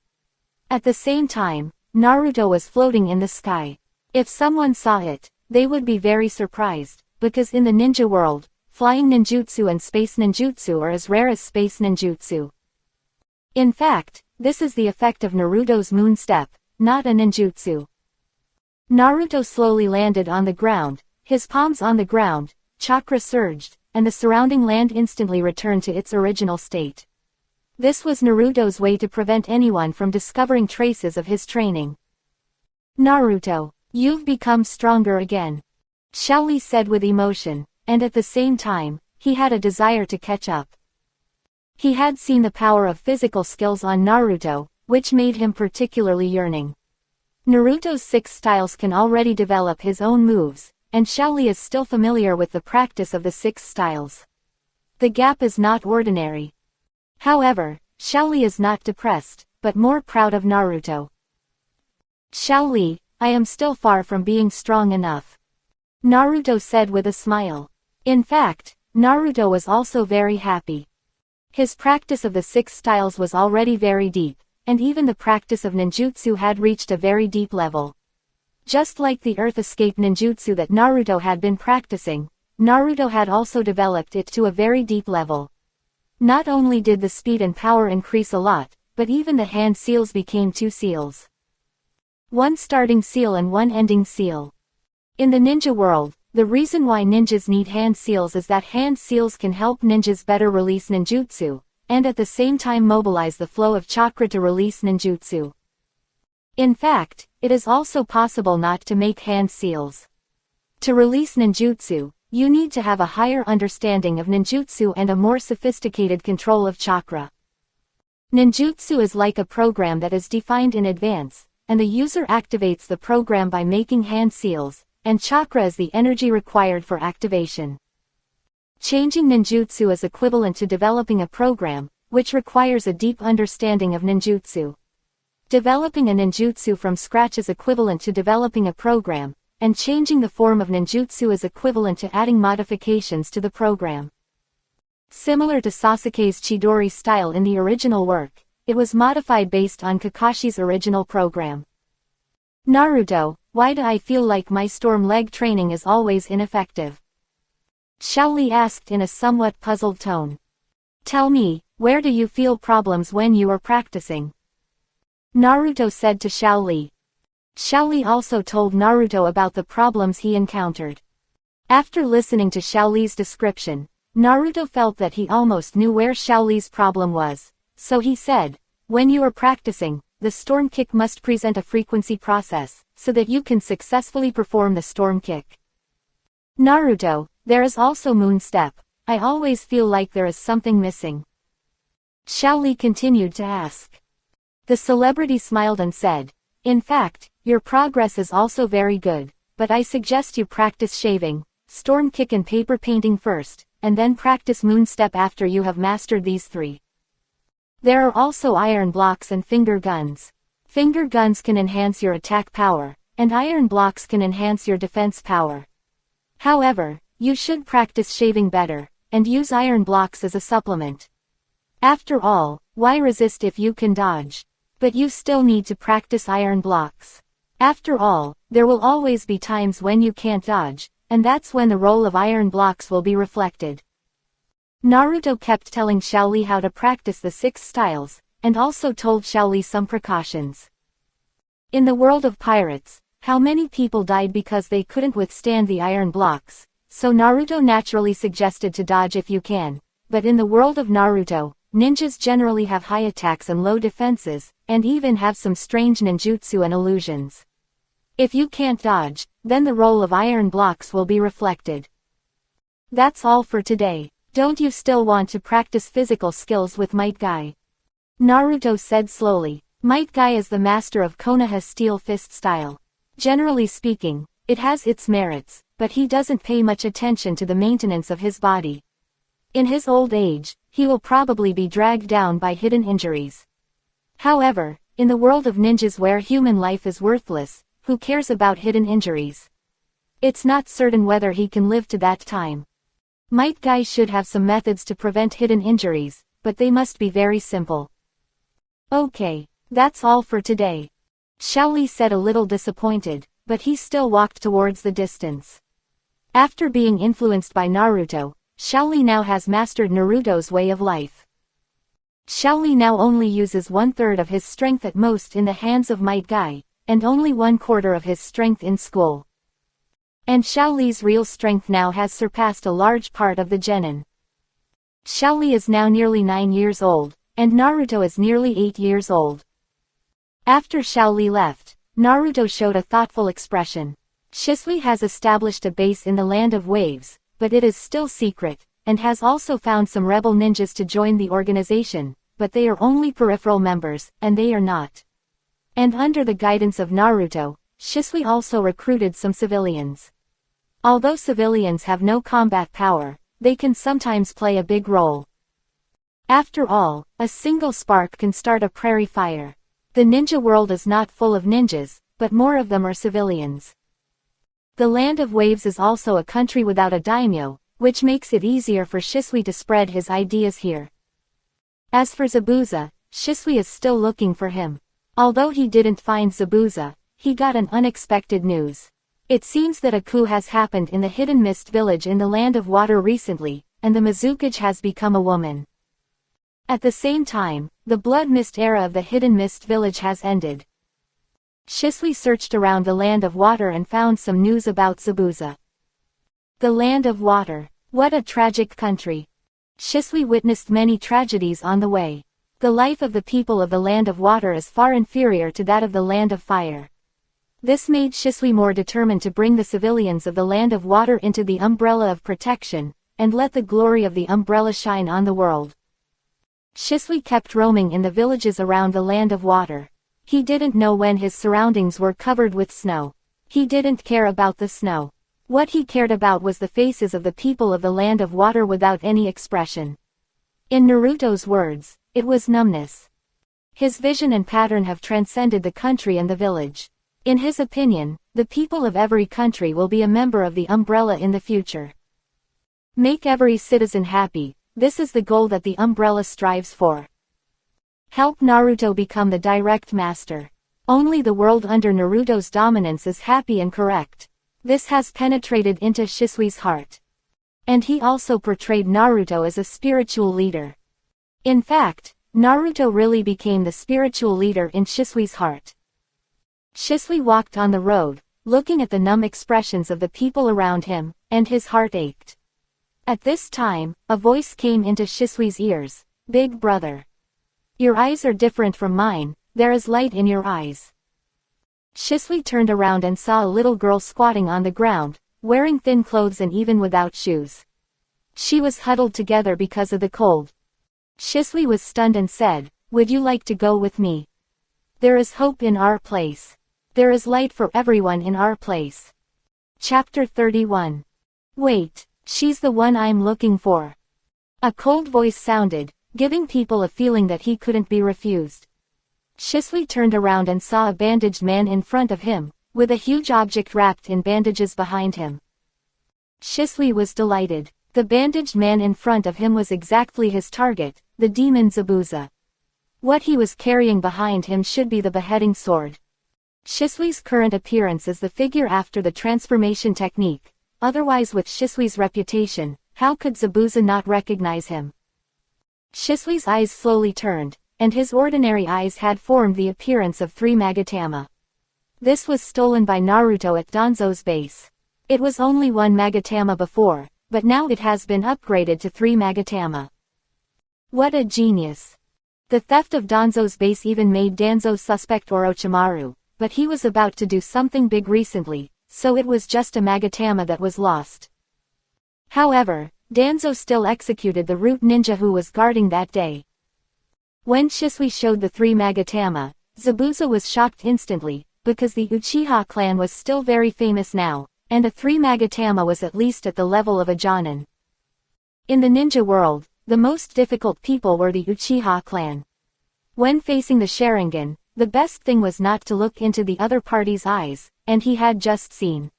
At the same time, Naruto was floating in the sky. If someone saw it, they would be very surprised, because in the ninja world, flying ninjutsu and space ninjutsu are as rare as space ninjutsu. In fact, this is the effect of Naruto's moon step, not a ninjutsu. Naruto slowly landed on the ground, his palms on the ground, chakra surged, and the surrounding land instantly returned to its original state. This was Naruto's way to prevent anyone from discovering traces of his training. Naruto, you've become stronger again. Shaoli said with emotion, and at the same time, he had a desire to catch up. He had seen the power of physical skills on Naruto, which made him particularly yearning. Naruto's 6 styles can already develop his own moves, and Shaoli is still familiar with the practice of the 6 styles. The gap is not ordinary. However, Shaoli is not depressed, but more proud of Naruto. Shaoli, I am still far from being strong enough. Naruto said with a smile. In fact, Naruto was also very happy. His practice of the 6 styles was already very deep, and even the practice of ninjutsu had reached a very deep level. Just like the earth escape ninjutsu that Naruto had been practicing, Naruto had also developed it to a very deep level. Not only did the speed and power increase a lot, but even the hand seals became 2 seals. 1 starting seal and 1 ending seal. In the ninja world, the reason why ninjas need hand seals is that hand seals can help ninjas better release ninjutsu, and at the same time mobilize the flow of chakra to release ninjutsu. In fact, it is also possible not to make hand seals. To release ninjutsu, you need to have a higher understanding of ninjutsu and a more sophisticated control of chakra. Ninjutsu is like a program that is defined in advance, and the user activates the program by making hand seals, and chakra is the energy required for activation. Changing ninjutsu is equivalent to developing a program, which requires a deep understanding of ninjutsu. Developing a ninjutsu from scratch is equivalent to developing a program, and changing the form of ninjutsu is equivalent to adding modifications to the program. Similar to Sasuke's Chidori style in the original work, it was modified based on Kakashi's original program. Naruto, why do I feel like my storm leg training is always ineffective? Xiaoli asked in a somewhat puzzled tone. Tell me, where do you feel problems when you are practicing? Naruto said to Xiaoli. Xiaoli also told Naruto about the problems he encountered. After listening to Xiaoli's description, Naruto felt that he almost knew where Xiaoli's problem was, so he said, when you are practicing, the storm kick must present a frequency process, so that you can successfully perform the storm kick. Naruto, there is also moon step. I always feel like there is something missing. Xiaoli continued to ask. The celebrity smiled and said, in fact, your progress is also very good, but I suggest you practice shaving, storm kick and paper painting first, and then practice moon step after you have mastered these three. There are also iron blocks and finger guns. Finger guns can enhance your attack power, and iron blocks can enhance your defense power. However, you should practice shaving better, and use iron blocks as a supplement. After all, why resist if you can dodge? But you still need to practice iron blocks. After all, there will always be times when you can't dodge, and that's when the role of iron blocks will be reflected. Naruto kept telling Xiaoli how to practice the 6 styles, and also told Xiaoli some precautions. In the world of pirates, how many people died because they couldn't withstand the iron blocks, so Naruto naturally suggested to dodge if you can, but in the world of Naruto, ninjas generally have high attacks and low defenses, and even have some strange ninjutsu and illusions. If you can't dodge, then the role of iron blocks will be reflected. That's all for today. Don't you still want to practice physical skills with Might Guy? Naruto said slowly. Might Guy is the master of Konoha's steel fist style. Generally speaking, it has its merits, but he doesn't pay much attention to the maintenance of his body. In his old age, he will probably be dragged down by hidden injuries. However, in the world of ninjas where human life is worthless, who cares about hidden injuries? It's not certain whether he can live to that time. Might Guy should have some methods to prevent hidden injuries, but they must be very simple. Okay, that's all for today. Xiaoli said a little disappointed, but he still walked towards the distance. After being influenced by Naruto, Xiaoli now has mastered Naruto's way of life. Xiaoli now only uses 1/3 of his strength at most in the hands of Might Guy, and only 1/4 of his strength in school. And Xiaoli's real strength now has surpassed a large part of the genin. Xiaoli is now nearly 9 years old, and Naruto is nearly 8 years old. After Xiaoli left, Naruto showed a thoughtful expression. Shisui has established a base in the Land of Waves, but it is still secret, and has also found some rebel ninjas to join the organization, but they are only peripheral members, and they are not. And under the guidance of Naruto, Shisui also recruited some civilians. Although civilians have no combat power, they can sometimes play a big role. After all, a single spark can start a prairie fire. The ninja world is not full of ninjas, but more of them are civilians. The Land of Waves is also a country without a daimyo, which makes it easier for Shisui to spread his ideas here. As for Zabuza, Shisui is still looking for him. Although he didn't find Zabuza, he got an unexpected news. It seems that a coup has happened in the Hidden Mist village in the Land of Water recently, and the Mizukage has become a woman. At the same time, the Blood Mist era of the Hidden Mist village has ended. Shisui searched around the Land of Water and found some news about Zabuza. The Land of Water. What a tragic country. Shisui witnessed many tragedies on the way. The life of the people of the Land of Water is far inferior to that of the Land of Fire. This made Shisui more determined to bring the civilians of the Land of Water into the umbrella of protection, and let the glory of the umbrella shine on the world. Shisui kept roaming in the villages around the Land of Water. He didn't know when his surroundings were covered with snow. He didn't care about the snow. What he cared about was the faces of the people of the land of water without any expression. In Naruto's words, it was numbness. His vision and pattern have transcended the country and the village. In his opinion, the people of every country will be a member of the umbrella in the future. Make every citizen happy, this is the goal that the umbrella strives for. Help Naruto become the direct master. Only the world under Naruto's dominance is happy and correct. This has penetrated into Shisui's heart. And he also portrayed Naruto as a spiritual leader. In fact, Naruto really became the spiritual leader in Shisui's heart. Shisui walked on the road, looking at the numb expressions of the people around him, and his heart ached. At this time, a voice came into Shisui's ears. Big brother. Your eyes are different from mine, there is light in your eyes. Shisui turned around and saw a little girl squatting on the ground, wearing thin clothes and even without shoes. She was huddled together because of the cold. Shisui was stunned and said, "Would you like to go with me? There is hope in our place. There is light for everyone in our place." Chapter 31. Wait, she's the one I'm looking for. A cold voice sounded, giving people a feeling that he couldn't be refused. Shisui turned around and saw a bandaged man in front of him, with a huge object wrapped in bandages behind him. Shisui was delighted. The bandaged man in front of him was exactly his target, the demon Zabuza. What he was carrying behind him should be the beheading sword. Shisui's current appearance is the figure after the transformation technique, otherwise with Shisui's reputation, how could Zabuza not recognize him? Shisui's eyes slowly turned, and his ordinary eyes had formed the appearance of 3 Magatama. This was stolen by Naruto at Danzo's base. It was only 1 Magatama before, but now it has been upgraded to 3 Magatama. What a genius! The theft of Danzo's base even made Danzo suspect Orochimaru, but he was about to do something big recently, so it was just a Magatama that was lost. However, Danzo still executed the root ninja who was guarding that day. When Shisui showed the 3 Magatama, Zabuza was shocked instantly, because the Uchiha clan was still very famous now, and a 3 Magatama was at least at the level of a Jonin. In the ninja world, the most difficult people were the Uchiha clan. When facing the Sharingan, the best thing was not to look into the other party's eyes, and he had just seen.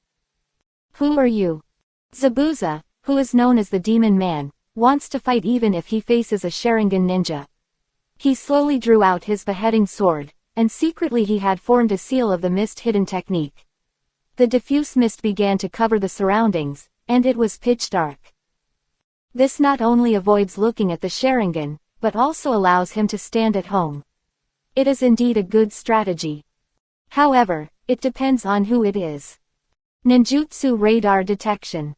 Who are you? Zabuza, who is known as the Demon Man, wants to fight even if he faces a Sharingan ninja. He slowly drew out his beheading sword, and secretly he had formed a seal of the mist hidden technique. The diffuse mist began to cover the surroundings, and it was pitch dark. This not only avoids looking at the Sharingan, but also allows him to stand at home. It is indeed a good strategy. However, it depends on who it is. Ninjutsu radar detection.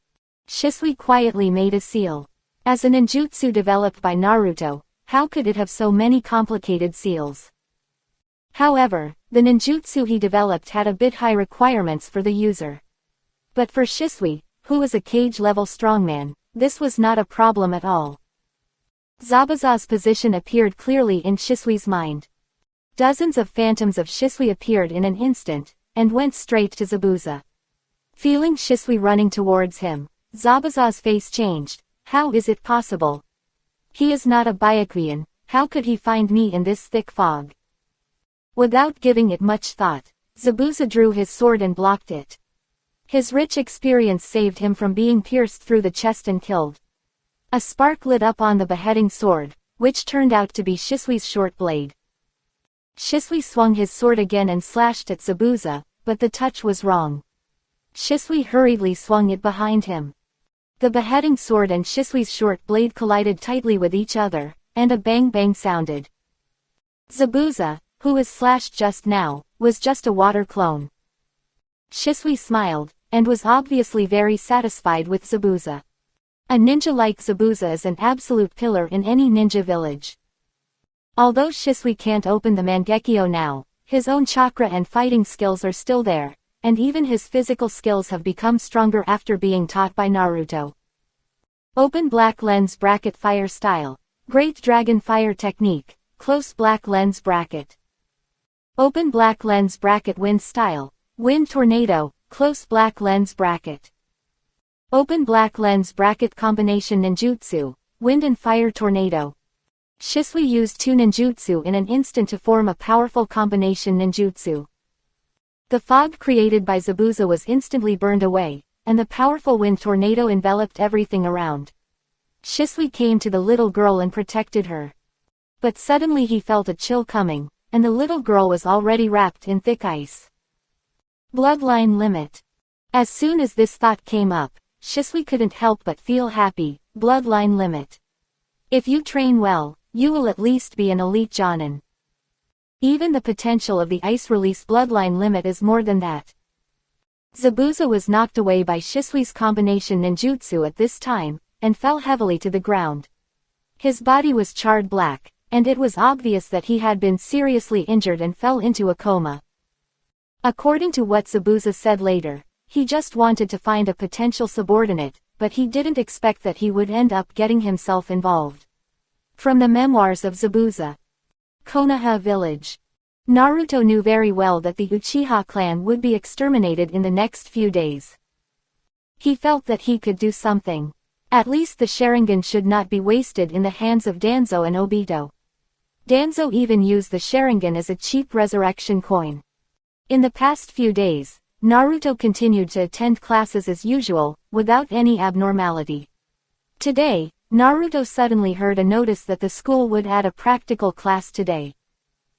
Shisui quietly made a seal. As a ninjutsu developed by Naruto, how could it have so many complicated seals? However, the ninjutsu he developed had a bit high requirements for the user. But for Shisui, who was a cage-level strongman, this was not a problem at all. Zabuza's position appeared clearly in Shisui's mind. Dozens of phantoms of Shisui appeared in an instant, and went straight to Zabuza. Feeling Shisui running towards him, Zabuza's face changed. How is it possible? He is not a Byakuyan, how could he find me in this thick fog? Without giving it much thought, Zabuza drew his sword and blocked it. His rich experience saved him from being pierced through the chest and killed. A spark lit up on the beheading sword, which turned out to be Shisui's short blade. Shisui swung his sword again and slashed at Zabuza, but the touch was wrong. Shisui hurriedly swung it behind him. The beheading sword and Shisui's short blade collided tightly with each other, and a bang-bang sounded. Zabuza, who was slashed just now, was just a water clone. Shisui smiled, and was obviously very satisfied with Zabuza. A ninja like Zabuza is an absolute pillar in any ninja village. Although Shisui can't open the Mangekyo now, his own chakra and fighting skills are still there, and even his physical skills have become stronger after being taught by Naruto. Open black lens bracket fire style. Great dragon fire technique. Close black lens bracket. Open black lens bracket wind style. Wind tornado. Close black lens bracket. Open black lens bracket combination ninjutsu, wind and fire tornado. Shisui used two ninjutsu in an instant to form a powerful combination ninjutsu. The fog created by Zabuza was instantly burned away, and the powerful wind tornado enveloped everything around. Shisui came to the little girl and protected her. But suddenly he felt a chill coming, and the little girl was already wrapped in thick ice. Bloodline limit. As soon as this thought came up, Shisui couldn't help but feel happy. Bloodline limit. If you train well, you will at least be an elite jonin. Even the potential of the ice release bloodline limit is more than that. Zabuza was knocked away by Shisui's combination ninjutsu at this time, and fell heavily to the ground. His body was charred black, and it was obvious that he had been seriously injured and fell into a coma. According to what Zabuza said later, he just wanted to find a potential subordinate, but he didn't expect that he would end up getting himself involved. From the memoirs of Zabuza. Konoha Village. Naruto knew very well that the Uchiha clan would be exterminated in the next few days. He felt that he could do something. At least the Sharingan should not be wasted in the hands of Danzo and Obito. Danzo even used the Sharingan as a cheap resurrection coin. In the past few days, Naruto continued to attend classes as usual, without any abnormality. Today, Naruto suddenly heard a notice that the school would add a practical class today.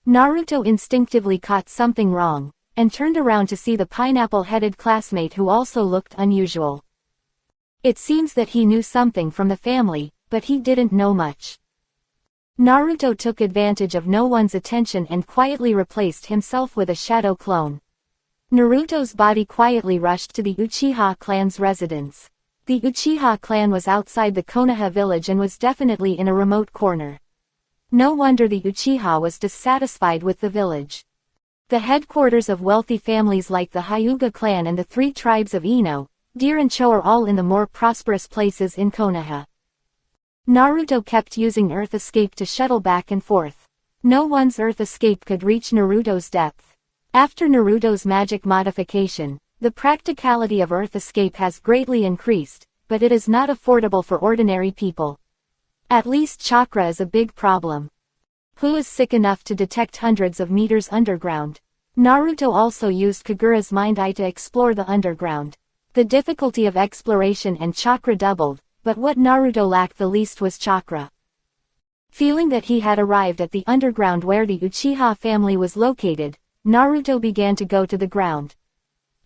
Naruto instinctively caught something wrong, and turned around to see the pineapple-headed classmate who also looked unusual. It seems that he knew something from the family, but he didn't know much. Naruto took advantage of no one's attention and quietly replaced himself with a shadow clone. Naruto's body quietly rushed to the Uchiha clan's residence. The Uchiha clan was outside the Konoha village and was definitely in a remote corner. No wonder the Uchiha was dissatisfied with the village. The headquarters of wealthy families like the Hyuga clan and the three tribes of Ino, Deer and Cho are all in the more prosperous places in Konoha. Naruto kept using Earth Escape to shuttle back and forth. No one's Earth Escape could reach Naruto's depth. After Naruto's magic modification, the practicality of Earth Escape has greatly increased, but it is not affordable for ordinary people. At least chakra is a big problem. Who is sick enough to detect hundreds of meters underground? Naruto also used Kagura's mind eye to explore the underground. The difficulty of exploration and chakra doubled, but what Naruto lacked the least was chakra. Feeling that he had arrived at the underground where the Uchiha family was located, Naruto began to go to the ground.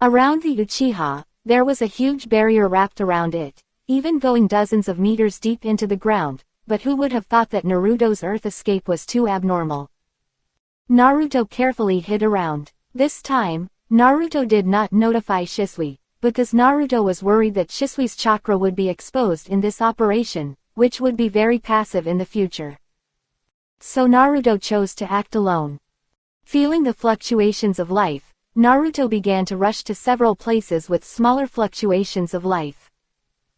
Around the Uchiha, there was a huge barrier wrapped around it, even going dozens of meters deep into the ground, but who would have thought that Naruto's Earth Escape was too abnormal? Naruto carefully hid around. This time, Naruto did not notify Shisui, because Naruto was worried that Shisui's chakra would be exposed in this operation, which would be very passive in the future. So Naruto chose to act alone. Feeling the fluctuations of life, Naruto began to rush to several places with smaller fluctuations of life.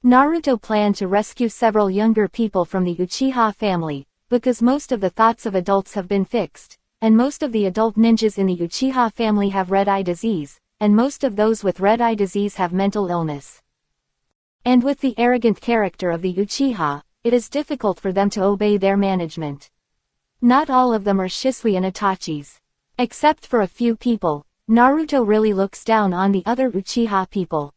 Naruto planned to rescue several younger people from the Uchiha family, because most of the thoughts of adults have been fixed, and most of the adult ninjas in the Uchiha family have red eye disease, and most of those with red eye disease have mental illness. And with the arrogant character of the Uchiha, it is difficult for them to obey their management. Not all of them are Shisui and Itachi's. Except for a few people, Naruto really looks down on the other Uchiha people.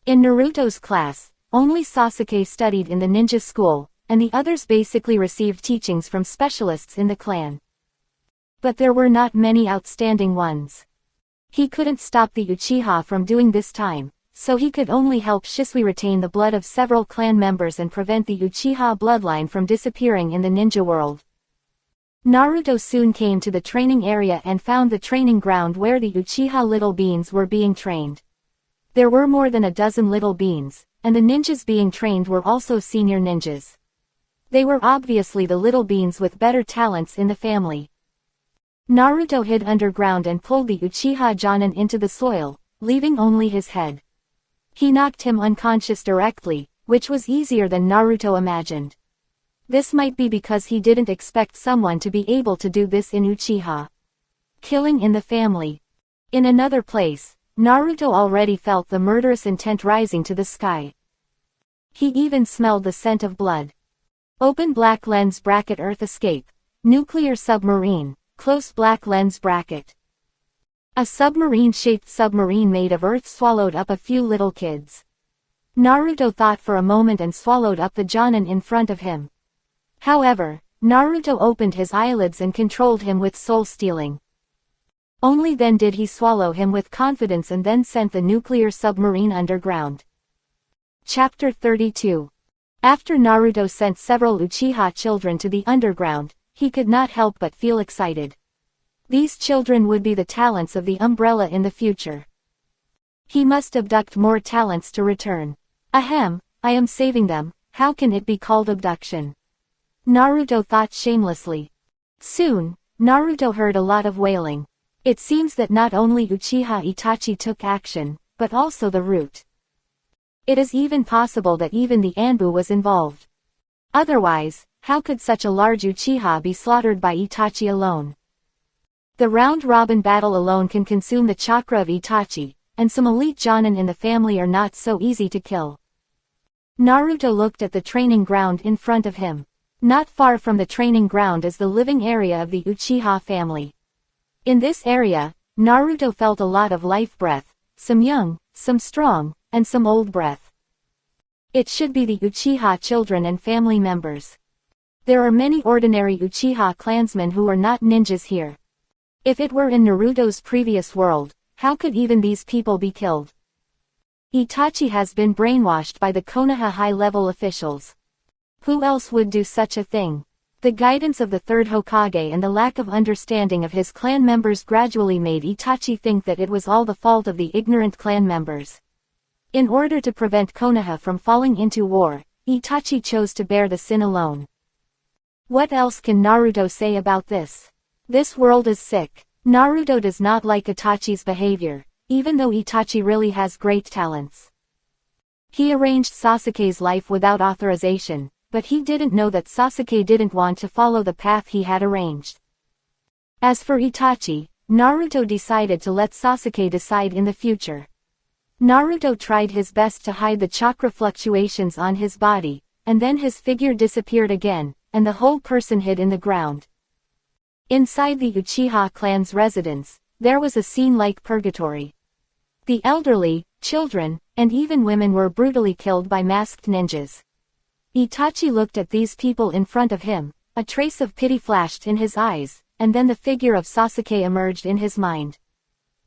In Naruto's class, only Sasuke studied in the ninja school, and the others basically received teachings from specialists in the clan. But there were not many outstanding ones. He couldn't stop the Uchiha from doing this time, so he could only help Shisui retain the blood of several clan members and prevent the Uchiha bloodline from disappearing in the ninja world. Naruto soon came to the training area and found the training ground where the Uchiha little beans were being trained. There were more than a dozen little beans, and the ninjas being trained were also senior ninjas. They were obviously the little beans with better talents in the family. Naruto hid underground and pulled the Uchiha Jonin into the soil, leaving only his head. He knocked him unconscious directly, which was easier than Naruto imagined. This might be because he didn't expect someone to be able to do this in Uchiha. Killing in the family. In another place, Naruto already felt the murderous intent rising to the sky. He even smelled the scent of blood. Open black lens bracket Earth escape. Nuclear submarine. Close black lens bracket. A submarine-shaped submarine made of earth swallowed up a few little kids. Naruto thought for a moment and swallowed up the Jonin in front of him. However, Naruto opened his eyelids and controlled him with soul stealing. Only then did he swallow him with confidence and then sent the nuclear submarine underground. Chapter 32. After Naruto sent several Uchiha children to the underground, he could not help but feel excited. These children would be the talents of the umbrella in the future. He must abduct more talents to return. Ahem, I am saving them, how can it be called abduction? Naruto thought shamelessly. Soon, Naruto heard a lot of wailing. It seems that not only Uchiha Itachi took action, but also the root. It is even possible that even the Anbu was involved. Otherwise, how could such a large Uchiha be slaughtered by Itachi alone? The round-robin battle alone can consume the chakra of Itachi, and some elite Jonin in the family are not so easy to kill. Naruto looked at the training ground in front of him. Not far from the training ground is the living area of the Uchiha family. In this area, Naruto felt a lot of life breath, some young, some strong, and some old breath. It should be the Uchiha children and family members. There are many ordinary Uchiha clansmen who are not ninjas here. If it were in Naruto's previous world, how could even these people be killed? Itachi has been brainwashed by the Konoha high-level officials. Who else would do such a thing? The guidance of the third Hokage and the lack of understanding of his clan members gradually made Itachi think that it was all the fault of the ignorant clan members. In order to prevent Konoha from falling into war, Itachi chose to bear the sin alone. What else can Naruto say about this? This world is sick. Naruto does not like Itachi's behavior, even though Itachi really has great talents. He arranged Sasuke's life without authorization, but he didn't know that Sasuke didn't want to follow the path he had arranged. As for Itachi, Naruto decided to let Sasuke decide in the future. Naruto tried his best to hide the chakra fluctuations on his body, and then his figure disappeared again, and the whole person hid in the ground. Inside the Uchiha clan's residence, there was a scene like purgatory. The elderly, children, and even women were brutally killed by masked ninjas. Itachi looked at these people in front of him, a trace of pity flashed in his eyes, and then the figure of Sasuke emerged in his mind.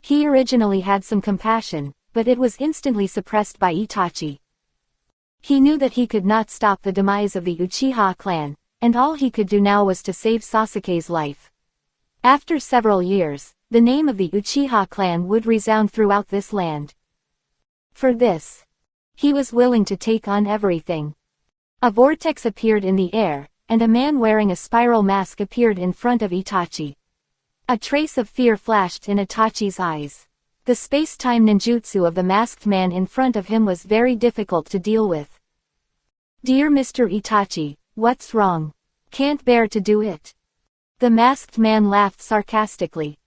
He originally had some compassion, but it was instantly suppressed by Itachi. He knew that he could not stop the demise of the Uchiha clan, and all he could do now was to save Sasuke's life. After several years, the name of the Uchiha clan would resound throughout this land. For this, he was willing to take on everything. A vortex appeared in the air, and a man wearing a spiral mask appeared in front of Itachi. A trace of fear flashed in Itachi's eyes. The space-time ninjutsu of the masked man in front of him was very difficult to deal with. "Dear Mr. Itachi, what's wrong? Can't bear to do it." The masked man laughed sarcastically.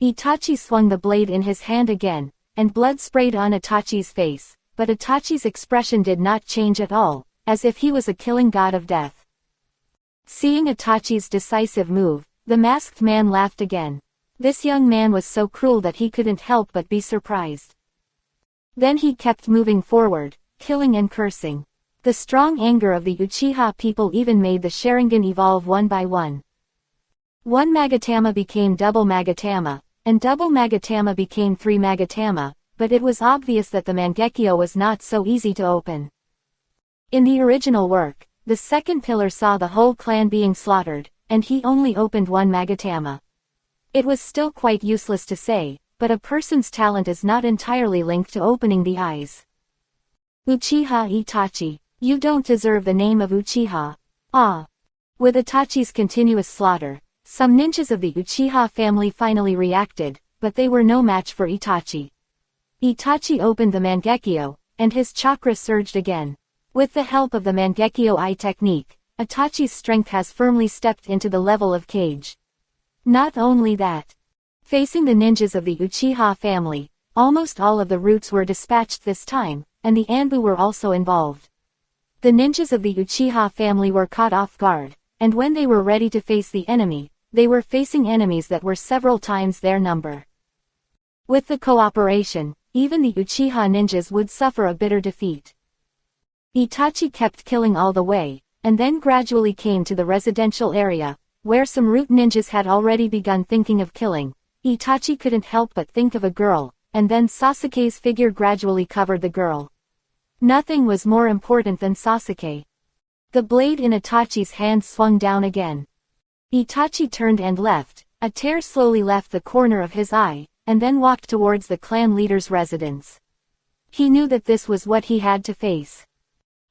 Itachi swung the blade in his hand again, and blood sprayed on Itachi's face, but Itachi's expression did not change at all, as if he was a killing god of death. Seeing Itachi's decisive move, the masked man laughed again. This young man was so cruel that he couldn't help but be surprised. Then he kept moving forward, killing and cursing. The strong anger of the Uchiha people even made the Sharingan evolve one by one. One Magatama became double Magatama, and double Magatama became three Magatama, but it was obvious that the Mangekyo was not so easy to open. In the original work, the second pillar saw the whole clan being slaughtered, and he only opened one Magatama. It was still quite useless to say, but a person's talent is not entirely linked to opening the eyes. Uchiha Itachi, you don't deserve the name of Uchiha. Ah! With Itachi's continuous slaughter, some ninjas of the Uchiha family finally reacted, but they were no match for Itachi. Itachi opened the Mangekyo, and his chakra surged again. With the help of the Mangekyo Eye technique, Itachi's strength has firmly stepped into the level of Kage. Not only that. Facing the ninjas of the Uchiha family, almost all of the roots were dispatched this time, and the Anbu were also involved. The ninjas of the Uchiha family were caught off guard, and when they were ready to face the enemy, they were facing enemies that were several times their number. With the cooperation, even the Uchiha ninjas would suffer a bitter defeat. Itachi kept killing all the way, and then gradually came to the residential area, where some root ninjas had already begun thinking of killing. Itachi couldn't help but think of a girl, and then Sasuke's figure gradually covered the girl. Nothing was more important than Sasuke. The blade in Itachi's hand swung down again. Itachi turned and left. A tear slowly left the corner of his eye, and then walked towards the clan leader's residence. He knew that this was what he had to face.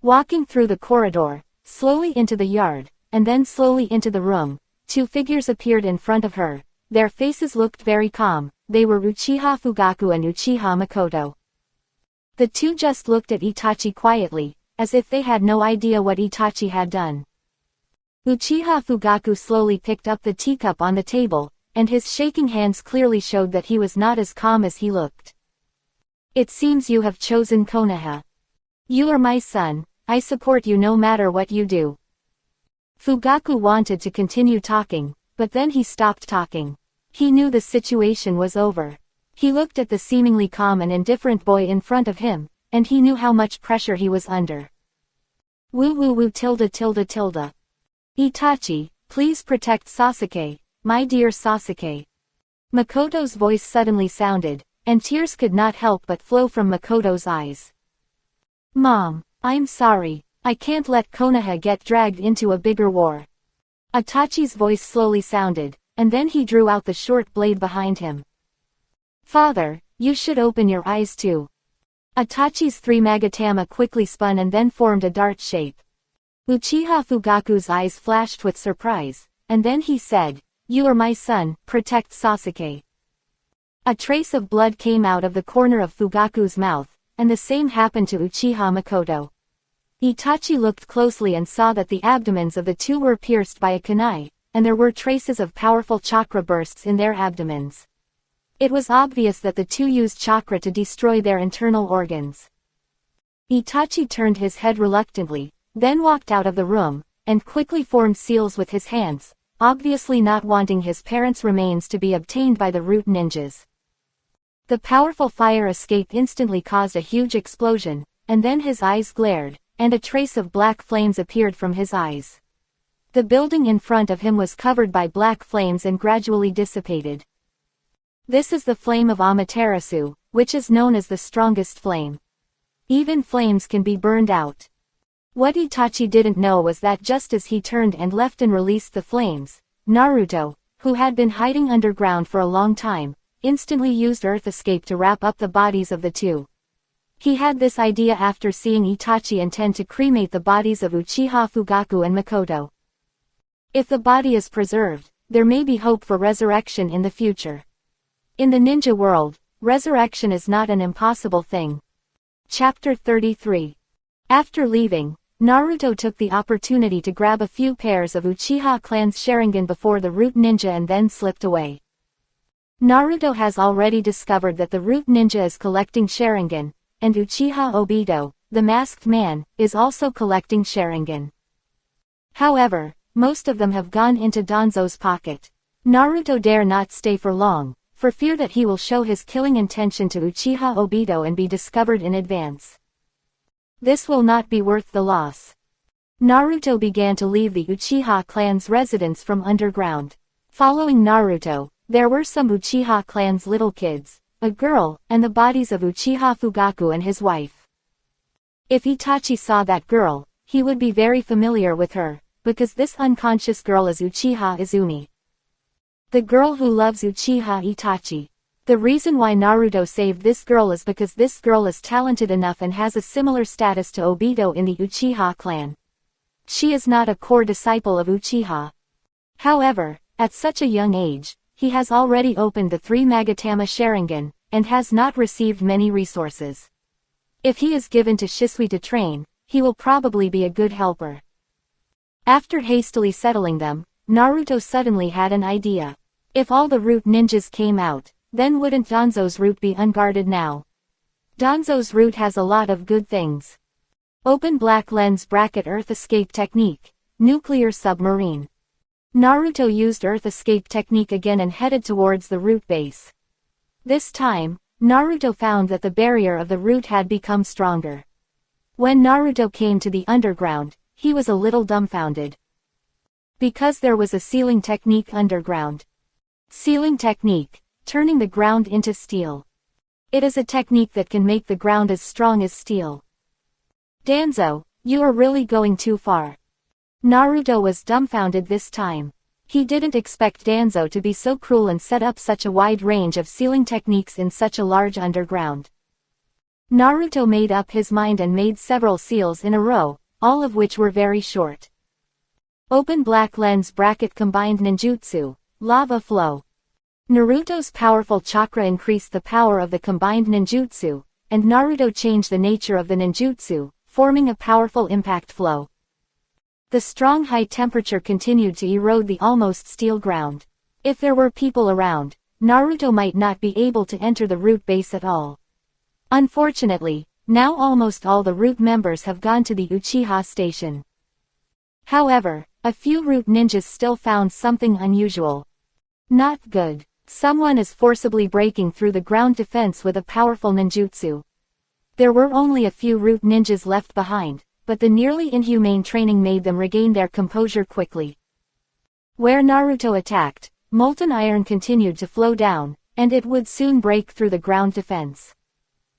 Walking through the corridor, slowly into the yard, and then slowly into the room, two figures appeared in front of her. Their faces looked very calm. They were Uchiha Fugaku and Uchiha Makoto. The two just looked at Itachi quietly, as if they had no idea what Itachi had done. Uchiha Fugaku slowly picked up the teacup on the table, and his shaking hands clearly showed that he was not as calm as he looked. It seems you have chosen Konoha. You are my son, I support you no matter what you do. Fugaku wanted to continue talking, but then he stopped talking. He knew the situation was over. He looked at the seemingly calm and indifferent boy in front of him, and he knew how much pressure he was under. Woo woo woo tilde tilde tilde. Itachi, please protect Sasuke, my dear Sasuke. Makoto's voice suddenly sounded, and tears could not help but flow from Makoto's eyes. Mom, I'm sorry, I can't let Konoha get dragged into a bigger war. Itachi's voice slowly sounded, and then he drew out the short blade behind him. Father, you should open your eyes too. Itachi's three magatama quickly spun and then formed a dart shape. Uchiha Fugaku's eyes flashed with surprise, and then he said, "You are my son, protect Sasuke." A trace of blood came out of the corner of Fugaku's mouth, and the same happened to Uchiha Makoto. Itachi looked closely and saw that the abdomens of the two were pierced by a kunai, and there were traces of powerful chakra bursts in their abdomens. It was obvious that the two used chakra to destroy their internal organs. Itachi turned his head reluctantly, then walked out of the room, and quickly formed seals with his hands, obviously not wanting his parents' remains to be obtained by the root ninjas. The powerful fire escape instantly caused a huge explosion, and then his eyes glared, and a trace of black flames appeared from his eyes. The building in front of him was covered by black flames and gradually dissipated. This is the flame of Amaterasu, which is known as the strongest flame. Even flames can be burned out. What Itachi didn't know was that just as he turned and left and released the flames, Naruto, who had been hiding underground for a long time, instantly used earth escape to wrap up the bodies of the two. He had this idea after seeing Itachi intend to cremate the bodies of Uchiha Fugaku and Makoto. If the body is preserved, there may be hope for resurrection in the future. In the ninja world, resurrection is not an impossible thing. Chapter 33. After leaving, Naruto took the opportunity to grab a few pairs of Uchiha clan's Sharingan before the root ninja and then slipped away. Naruto has already discovered that the root ninja is collecting Sharingan, and Uchiha Obito, the masked man, is also collecting Sharingan. However, most of them have gone into Danzo's pocket. Naruto dare not stay for long, for fear that he will show his killing intention to Uchiha Obito and be discovered in advance. This will not be worth the loss. Naruto began to leave the Uchiha clan's residence from underground. Following Naruto, there were some Uchiha clan's little kids, a girl, and the bodies of Uchiha Fugaku and his wife. If Itachi saw that girl, he would be very familiar with her, because this unconscious girl is Uchiha Izumi. The girl who loves Uchiha Itachi. The reason why Naruto saved this girl is because this girl is talented enough and has a similar status to Obito in the Uchiha clan. She is not a core disciple of Uchiha. However, at such a young age, he has already opened the 3 Magatama Sharingan, and has not received many resources. If he is given to Shisui to train, he will probably be a good helper. After hastily settling them, Naruto suddenly had an idea. If all the root ninjas came out, then wouldn't Danzo's route be unguarded now? Danzo's route has a lot of good things. Open black lens bracket Earth escape technique. Nuclear submarine. Naruto used Earth escape technique again and headed towards the root base. This time, Naruto found that the barrier of the root had become stronger. When Naruto came to the underground, he was a little dumbfounded. Because there was a sealing technique underground. Sealing technique, turning the ground into steel. It is a technique that can make the ground as strong as steel. Danzo, you are really going too far. Naruto was dumbfounded this time. He didn't expect Danzo to be so cruel and set up such a wide range of sealing techniques in such a large underground. Naruto made up his mind and made several seals in a row, all of which were very short. Open black lens bracket combined ninjutsu, lava flow. Naruto's powerful chakra increased the power of the combined ninjutsu, and Naruto changed the nature of the ninjutsu, forming a powerful impact flow. The strong high temperature continued to erode the almost steel ground. If there were people around, Naruto might not be able to enter the root base at all. Unfortunately, now almost all the root members have gone to the Uchiha station. However, a few root ninjas still found something unusual. Not good. Someone is forcibly breaking through the ground defense with a powerful ninjutsu. There were only a few root ninjas left behind, but the nearly inhumane training made them regain their composure quickly. Where Naruto attacked, molten iron continued to flow down, and it would soon break through the ground defense.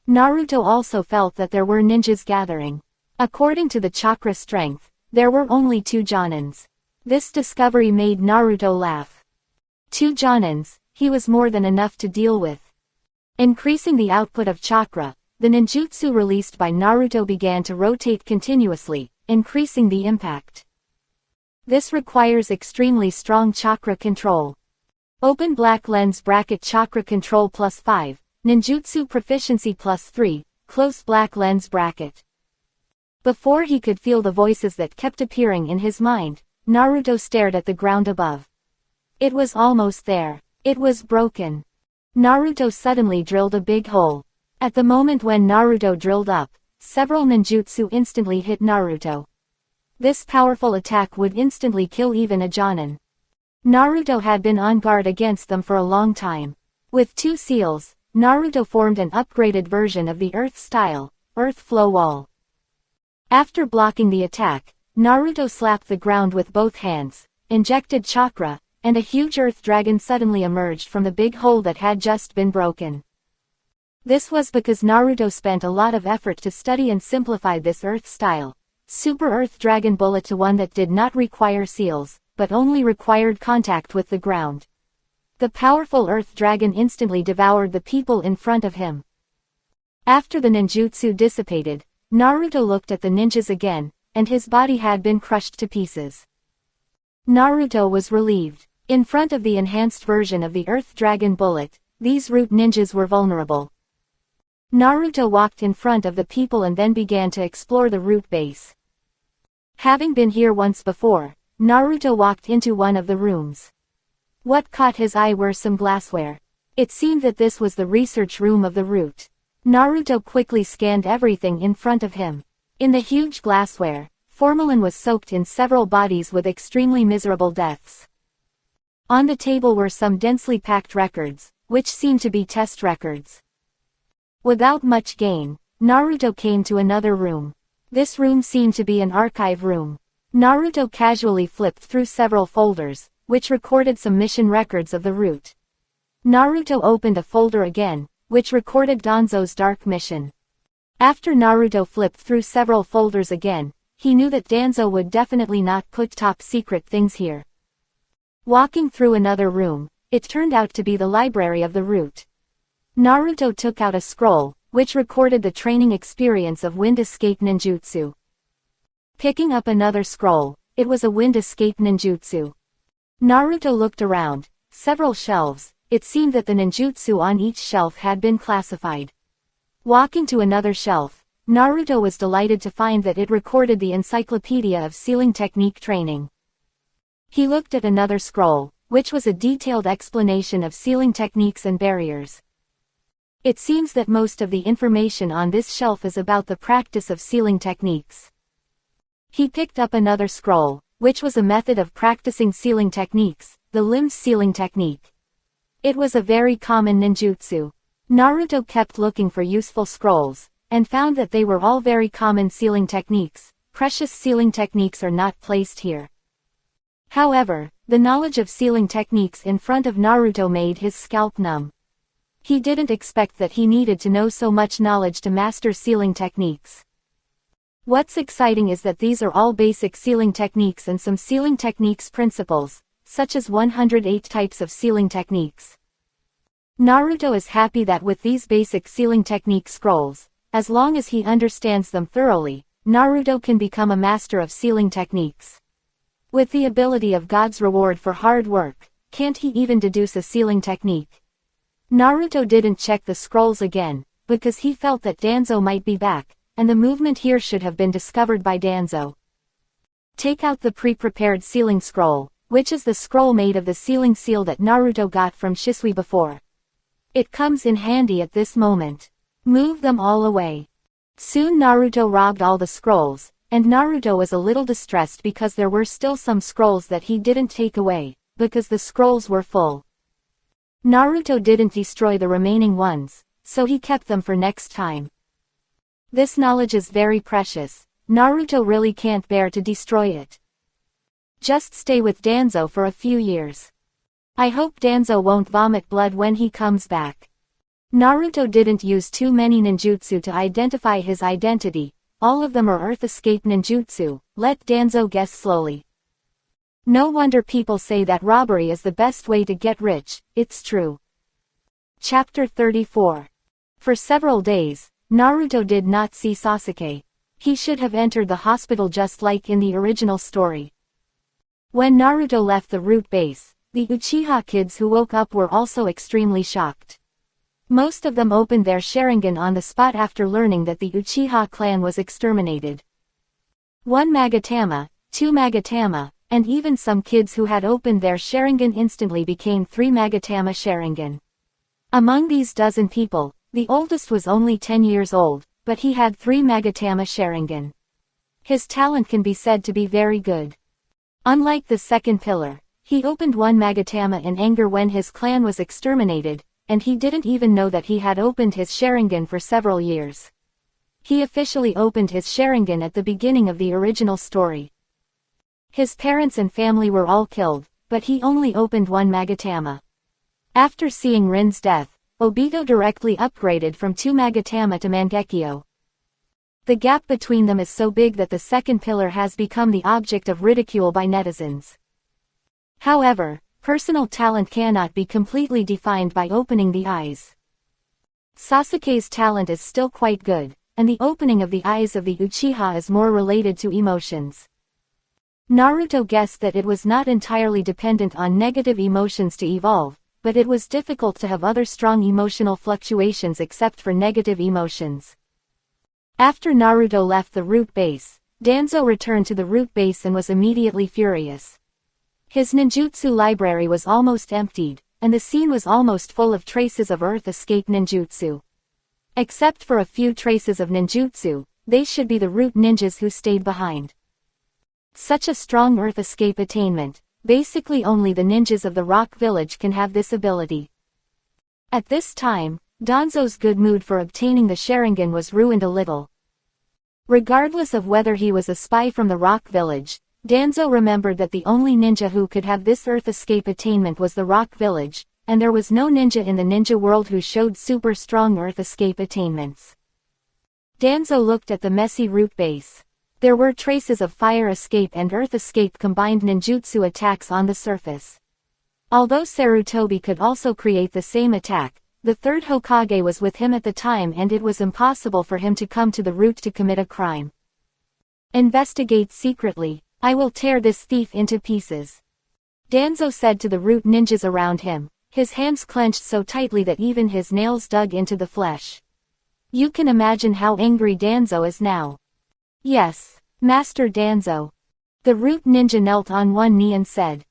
Naruto also felt that there were ninjas gathering. According to the chakra strength, there were only 2 Jonins. This discovery made Naruto laugh. 2 Jonins, he was more than enough to deal with. Increasing the output of chakra, the ninjutsu released by Naruto began to rotate continuously, increasing the impact. This requires extremely strong chakra control. Open black lens bracket chakra control +5, ninjutsu proficiency +3, close black lens bracket. Before he could feel the voices that kept appearing in his mind, Naruto stared at the ground above. It was almost there. It was broken. Naruto suddenly drilled a big hole. At the moment when Naruto drilled up, several ninjutsu instantly hit Naruto. This powerful attack would instantly kill even a Jonin. Naruto had been on guard against them for a long time. With 2 seals, Naruto formed an upgraded version of the Earth style, Earth Flow Wall. After blocking the attack, Naruto slapped the ground with both hands, injected chakra, and a huge earth dragon suddenly emerged from the big hole that had just been broken. This was because Naruto spent a lot of effort to study and simplify this Earth style, Super Earth Dragon Bullet, to one that did not require seals, but only required contact with the ground. The powerful Earth Dragon instantly devoured the people in front of him. After the ninjutsu dissipated, Naruto looked at the ninjas again, and his body had been crushed to pieces. Naruto was relieved. In front of the enhanced version of the Earth Dragon Bullet, these root ninjas were vulnerable. Naruto walked in front of the people and then began to explore the root base. Having been here once before, Naruto walked into one of the rooms. What caught his eye were some glassware. It seemed that this was the research room of the root. Naruto quickly scanned everything in front of him. In the huge glassware, formalin was soaked in several bodies with extremely miserable deaths. On the table were some densely packed records, which seemed to be test records. Without much gain, Naruto came to another room. This room seemed to be an archive room. Naruto casually flipped through several folders, which recorded some mission records of the route. Naruto opened a folder again, which recorded Danzo's dark mission. After Naruto flipped through several folders again, he knew that Danzo would definitely not put top secret things here. Walking through another room, it turned out to be the library of the route. Naruto took out a scroll, which recorded the training experience of wind escape ninjutsu. Picking up another scroll, it was a wind escape ninjutsu. Naruto looked around, several shelves, it seemed that the ninjutsu on each shelf had been classified. Walking to another shelf, Naruto was delighted to find that it recorded the Encyclopedia of Sealing Technique Training. He looked at another scroll, which was a detailed explanation of sealing techniques and barriers. It seems that most of the information on this shelf is about the practice of sealing techniques. He picked up another scroll, which was a method of practicing sealing techniques, the limbs sealing technique. It was a very common ninjutsu. Naruto kept looking for useful scrolls, and found that they were all very common sealing techniques. Precious sealing techniques are not placed here. However, the knowledge of sealing techniques in front of Naruto made his scalp numb. He didn't expect that he needed to know so much knowledge to master sealing techniques. What's exciting is that these are all basic sealing techniques and some sealing techniques principles, such as 108 types of sealing techniques. Naruto is happy that with these basic sealing technique scrolls, as long as he understands them thoroughly, Naruto can become a master of sealing techniques. With the ability of God's reward for hard work, can't he even deduce a sealing technique? Naruto didn't check the scrolls again, because he felt that Danzo might be back, and the movement here should have been discovered by Danzo. Take out the pre-prepared sealing scroll, which is the scroll made of the sealing seal that Naruto got from Shisui before. It comes in handy at this moment. Move them all away. Soon Naruto robbed all the scrolls, and Naruto was a little distressed because there were still some scrolls that he didn't take away, because the scrolls were full. Naruto didn't destroy the remaining ones, so he kept them for next time. This knowledge is very precious. Naruto really can't bear to destroy it. Just stay with Danzo for a few years. I hope Danzo won't vomit blood when he comes back. Naruto didn't use too many ninjutsu to identify his identity. All of them are Earth Escape ninjutsu. Let Danzo guess slowly. No wonder people say that robbery is the best way to get rich. It's true. Chapter 34. For several days, Naruto did not see Sasuke. He should have entered the hospital just like in the original story. When Naruto left the root base, the Uchiha kids who woke up were also extremely shocked. Most of them opened their Sharingan on the spot after learning that the Uchiha clan was exterminated. 1 Magatama, 2 Magatama, and even some kids who had opened their Sharingan instantly became 3 Magatama Sharingan. Among these dozen people, the oldest was only 10 years old, but he had 3 Magatama Sharingan. His talent can be said to be very good. Unlike the second pillar, he opened 1 Magatama in anger when his clan was exterminated, and he didn't even know that he had opened his Sharingan for several years. He officially opened his Sharingan at the beginning of the original story. His parents and family were all killed, but he only opened 1 Magatama. After seeing Rin's death, Obito directly upgraded from 2 Magatama to Mangekyo. The gap between them is so big that the second pillar has become the object of ridicule by netizens. However, personal talent cannot be completely defined by opening the eyes. Sasuke's talent is still quite good, and the opening of the eyes of the Uchiha is more related to emotions. Naruto guessed that it was not entirely dependent on negative emotions to evolve, but it was difficult to have other strong emotional fluctuations except for negative emotions. After Naruto left the root base, Danzo returned to the root base and was immediately furious. His ninjutsu library was almost emptied, and the scene was almost full of traces of Earth Escape ninjutsu. Except for a few traces of ninjutsu, they should be the root ninjas who stayed behind. Such a strong Earth Escape attainment, basically only the ninjas of the Rock Village can have this ability. At this time, Danzo's good mood for obtaining the Sharingan was ruined a little. Regardless of whether he was a spy from the Rock Village, Danzo remembered that the only ninja who could have this Earth Escape attainment was the Rock Village, and there was no ninja in the ninja world who showed super strong Earth Escape attainments. Danzo looked at the messy root base. There were traces of Fire Escape and Earth Escape combined ninjutsu attacks on the surface. Although Sarutobi could also create the same attack, the third Hokage was with him at the time and it was impossible for him to come to the root to commit a crime. Investigate secretly. I will tear this thief into pieces. Danzo said to the root ninjas around him, his hands clenched so tightly that even his nails dug into the flesh. You can imagine how angry Danzo is now. Yes, Master Danzo. The root ninja knelt on one knee and said.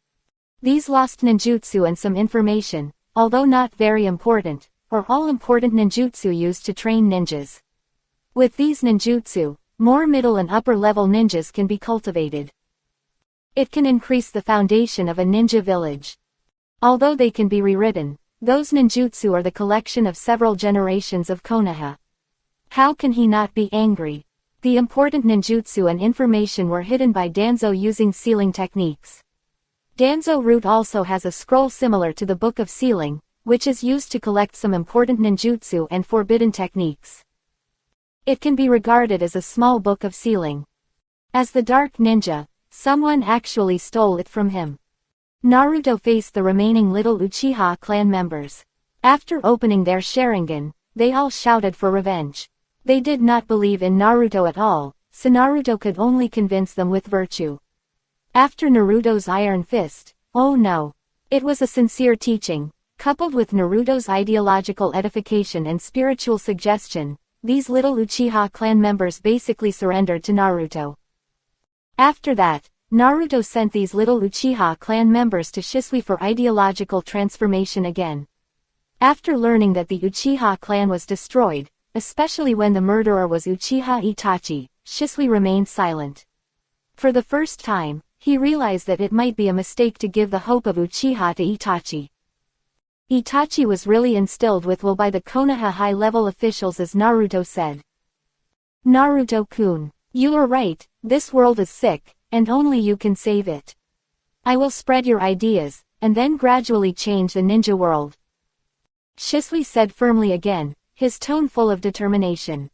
These lost ninjutsu and some information, although not very important, or all-important ninjutsu used to train ninjas. With these ninjutsu, more middle and upper-level ninjas can be cultivated. It can increase the foundation of a ninja village. Although they can be rewritten, those ninjutsu are the collection of several generations of Konoha. How can he not be angry? The important ninjutsu and information were hidden by Danzo using sealing techniques. Danzo Root also has a scroll similar to the Book of Sealing, which is used to collect some important ninjutsu and forbidden techniques. It can be regarded as a small book of sealing. As the Dark Ninja, someone actually stole it from him. Naruto faced the remaining little Uchiha clan members. After opening their Sharingan, they all shouted for revenge. They did not believe in Naruto at all, so Naruto could only convince them with virtue. After Naruto's Iron Fist, oh no. It was a sincere teaching, coupled with Naruto's ideological edification and spiritual suggestion. These little Uchiha clan members basically surrendered to Naruto. After that, Naruto sent these little Uchiha clan members to Shisui for ideological transformation again. After learning that the Uchiha clan was destroyed, especially when the murderer was Uchiha Itachi, Shisui remained silent. For the first time, he realized that it might be a mistake to give the hope of Uchiha to Itachi. Itachi was really instilled with will by the Konoha high-level officials, as Naruto said. Naruto-kun, you are right, this world is sick, and only you can save it. I will spread your ideas, and then gradually change the ninja world. Shisui said firmly again, his tone full of determination.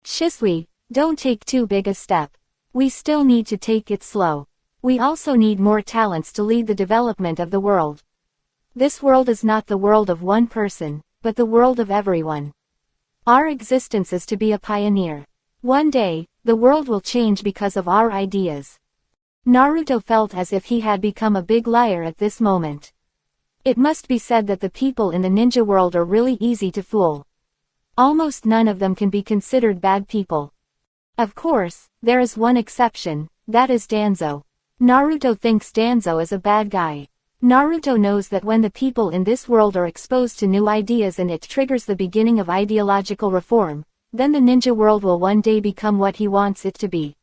Shisui, don't take too big a step. We still need to take it slow. We also need more talents to lead the development of the world. This world is not the world of one person, but the world of everyone. Our existence is to be a pioneer. One day, the world will change because of our ideas. Naruto felt as if he had become a big liar at this moment. It must be said that the people in the ninja world are really easy to fool. Almost none of them can be considered bad people. Of course, there is one exception, that is Danzo. Naruto thinks Danzo is a bad guy. Naruto knows that when the people in this world are exposed to new ideas and it triggers the beginning of ideological reform, then the ninja world will one day become what he wants it to be.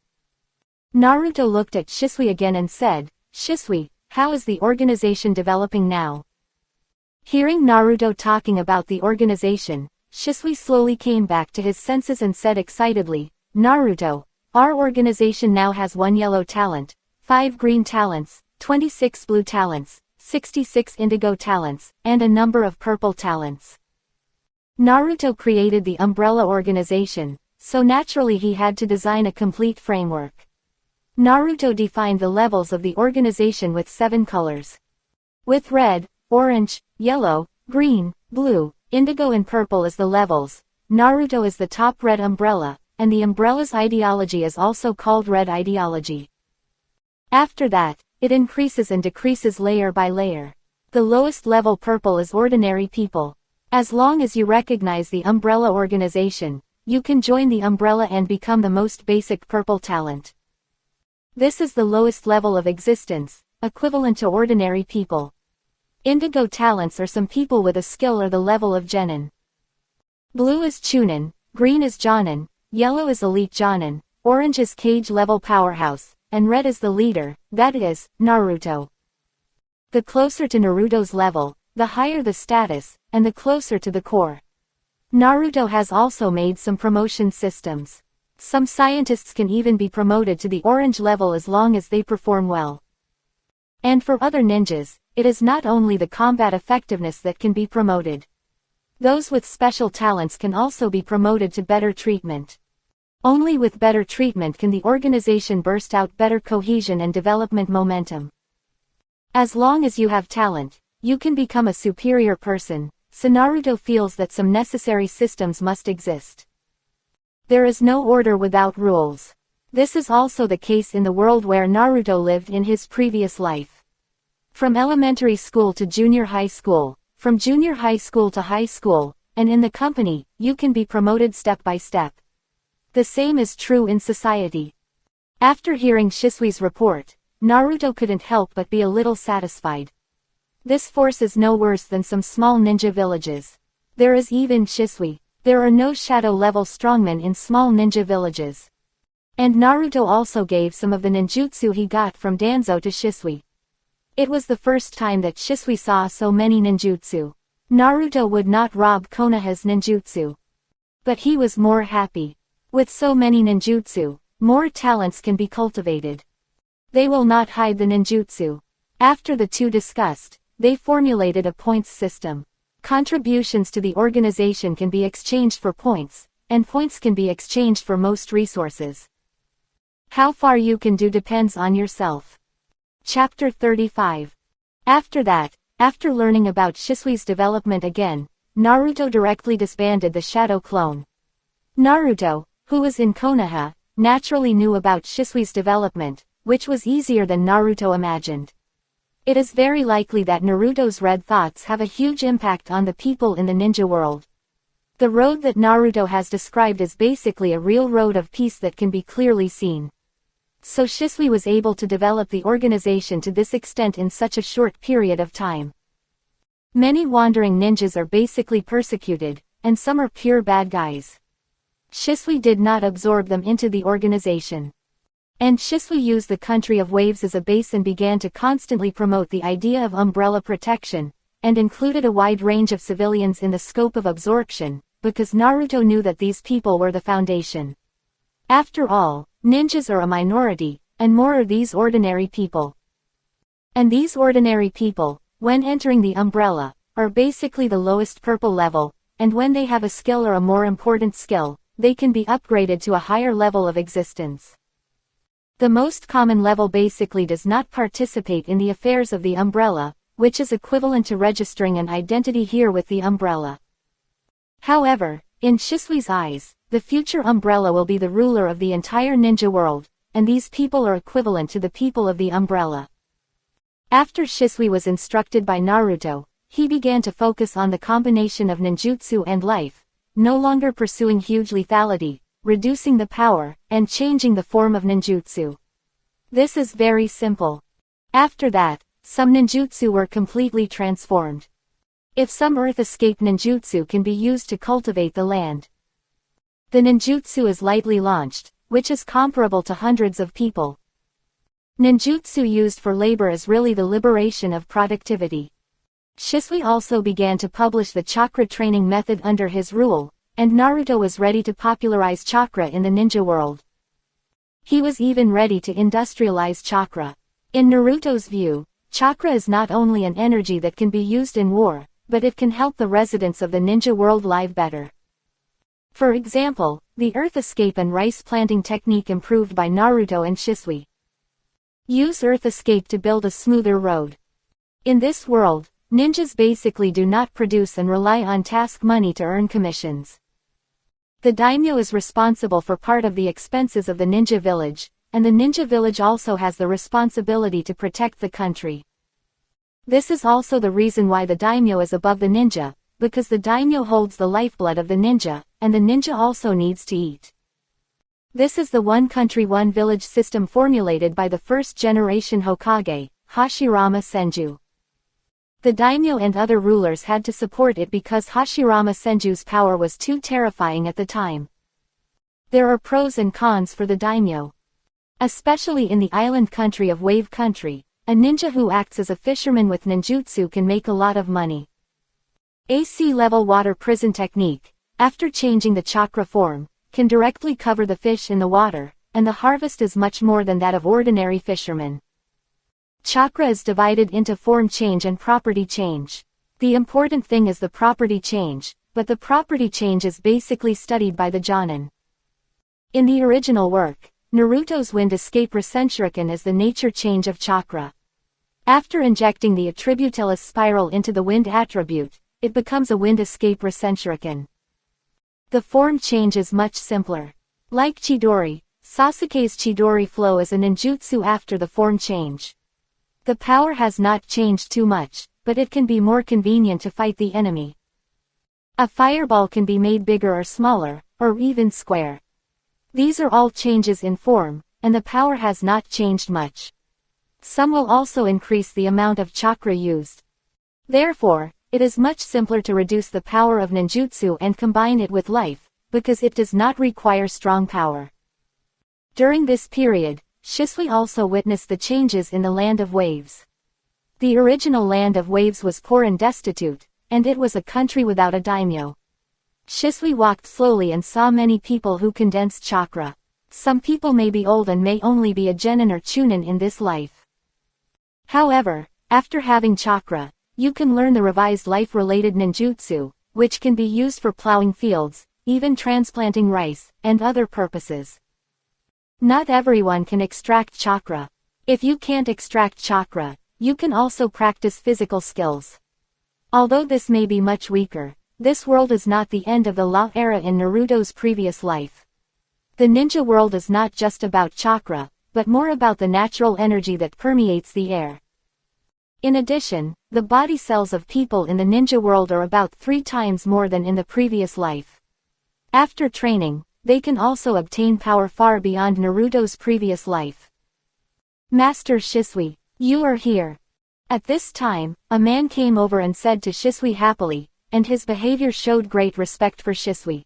Naruto looked at Shisui again and said, Shisui, how is the organization developing now? Hearing Naruto talking about the organization, Shisui slowly came back to his senses and said excitedly, Naruto, our organization now has 1 yellow talent, 5 green talents, 26 blue talents, 66 indigo talents, and a number of purple talents. Naruto created the umbrella organization, so naturally he had to design a complete framework. Naruto defined the levels of the organization with 7 colors. With red, orange, yellow, green, blue, indigo and purple as the levels, Naruto is the top red umbrella, and the umbrella's ideology is also called red ideology. After that, it increases and decreases layer by layer. The lowest level purple is ordinary people. As long as you recognize the umbrella organization, you can join the umbrella and become the most basic purple talent. This is the lowest level of existence, equivalent to ordinary people. Indigo talents are some people with a skill or the level of genin. Blue is chunin, green is jonin, yellow is elite jonin, orange is cage level powerhouse, and red is the leader, that is, Naruto. The closer to Naruto's level, the higher the status, and the closer to the core. Naruto has also made some promotion systems. Some scientists can even be promoted to the orange level as long as they perform well. And for other ninjas, it is not only the combat effectiveness that can be promoted. Those with special talents can also be promoted to better treatment. Only with better treatment can the organization burst out better cohesion and development momentum. As long as you have talent, you can become a superior person, so Naruto feels that some necessary systems must exist. There is no order without rules. This is also the case in the world where Naruto lived in his previous life. From elementary school to junior high school, from junior high school to high school, and in the company, you can be promoted step by step. The same is true in society. After hearing Shisui's report, Naruto couldn't help but be a little satisfied. This force is no worse than some small ninja villages. There is even Shisui. There are no shadow-level strongmen in small ninja villages. And Naruto also gave some of the ninjutsu he got from Danzo to Shisui. It was the first time that Shisui saw so many ninjutsu. Naruto would not rob Konoha's ninjutsu. But he was more happy. With so many ninjutsu, more talents can be cultivated. They will not hide the ninjutsu. After the two discussed, they formulated a points system. Contributions to the organization can be exchanged for points, and points can be exchanged for most resources. How far you can do depends on yourself. Chapter 35. After that, after learning about Shisui's development again, Naruto directly disbanded the Shadow Clone. Naruto, who was in Konoha, naturally knew about Shisui's development, which was easier than Naruto imagined. It is very likely that Naruto's red thoughts have a huge impact on the people in the ninja world. The road that Naruto has described is basically a real road of peace that can be clearly seen. So Shisui was able to develop the organization to this extent in such a short period of time. Many wandering ninjas are basically persecuted, and some are pure bad guys. Shisui did not absorb them into the organization. And Shisui used the country of waves as a base and began to constantly promote the idea of umbrella protection, and included a wide range of civilians in the scope of absorption, because Naruto knew that these people were the foundation. After all, ninjas are a minority, and more are these ordinary people. And these ordinary people, when entering the umbrella, are basically the lowest purple level, and when they have a skill or a more important skill, they can be upgraded to a higher level of existence. The most common level basically does not participate in the affairs of the umbrella, which is equivalent to registering an identity here with the umbrella. However, in Shisui's eyes, the future umbrella will be the ruler of the entire ninja world, and these people are equivalent to the people of the umbrella. After Shisui was instructed by Naruto, he began to focus on the combination of ninjutsu and life, no longer pursuing huge lethality, reducing the power, and changing the form of ninjutsu. This is very simple. After that, some ninjutsu were completely transformed. If some earth escape ninjutsu can be used to cultivate the land. The ninjutsu is lightly launched, which is comparable to hundreds of people. Ninjutsu used for labor is really the liberation of productivity. Shisui also began to publish the chakra training method under his rule, and Naruto was ready to popularize chakra in the ninja world. He was even ready to industrialize chakra. In Naruto's view, chakra is not only an energy that can be used in war, but it can help the residents of the ninja world live better. For example, the earth escape and rice planting technique improved by Naruto and Shisui. Use earth escape to build a smoother road. In this world, ninjas basically do not produce and rely on task money to earn commissions. The daimyo is responsible for part of the expenses of the ninja village, and the ninja village also has the responsibility to protect the country. This is also the reason why the daimyo is above the ninja, because the daimyo holds the lifeblood of the ninja, and the ninja also needs to eat. This is the one country one village system formulated by the first generation Hokage, Hashirama Senju. The daimyo and other rulers had to support it because Hashirama Senju's power was too terrifying at the time. There are pros and cons for the daimyo. Especially in the island country of Wave Country, a ninja who acts as a fisherman with ninjutsu can make a lot of money. A sea-level water prison technique, after changing the chakra form, can directly cover the fish in the water, and the harvest is much more than that of ordinary fishermen. Chakra is divided into form change and property change. The important thing is the property change, but the property change is basically studied by the Jonin. In the original work, Naruto's wind escape Rasenshuriken is the nature change of chakra. After injecting the attributellus spiral into the wind attribute, it becomes a wind escape Rasenshuriken. The form change is much simpler. Like Chidori, Sasuke's Chidori flow is a ninjutsu after the form change. The power has not changed too much, but it can be more convenient to fight the enemy. A fireball can be made bigger or smaller, or even square. These are all changes in form, and the power has not changed much. Some will also increase the amount of chakra used. Therefore, it is much simpler to reduce the power of ninjutsu and combine it with life, because it does not require strong power. During this period, Shisui also witnessed the changes in the Land of Waves. The original Land of Waves was poor and destitute, and it was a country without a daimyo. Shisui walked slowly and saw many people who condensed chakra. Some people may be old and may only be a genin or chunin in this life. However, after having chakra, you can learn the revised life-related ninjutsu, which can be used for plowing fields, even transplanting rice, and other purposes. Not everyone can extract chakra. If you can't extract chakra, you can also practice physical skills. Although this may be much weaker, this world is not the end of the Law era in Naruto's previous life. The ninja world is not just about chakra, but more about the natural energy that permeates the air. In addition, the body cells of people in the ninja world are about 3 times more than in the previous life. After training, they can also obtain power far beyond Naruto's previous life. Master Shisui, you are here. At this time, a man came over and said to Shisui happily, and his behavior showed great respect for Shisui.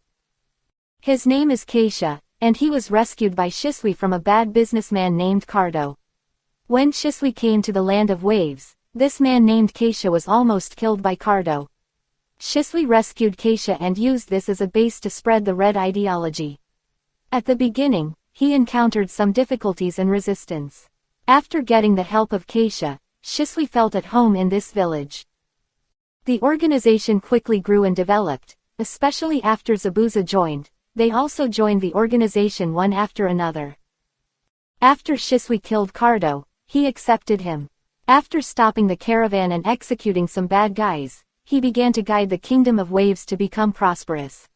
His name is Keisha, and he was rescued by Shisui from a bad businessman named Cardo. When Shisui came to the Land of Waves, this man named Keisha was almost killed by Cardo. Shisui rescued Keisha and used this as a base to spread the red ideology. At the beginning, he encountered some difficulties and resistance. After getting the help of Keisha, Shisui felt at home in this village. The organization quickly grew and developed, especially after Zabuza joined. They also joined the organization one after another. After Shisui killed Cardo, he accepted him. After stopping the caravan and executing some bad guys, he began to guide the Kingdom of Waves to become prosperous.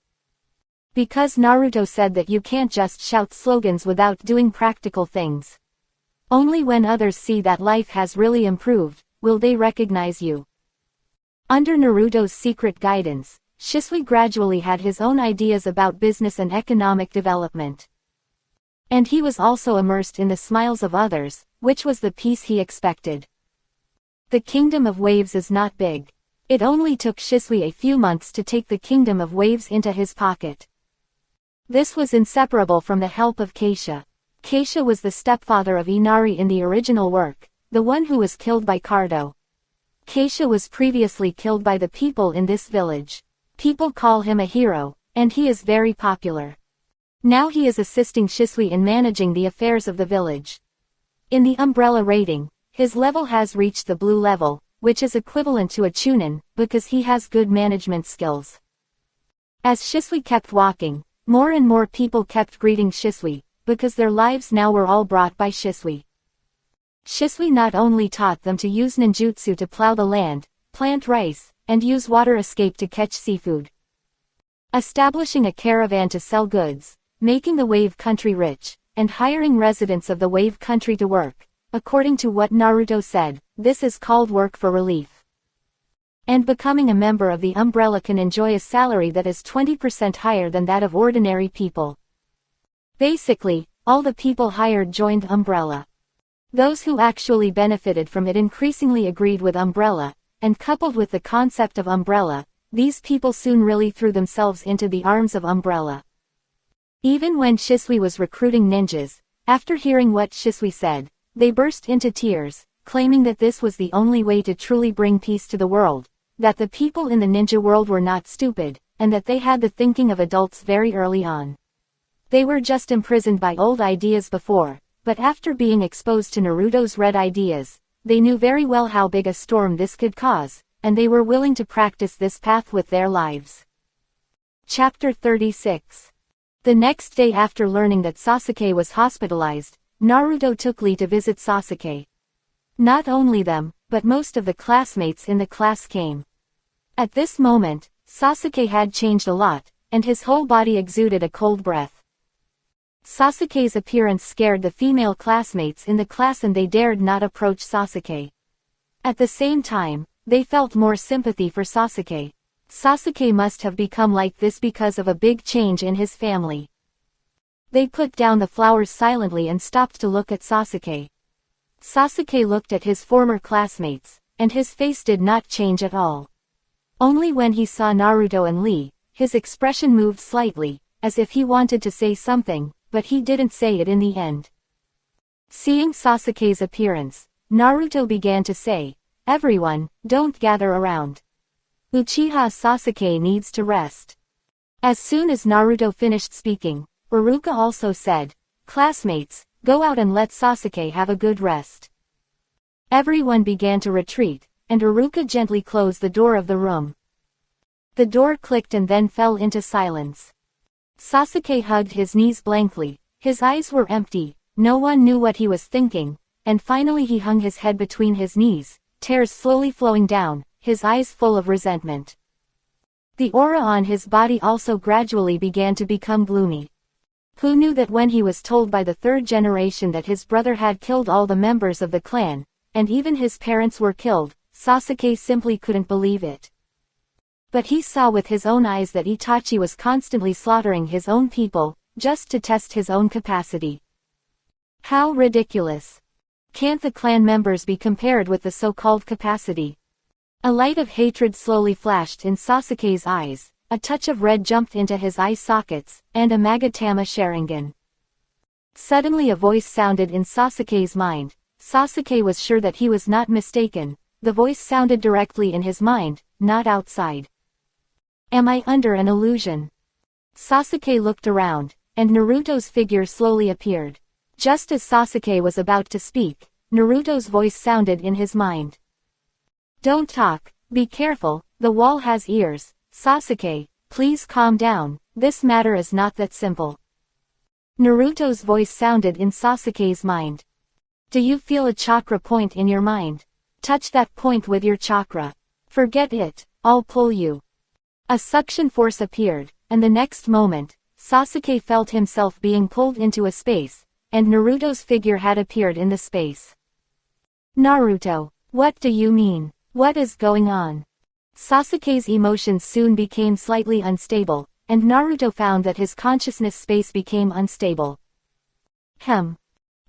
Because Naruto said that you can't just shout slogans without doing practical things. Only when others see that life has really improved, will they recognize you. Under Naruto's secret guidance, Shisui gradually had his own ideas about business and economic development. And he was also immersed in the smiles of others, which was the peace he expected. The Kingdom of Waves is not big. It only took Shisui a few months to take the Kingdom of Waves into his pocket. This was inseparable from the help of Keisha. Keisha was the stepfather of Inari in the original work, the one who was killed by Cardo. Keisha was previously killed by the people in this village. People call him a hero, and he is very popular. Now he is assisting Shisui in managing the affairs of the village. In the umbrella rating, his level has reached the blue level, which is equivalent to a chunin, because he has good management skills. As Shisui kept walking, more and more people kept greeting Shisui, because their lives now were all brought by Shisui. Shisui not only taught them to use ninjutsu to plow the land, plant rice, and use water escape to catch seafood. Establishing a caravan to sell goods, making the wave country rich, and hiring residents of the wave country to work. According to what Naruto said, this is called work for relief. And becoming a member of the umbrella can enjoy a salary that is 20% higher than that of ordinary people. Basically, all the people hired joined umbrella. Those who actually benefited from it increasingly agreed with umbrella, and coupled with the concept of umbrella, these people soon really threw themselves into the arms of umbrella. Even when Shisui was recruiting ninjas, after hearing what Shisui said, they burst into tears, claiming that this was the only way to truly bring peace to the world, that the people in the ninja world were not stupid, and that they had the thinking of adults very early on. They were just imprisoned by old ideas before, but after being exposed to Naruto's red ideas, they knew very well how big a storm this could cause, and they were willing to practice this path with their lives. Chapter 36. The next day after learning that Sasuke was hospitalized, Naruto took Lee to visit Sasuke. Not only them, but most of the classmates in the class came. At this moment, Sasuke had changed a lot, and his whole body exuded a cold breath. Sasuke's appearance scared the female classmates in the class and they dared not approach Sasuke. At the same time, they felt more sympathy for Sasuke. Sasuke must have become like this because of a big change in his family. They put down the flowers silently and stopped to look at Sasuke. Sasuke looked at his former classmates, and his face did not change at all. Only when he saw Naruto and Lee, his expression moved slightly, as if he wanted to say something, but he didn't say it in the end. Seeing Sasuke's appearance, Naruto began to say, "Everyone, don't gather around. Uchiha Sasuke needs to rest." As soon as Naruto finished speaking, Iruka also said, "Classmates, go out and let Sasuke have a good rest." Everyone began to retreat, and Iruka gently closed the door of the room. The door clicked and then fell into silence. Sasuke hugged his knees blankly, his eyes were empty, no one knew what he was thinking, and finally he hung his head between his knees, tears slowly flowing down, his eyes full of resentment. The aura on his body also gradually began to become gloomy. Who knew that when he was told by the third generation that his brother had killed all the members of the clan, and even his parents were killed, Sasuke simply couldn't believe it. But he saw with his own eyes that Itachi was constantly slaughtering his own people, just to test his own capacity. How ridiculous! Can't the clan members be compared with the so-called capacity? A light of hatred slowly flashed in Sasuke's eyes, a touch of red jumped into his eye sockets, and a Magatama Sharingan. Suddenly a voice sounded in Sasuke's mind. Sasuke was sure that he was not mistaken, the voice sounded directly in his mind, not outside. Am I under an illusion? Sasuke looked around, and Naruto's figure slowly appeared. Just as Sasuke was about to speak, Naruto's voice sounded in his mind. Don't talk, be careful, the wall has ears. Sasuke, please calm down, this matter is not that simple. Naruto's voice sounded in Sasuke's mind. Do you feel a chakra point in your mind? Touch that point with your chakra. Forget it, I'll pull you. A suction force appeared, and the next moment, Sasuke felt himself being pulled into a space, and Naruto's figure had appeared in the space. Naruto, what do you mean? What is going on? Sasuke's emotions soon became slightly unstable, and Naruto found that his consciousness space became unstable.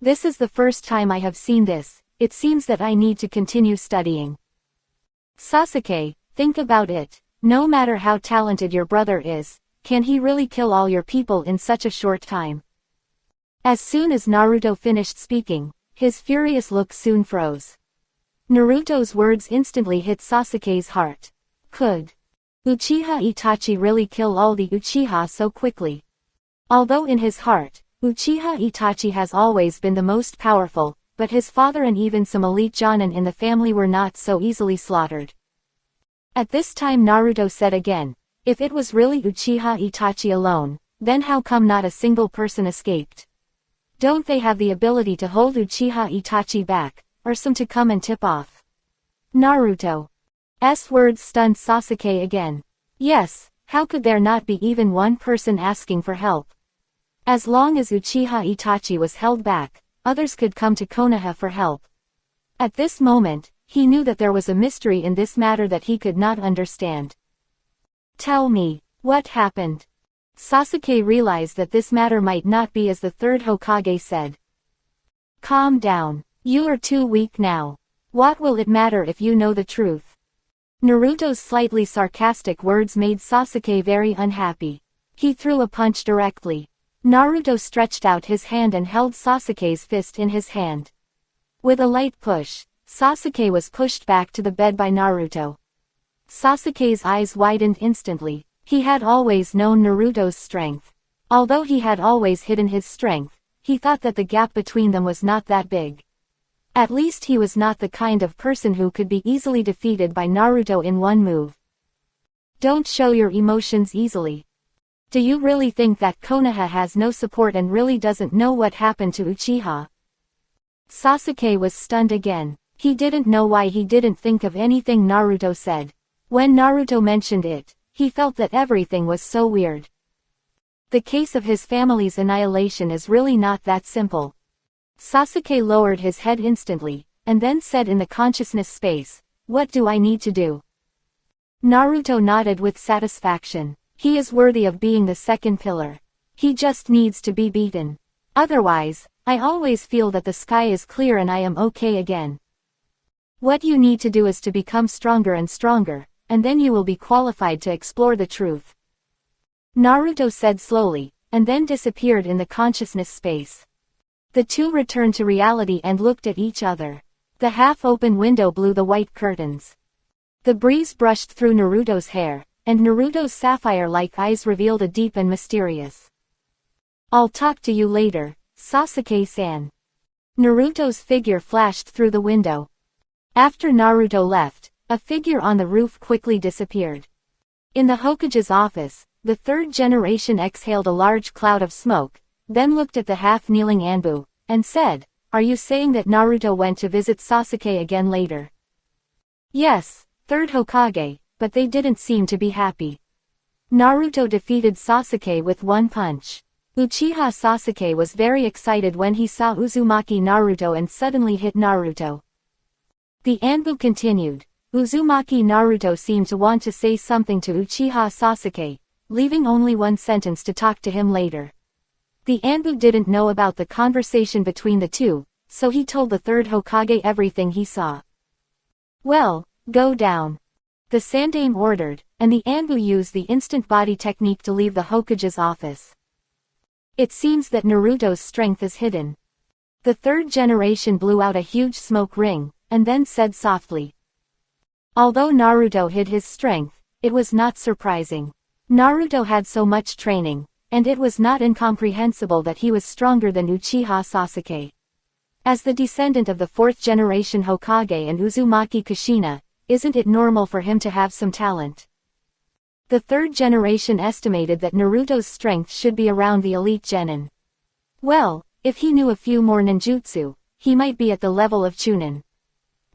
This is the first time I have seen this, it seems that I need to continue studying. Sasuke, think about it, no matter how talented your brother is, can he really kill all your people in such a short time? As soon as Naruto finished speaking, his furious look soon froze. Naruto's words instantly hit Sasuke's heart. Could Uchiha Itachi really kill all the Uchiha so quickly? Although in his heart, Uchiha Itachi has always been the most powerful, but his father and even some elite Jonin in the family were not so easily slaughtered. At this time Naruto said again, if it was really Uchiha Itachi alone, then how come not a single person escaped? Don't they have the ability to hold Uchiha Itachi back, or some to come and tip off? Naruto's words stunned Sasuke again. Yes, how could there not be even one person asking for help? As long as Uchiha Itachi was held back, others could come to Konoha for help. At this moment, he knew that there was a mystery in this matter that he could not understand. Tell me, what happened? Sasuke realized that this matter might not be as the third Hokage said. Calm down, you are too weak now. What will it matter if you know the truth? Naruto's slightly sarcastic words made Sasuke very unhappy. He threw a punch directly. Naruto stretched out his hand and held Sasuke's fist in his hand. With a light push, Sasuke was pushed back to the bed by Naruto. Sasuke's eyes widened instantly. He had always known Naruto's strength. Although he had always hidden his strength, he thought that the gap between them was not that big. At least he was not the kind of person who could be easily defeated by Naruto in one move. Don't show your emotions easily. Do you really think that Konoha has no support and really doesn't know what happened to Uchiha? Sasuke was stunned again. He didn't know why he didn't think of anything Naruto said. When Naruto mentioned it, he felt that everything was so weird. The case of his family's annihilation is really not that simple. Sasuke lowered his head instantly, and then said in the consciousness space, what do I need to do? Naruto nodded with satisfaction. He is worthy of being the second pillar. He just needs to be beaten. Otherwise, I always feel that the sky is clear and I am okay again. What you need to do is to become stronger and stronger, and then you will be qualified to explore the truth. Naruto said slowly, and then disappeared in the consciousness space. The two returned to reality and looked at each other. The half-open window blew the white curtains. The breeze brushed through Naruto's hair, and Naruto's sapphire-like eyes revealed a deep and mysterious. "I'll talk to you later, Sasuke-san." Naruto's figure flashed through the window. After Naruto left, a figure on the roof quickly disappeared. In the Hokage's office, the third generation exhaled a large cloud of smoke, then looked at the half-kneeling Anbu, and said, "Are you saying that Naruto went to visit Sasuke again later?" "Yes, third Hokage, but they didn't seem to be happy. Naruto defeated Sasuke with one punch." Uchiha Sasuke was very excited when he saw Uzumaki Naruto and suddenly hit Naruto. The Anbu continued. Uzumaki Naruto seemed to want to say something to Uchiha Sasuke, leaving only one sentence to talk to him later. The Anbu didn't know about the conversation between the two, so he told the third Hokage everything he saw. "Well, go down," the Sandaime ordered, and the Anbu used the instant body technique to leave the Hokage's office. It seems that Naruto's strength is hidden. The third generation blew out a huge smoke ring, and then said softly. Although Naruto hid his strength, it was not surprising. Naruto had so much training, and it was not incomprehensible that he was stronger than Uchiha Sasuke. As the descendant of the fourth generation Hokage and Uzumaki Kushina, isn't it normal for him to have some talent? The third generation estimated that Naruto's strength should be around the elite genin. Well, if he knew a few more ninjutsu, he might be at the level of Chunin.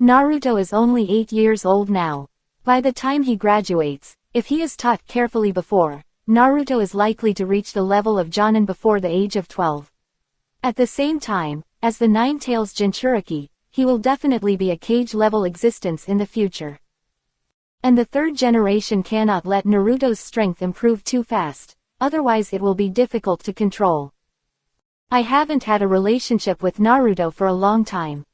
Naruto is only 8 years old now. By the time he graduates, if he is taught carefully before, Naruto is likely to reach the level of Jonin before the age of 12. At the same time, as the Nine Tails Jinchuriki, he will definitely be a cage-level existence in the future. And the third generation cannot let Naruto's strength improve too fast, otherwise it will be difficult to control. "I haven't had a relationship with Naruto for a long time,"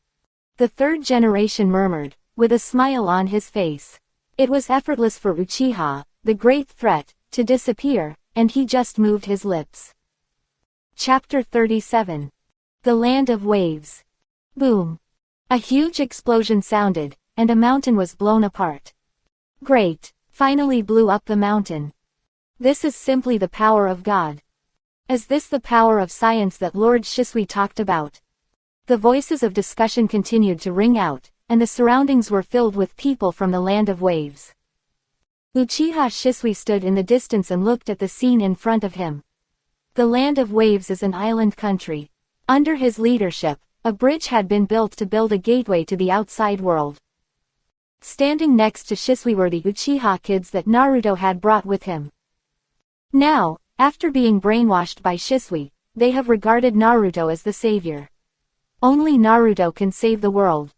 the third generation murmured, with a smile on his face. It was effortless for Uchiha, the great threat, to disappear, and he just moved his lips. Chapter 37. The Land of Waves. Boom. A huge explosion sounded, and a mountain was blown apart. "Great, finally blew up the mountain. This is simply the power of God. Is this the power of science that Lord Shisui talked about?" The voices of discussion continued to ring out, and the surroundings were filled with people from the Land of Waves. Uchiha Shisui stood in the distance and looked at the scene in front of him. The Land of Waves is an island country. Under his leadership, a bridge had been built to build a gateway to the outside world. Standing next to Shisui were the Uchiha kids that Naruto had brought with him. Now, after being brainwashed by Shisui, they have regarded Naruto as the savior. Only Naruto can save the world.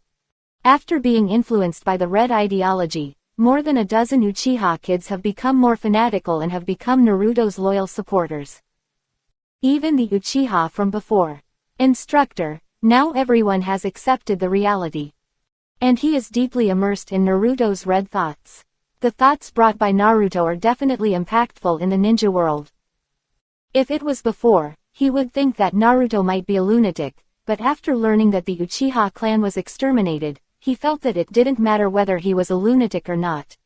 After being influenced by the Red ideology, more than a dozen Uchiha kids have become more fanatical and have become Naruto's loyal supporters. Even the Uchiha from before. Instructor, now everyone has accepted the reality. And he is deeply immersed in Naruto's red thoughts. The thoughts brought by Naruto are definitely impactful in the ninja world. If it was before, he would think that Naruto might be a lunatic, but after learning that the Uchiha clan was exterminated, he felt that it didn't matter whether he was a lunatic or not.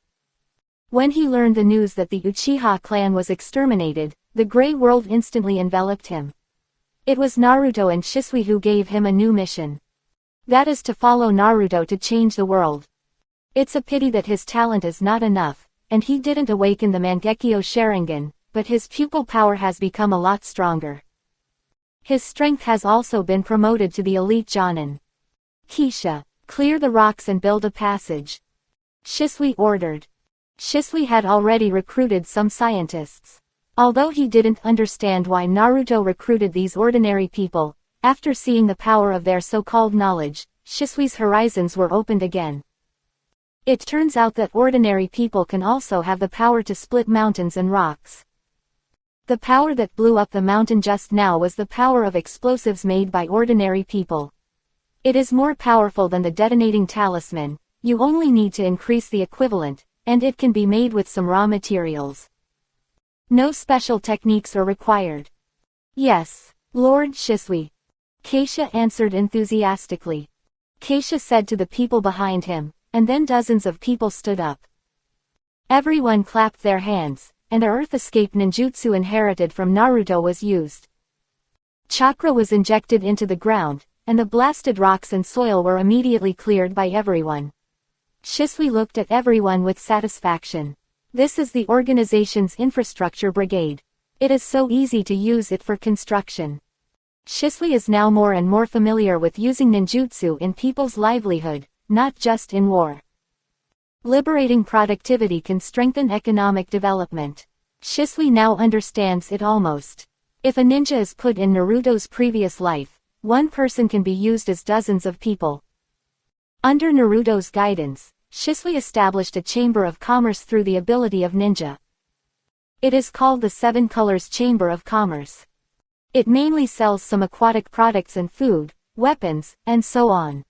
When he learned the news that the Uchiha clan was exterminated, the gray world instantly enveloped him. It was Naruto and Shisui who gave him a new mission. That is to follow Naruto to change the world. It's a pity that his talent is not enough, and he didn't awaken the Mangekyo Sharingan, but his pupil power has become a lot stronger. His strength has also been promoted to the elite Jonin. "Kisha, clear the rocks and build a passage," Shisui ordered. Shisui had already recruited some scientists. Although he didn't understand why Naruto recruited these ordinary people, after seeing the power of their so-called knowledge, Shisui's horizons were opened again. It turns out that ordinary people can also have the power to split mountains and rocks. The power that blew up the mountain just now was the power of explosives made by ordinary people. It is more powerful than the detonating talisman. You only need to increase the equivalent, and it can be made with some raw materials. No special techniques are required. Yes, Lord Shisui. Keisha answered enthusiastically. Keisha said to the people behind him, and then dozens of people stood up. Everyone clapped their hands, and a earth escape ninjutsu inherited from Naruto was used. Chakra was injected into the ground, and the blasted rocks and soil were immediately cleared by everyone. Shisui looked at everyone with satisfaction. This is the organization's infrastructure brigade. It is so easy to use it for construction. Shisui is now more and more familiar with using ninjutsu in people's livelihood, not just in war. Liberating productivity can strengthen economic development. Shisui now understands it almost. If a ninja is put in Naruto's previous life, one person can be used as dozens of people. Under Naruto's guidance, Shisui established a chamber of commerce through the ability of ninja. It is called the Seven Colors Chamber of Commerce. It mainly sells some aquatic products and food, weapons, and so on.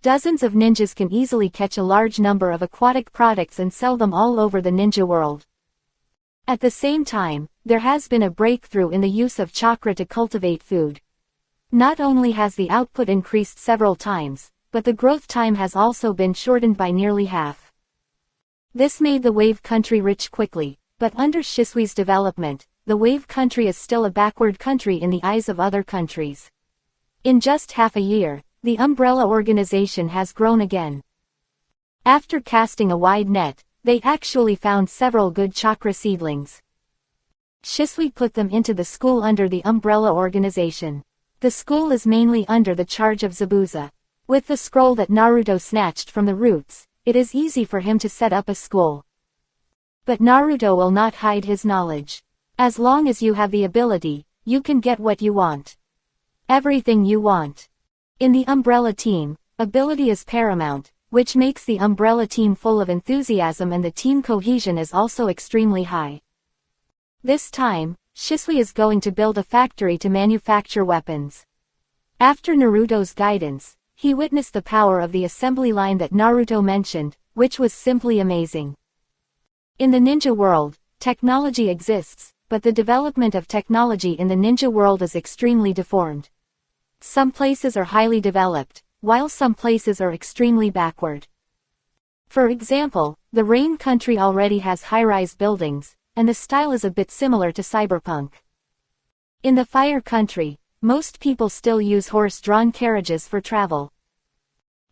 Dozens of ninjas can easily catch a large number of aquatic products and sell them all over the ninja world. At the same time, there has been a breakthrough in the use of chakra to cultivate food. Not only has the output increased several times, but the growth time has also been shortened by nearly half. This made the wave country rich quickly, but under Shisui's development, the wave country is still a backward country in the eyes of other countries. In just half a year, the umbrella organization has grown again. After casting a wide net, they actually found several good chakra seedlings. Shisui put them into the school under the umbrella organization. The school is mainly under the charge of Zabuza. With the scroll that Naruto snatched from the roots, it is easy for him to set up a school. But Naruto will not hide his knowledge. As long as you have the ability, you can get what you want. Everything you want. In the umbrella team, ability is paramount, which makes the umbrella team full of enthusiasm, and the team cohesion is also extremely high. This time, Shisui is going to build a factory to manufacture weapons. After Naruto's guidance, he witnessed the power of the assembly line that Naruto mentioned, which was simply amazing. In the ninja world, technology exists, but the development of technology in the ninja world is extremely deformed. Some places are highly developed, while some places are extremely backward. For example, the Rain country already has high-rise buildings, and the style is a bit similar to cyberpunk. In the Fire country, most people still use horse-drawn carriages for travel.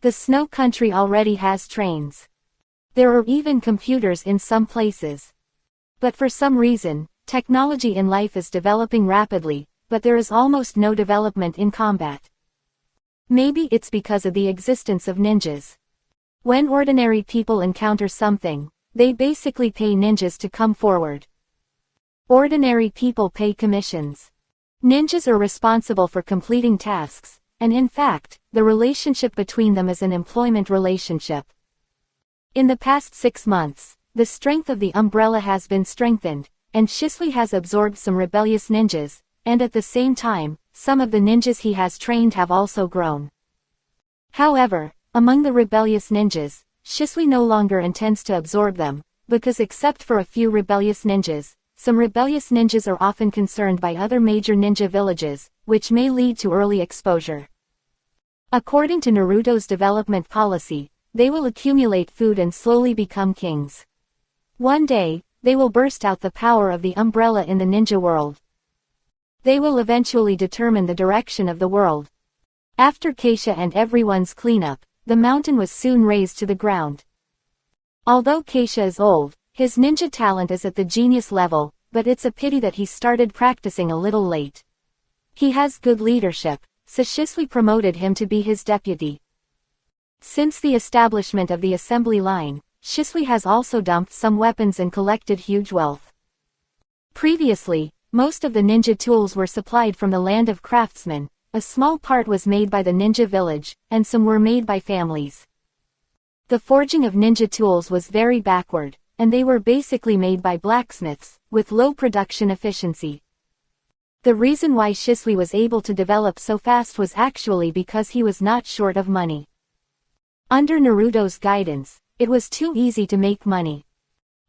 The Snow country already has trains. There are even computers in some places. But for some reason, technology in life is developing rapidly, but there is almost no development in combat. Maybe it's because of the existence of ninjas. When ordinary people encounter something, they basically pay ninjas to come forward. Ordinary people pay commissions. Ninjas are responsible for completing tasks, and in fact, the relationship between them is an employment relationship. In the past 6 months, the strength of the umbrella has been strengthened, and Shisui has absorbed some rebellious ninjas, and at the same time, some of the ninjas he has trained have also grown. However, among the rebellious ninjas, Shisui no longer intends to absorb them, because except for a few rebellious ninjas, some rebellious ninjas are often concerned by other major ninja villages, which may lead to early exposure. According to Naruto's development policy, they will accumulate food and slowly become kings. One day, they will burst out the power of the umbrella in the ninja world. They will eventually determine the direction of the world. After Keisha and everyone's cleanup, the mountain was soon razed to the ground. Although Keisha is old, his ninja talent is at the genius level, but it's a pity that he started practicing a little late. He has good leadership, so Shisui promoted him to be his deputy. Since the establishment of the assembly line, Shisui has also dumped some weapons and collected huge wealth. Previously, most of the ninja tools were supplied from the land of craftsmen, a small part was made by the ninja village, and some were made by families. The forging of ninja tools was very backward, and they were basically made by blacksmiths, with low production efficiency. The reason why Shisui was able to develop so fast was actually because he was not short of money. Under Naruto's guidance, It was too easy to make money.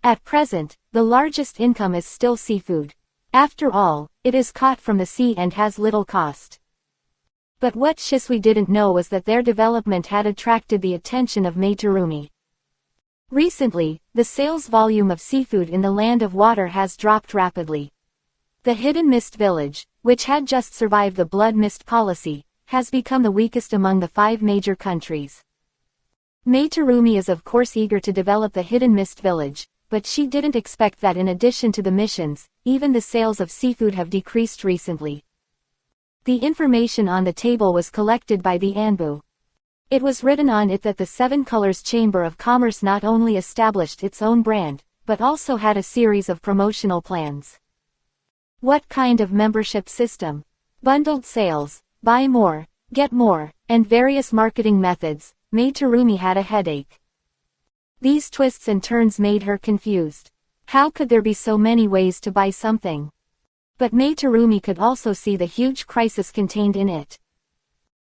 At present, the largest income is still seafood. After all, it is caught from the sea and has little cost. But what Shisui didn't know was that their development had attracted the attention of Meitarumi. Recently, the sales volume of seafood in the land of water has dropped rapidly. The Hidden Mist Village, which had just survived the Blood Mist policy, has become the weakest among the 5 major countries. Meitarumi is of course eager to develop the Hidden Mist Village, but she didn't expect that in addition to the missions, even the sales of seafood have decreased recently. The information on the table was collected by the Anbu. It was written on it that the Seven Colors Chamber of Commerce not only established its own brand, but also had a series of promotional plans. What kind of membership system? Bundled sales, buy more, get more, and various marketing methods. Meitarumi had a headache. These twists and turns made her confused. How could there be so many ways to buy something? But Meitarumi could also see the huge crisis contained in it.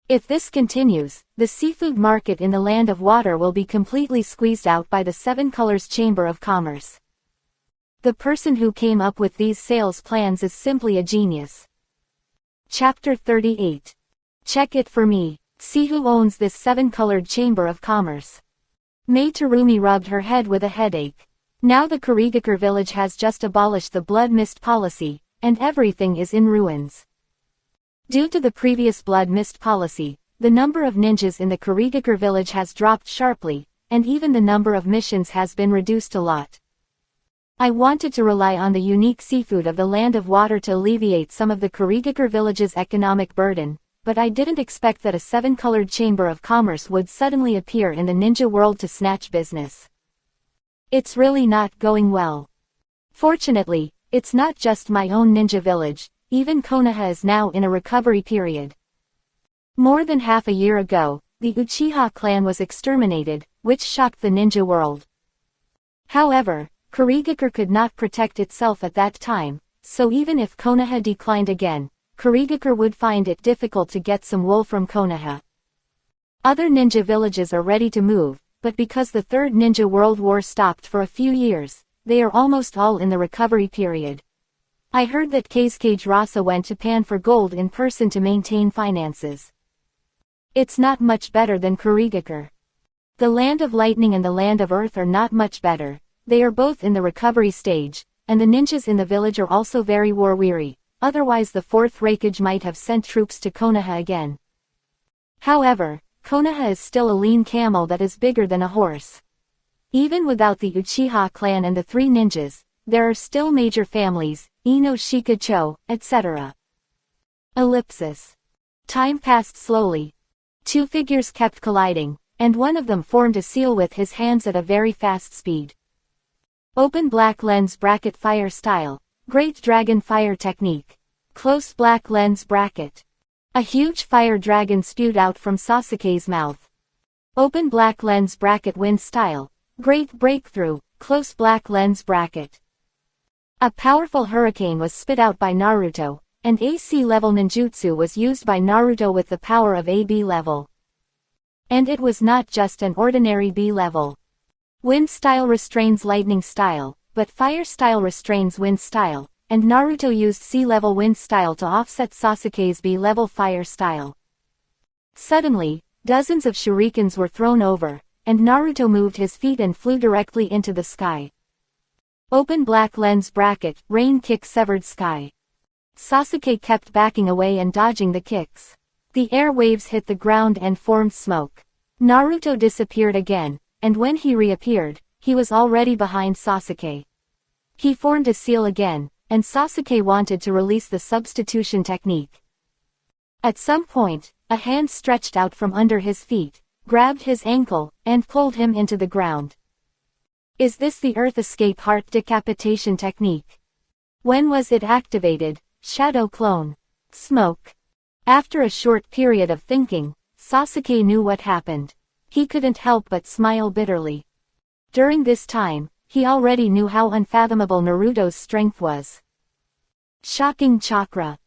If this continues, the seafood market in the land of water will be completely squeezed out by the Seven Colors Chamber of Commerce. The person who came up with these sales plans is simply a genius. Chapter 38. Check it for me. See who owns this seven-colored Chamber of Commerce. Meitarumi rubbed her head with a headache. Now the Kurigakure village has just abolished the Blood Mist policy, and everything is in ruins. Due to the previous Blood Mist policy, the number of ninjas in the Kurigakure village has dropped sharply, and even the number of missions has been reduced a lot. I wanted to rely on the unique seafood of the land of water to alleviate some of the Kurigakure village's economic burden, but I didn't expect that a seven-colored Chamber of Commerce would suddenly appear in the ninja world to snatch business. It's really not going well. Fortunately, it's not just my own ninja village, even Konoha is now in a recovery period. More than half a year ago, the Uchiha clan was exterminated, which shocked the ninja world. However, Kurigakure could not protect itself at that time, so even if Konoha declined again, Kurigakure would find it difficult to get some wool from Konoha. Other ninja villages are ready to move, but because the Third Ninja World War stopped for a few years, they are almost all in the recovery period. I heard that Keisuke Rasa went to Japan for gold in person to maintain finances. It's not much better than Kurigakure. The Land of Lightning and the Land of Earth are not much better, they are both in the recovery stage, and the ninjas in the village are also very war-weary, otherwise the Fourth Reikage might have sent troops to Konoha again. However, Konoha is still a lean camel that is bigger than a horse. Even without the Uchiha clan and the three ninjas, there are still major families, Ino Shikacho, etc. Ellipsis. Time passed slowly. Two figures kept colliding, and one of them formed a seal with his hands at a very fast speed. Open black lens bracket fire style, Great Dragon fire technique. Close black lens bracket. A huge fire dragon spewed out from Sasuke's mouth. Open black lens bracket wind style, Great Breakthrough, close black lens bracket. A powerful hurricane was spit out by Naruto, and AC level ninjutsu was used by Naruto with the power of AB level. And it was not just an ordinary B level. Wind style restrains lightning style, but fire style restrains wind style, and Naruto used C level wind style to offset Sasuke's B level fire style. Suddenly, dozens of shurikens were thrown over, and Naruto moved his feet and flew directly into the sky. Open black lens bracket, rain kick severed sky. Sasuke kept backing away and dodging the kicks. The air waves hit the ground and formed smoke. Naruto disappeared again, and when he reappeared, he was already behind Sasuke. He formed a seal again, and Sasuke wanted to release the substitution technique. At some point, a hand stretched out from under his feet, grabbed his ankle, and pulled him into the ground. Is this the Earth Escape Heart Decapitation technique? When was it activated? Shadow Clone. Smoke. After a short period of thinking, Sasuke knew what happened. He couldn't help but smile bitterly. During this time, he already knew how unfathomable Naruto's strength was. Shocking chakra.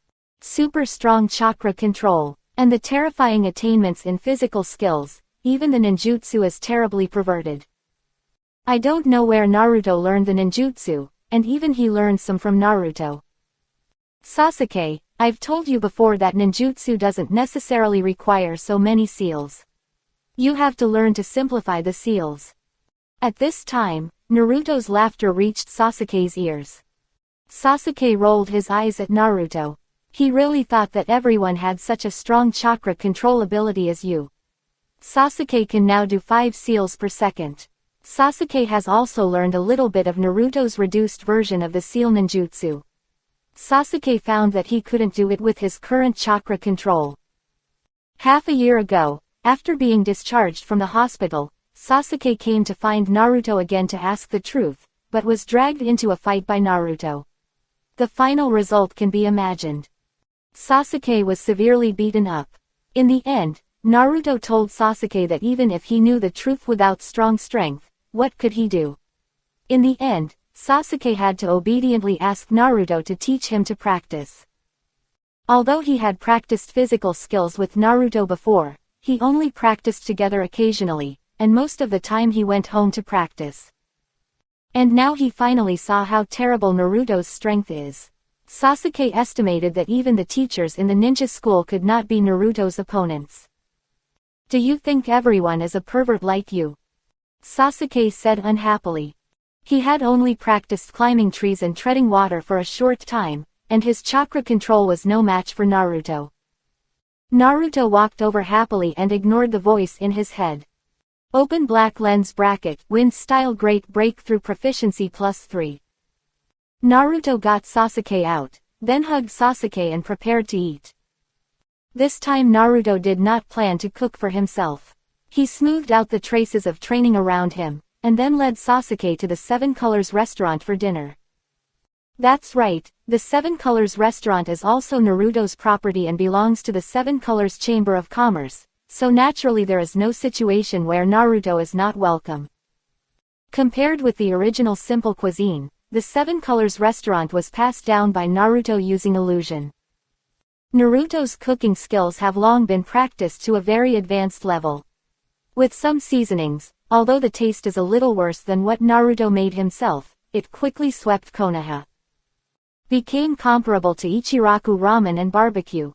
Super strong chakra control, and the terrifying attainments in physical skills, even the ninjutsu is terribly perverted. I don't know where Naruto learned the ninjutsu, and even he learned some from Naruto. Sasuke, I've told you before that ninjutsu doesn't necessarily require so many seals. You have to learn to simplify the seals. At this time, Naruto's laughter reached Sasuke's ears. Sasuke rolled his eyes at Naruto. He really thought that everyone had such a strong chakra control ability as you. Sasuke can now do 5 seals per second. Sasuke has also learned a little bit of Naruto's reduced version of the seal ninjutsu. Sasuke found that he couldn't do it with his current chakra control. Half a year ago, after being discharged from the hospital, Sasuke came to find Naruto again to ask the truth, but was dragged into a fight by Naruto. The final result can be imagined. Sasuke was severely beaten up. In the end, Naruto told Sasuke that even if he knew the truth without strong strength, what could he do? In the end, Sasuke had to obediently ask Naruto to teach him to practice. Although he had practiced physical skills with Naruto before, he only practiced together occasionally, and most of the time he went home to practice. And now he finally saw how terrible Naruto's strength is. Sasuke estimated that even the teachers in the ninja school could not be Naruto's opponents. Do you think everyone is a pervert like you? Sasuke said unhappily. He had only practiced climbing trees and treading water for a short time, and his chakra control was no match for Naruto. Naruto walked over happily and ignored the voice in his head. Open black lens bracket, win style great breakthrough proficiency +3. Naruto got Sasuke out, then hugged Sasuke and prepared to eat. This time Naruto did not plan to cook for himself. He smoothed out the traces of training around him, and then led Sasuke to the Seven Colors restaurant for dinner. That's right, the Seven Colors restaurant is also Naruto's property and belongs to the Seven Colors Chamber of Commerce, so naturally there is no situation where Naruto is not welcome. Compared with the original simple cuisine, the Seven Colors restaurant was passed down by Naruto using illusion. Naruto's cooking skills have long been practiced to a very advanced level. With some seasonings, although the taste is a little worse than what Naruto made himself, it quickly swept Konoha. Became comparable to Ichiraku ramen and barbecue.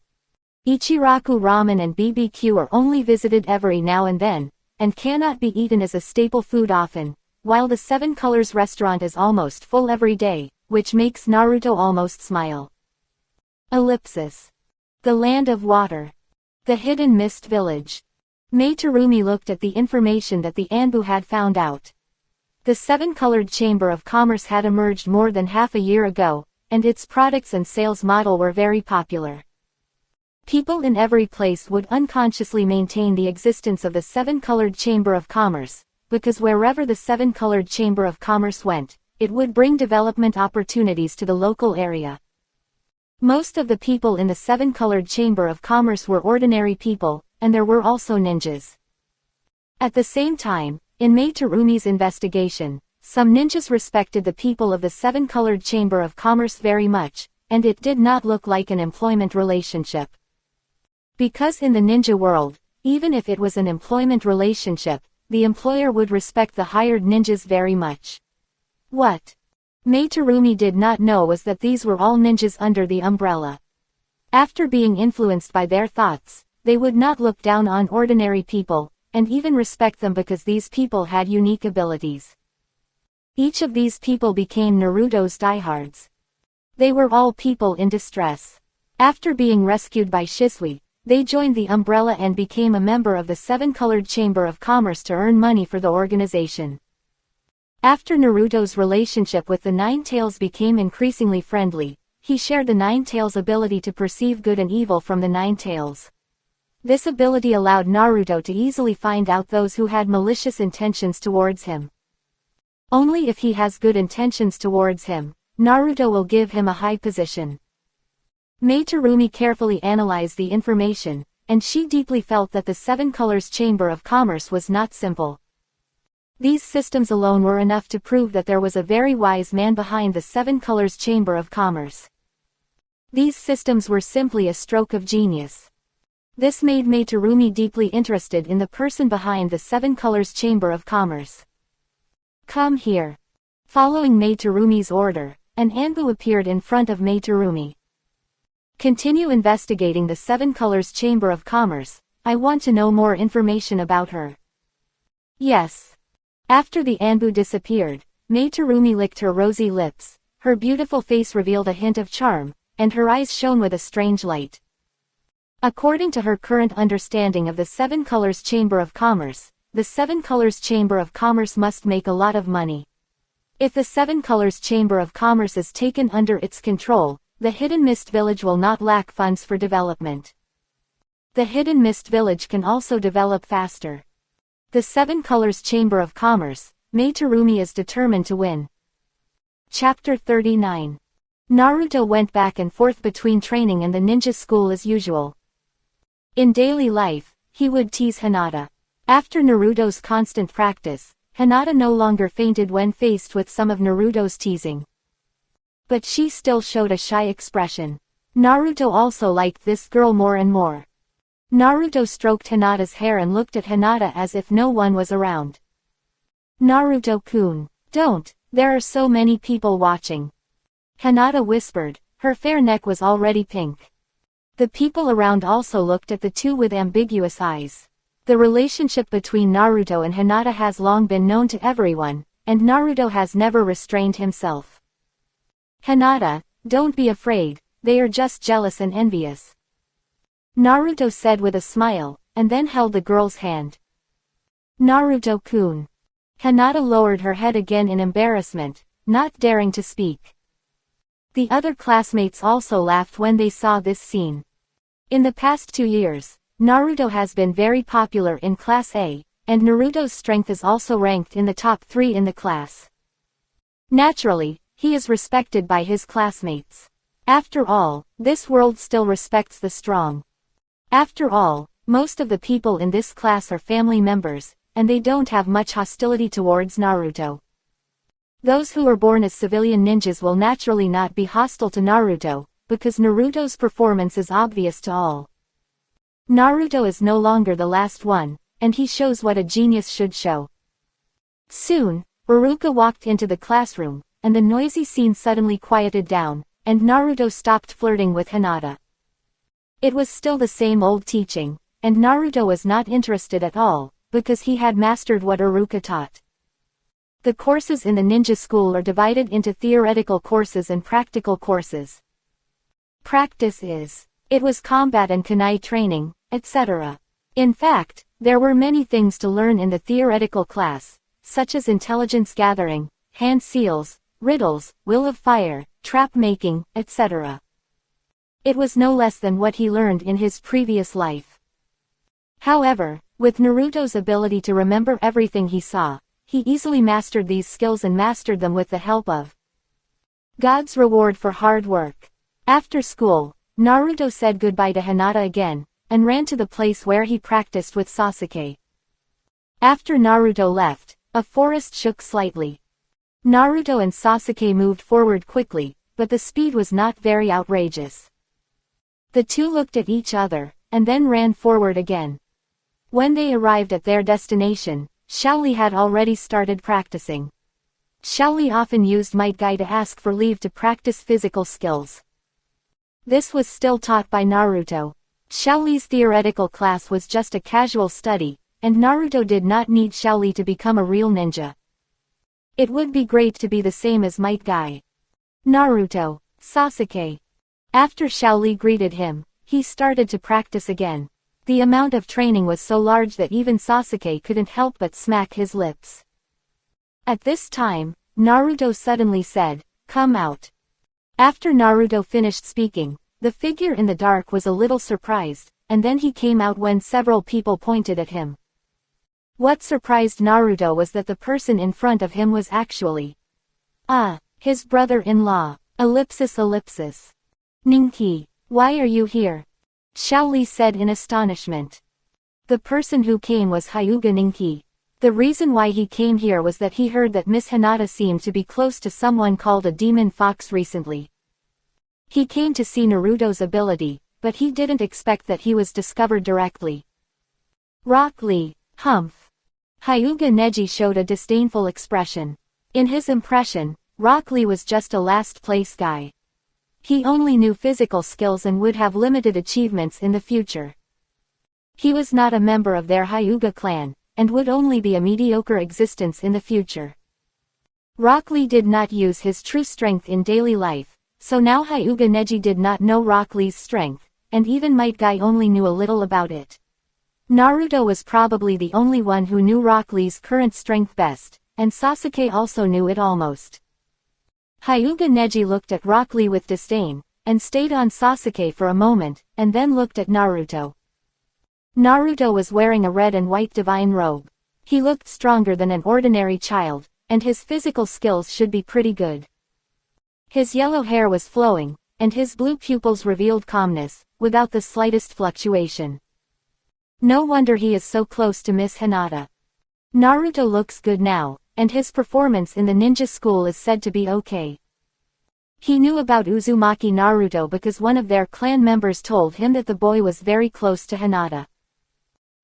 Ichiraku ramen and BBQ are only visited every now and then, and cannot be eaten as a staple food often, while the Seven Colors restaurant is almost full every day, which makes Naruto almost smile. Ellipsis. The Land of Water. The Hidden Mist Village. Meitarumi looked at the information that the Anbu had found out. The Seven-Colored Chamber of Commerce had emerged more than half a year ago, and its products and sales model were very popular. People in every place would unconsciously maintain the existence of the Seven-Colored Chamber of Commerce, because wherever the Seven-Colored Chamber of Commerce went, it would bring development opportunities to the local area. Most of the people in the Seven-Colored Chamber of Commerce were ordinary people, and there were also ninjas. At the same time, in Meitarumi's investigation, some ninjas respected the people of the Seven-Colored Chamber of Commerce very much, and it did not look like an employment relationship. Because in the ninja world, even if it was an employment relationship, the employer would respect the hired ninjas very much. What Meitarumi did not know was that these were all ninjas under the umbrella. After being influenced by their thoughts, they would not look down on ordinary people, and even respect them because these people had unique abilities. Each of these people became Naruto's diehards. They were all people in distress. After being rescued by Shisui, they joined the umbrella and became a member of the Seven-Colored Chamber of Commerce to earn money for the organization. After Naruto's relationship with the Nine Tails became increasingly friendly, he shared the Nine Tails' ability to perceive good and evil from the Nine Tails. This ability allowed Naruto to easily find out those who had malicious intentions towards him. Only if he has good intentions towards him, Naruto will give him a high position. Meitarumi carefully analyzed the information, and she deeply felt that the Seven Colors Chamber of Commerce was not simple. These systems alone were enough to prove that there was a very wise man behind the Seven Colors Chamber of Commerce. These systems were simply a stroke of genius. This made Meitarumi deeply interested in the person behind the Seven Colors Chamber of Commerce. Come here. Following Mei Terumi's order, an Anbu appeared in front of Mei Terumi. Continue investigating the Seven Colors Chamber of Commerce. I want to know more information about her. Yes. After the Anbu disappeared, Mei Terumi licked her rosy lips, her beautiful face revealed a hint of charm, and her eyes shone with a strange light. According to her current understanding of the Seven Colors Chamber of Commerce, the Seven Colors Chamber of Commerce must make a lot of money. If the Seven Colors Chamber of Commerce is taken under its control, the Hidden Mist Village will not lack funds for development. The Hidden Mist Village can also develop faster. The Seven Colors Chamber of Commerce, Mei Terumi is determined to win. Chapter 39. Naruto went back and forth between training and the ninja school as usual. In daily life, he would tease Hinata. After Naruto's constant practice, Hinata no longer fainted when faced with some of Naruto's teasing. But she still showed a shy expression. Naruto also liked this girl more and more. Naruto stroked Hinata's hair and looked at Hinata as if no one was around. Naruto-kun, don't, there are so many people watching. Hinata whispered, her fair neck was already pink. The people around also looked at the two with ambiguous eyes. The relationship between Naruto and Hinata has long been known to everyone, and Naruto has never restrained himself. Hinata, don't be afraid, they are just jealous and envious. Naruto said with a smile, and then held the girl's hand. Naruto-kun. Hinata lowered her head again in embarrassment, not daring to speak. The other classmates also laughed when they saw this scene. In the past 2 years, Naruto has been very popular in Class A, and Naruto's strength is also ranked in the top 3 in the class. Naturally, he is respected by his classmates. After all, this world still respects the strong. After all, most of the people in this class are family members, and they don't have much hostility towards Naruto. Those who are born as civilian ninjas will naturally not be hostile to Naruto, because Naruto's performance is obvious to all. Naruto is no longer the last one, and he shows what a genius should show. Soon, Iruka walked into the classroom, and the noisy scene suddenly quieted down, and Naruto stopped flirting with Hinata. It was still the same old teaching, and Naruto was not interested at all, because he had mastered what Iruka taught. The courses in the ninja school are divided into theoretical courses and practical courses. Practice is, it was combat and kunai training, etc. In fact, there were many things to learn in the theoretical class, such as intelligence gathering, hand seals, riddles, will of fire, trap making, etc. It was no less than what he learned in his previous life. However, with Naruto's ability to remember everything he saw, he easily mastered these skills and mastered them with the help of God's reward for hard work. After school, Naruto said goodbye to Hinata again, and ran to the place where he practiced with Sasuke. After Naruto left, a forest shook slightly. Naruto and Sasuke moved forward quickly, but the speed was not very outrageous. The two looked at each other, and then ran forward again. When they arrived at their destination, Shaoli had already started practicing. Shaoli often used Might Guy to ask for leave to practice physical skills. This was still taught by Naruto. Shaoli's theoretical class was just a casual study, and Naruto did not need Shaoli to become a real ninja. It would be great to be the same as Might Guy. Naruto, Sasuke. After Shaoli greeted him, he started to practice again. The amount of training was so large that even Sasuke couldn't help but smack his lips. At this time, Naruto suddenly said, "Come out." After Naruto finished speaking, the figure in the dark was a little surprised, and then he came out when several people pointed at him. What surprised Naruto was that the person in front of him was actually his brother-in-law. ellipsis. Ninki, why are you here? Shaoli said in astonishment. The person who came was Hyuga Ninki. The reason why he came here was that he heard that Miss Hinata seemed to be close to someone called a demon fox recently. He came to see Naruto's ability, but he didn't expect that he was discovered directly. Rock Lee, humph. Hyuga Neji showed a disdainful expression. In his impression, Rock Lee was just a last-place guy. He only knew physical skills and would have limited achievements in the future. He was not a member of their Hyuga clan, and would only be a mediocre existence in the future. Rock Lee did not use his true strength in daily life, so now Hyuga Neji did not know Rock Lee's strength, and even Might Guy only knew a little about it. Naruto was probably the only one who knew Rock Lee's current strength best, and Sasuke also knew it almost. Hyuga Neji looked at Rock Lee with disdain, and stayed on Sasuke for a moment, and then looked at Naruto. Naruto was wearing a red and white divine robe. He looked stronger than an ordinary child, and his physical skills should be pretty good. His yellow hair was flowing, and his blue pupils revealed calmness, without the slightest fluctuation. No wonder he is so close to Miss Hinata. Naruto looks good now, and his performance in the ninja school is said to be okay. He knew about Uzumaki Naruto because one of their clan members told him that the boy was very close to Hinata.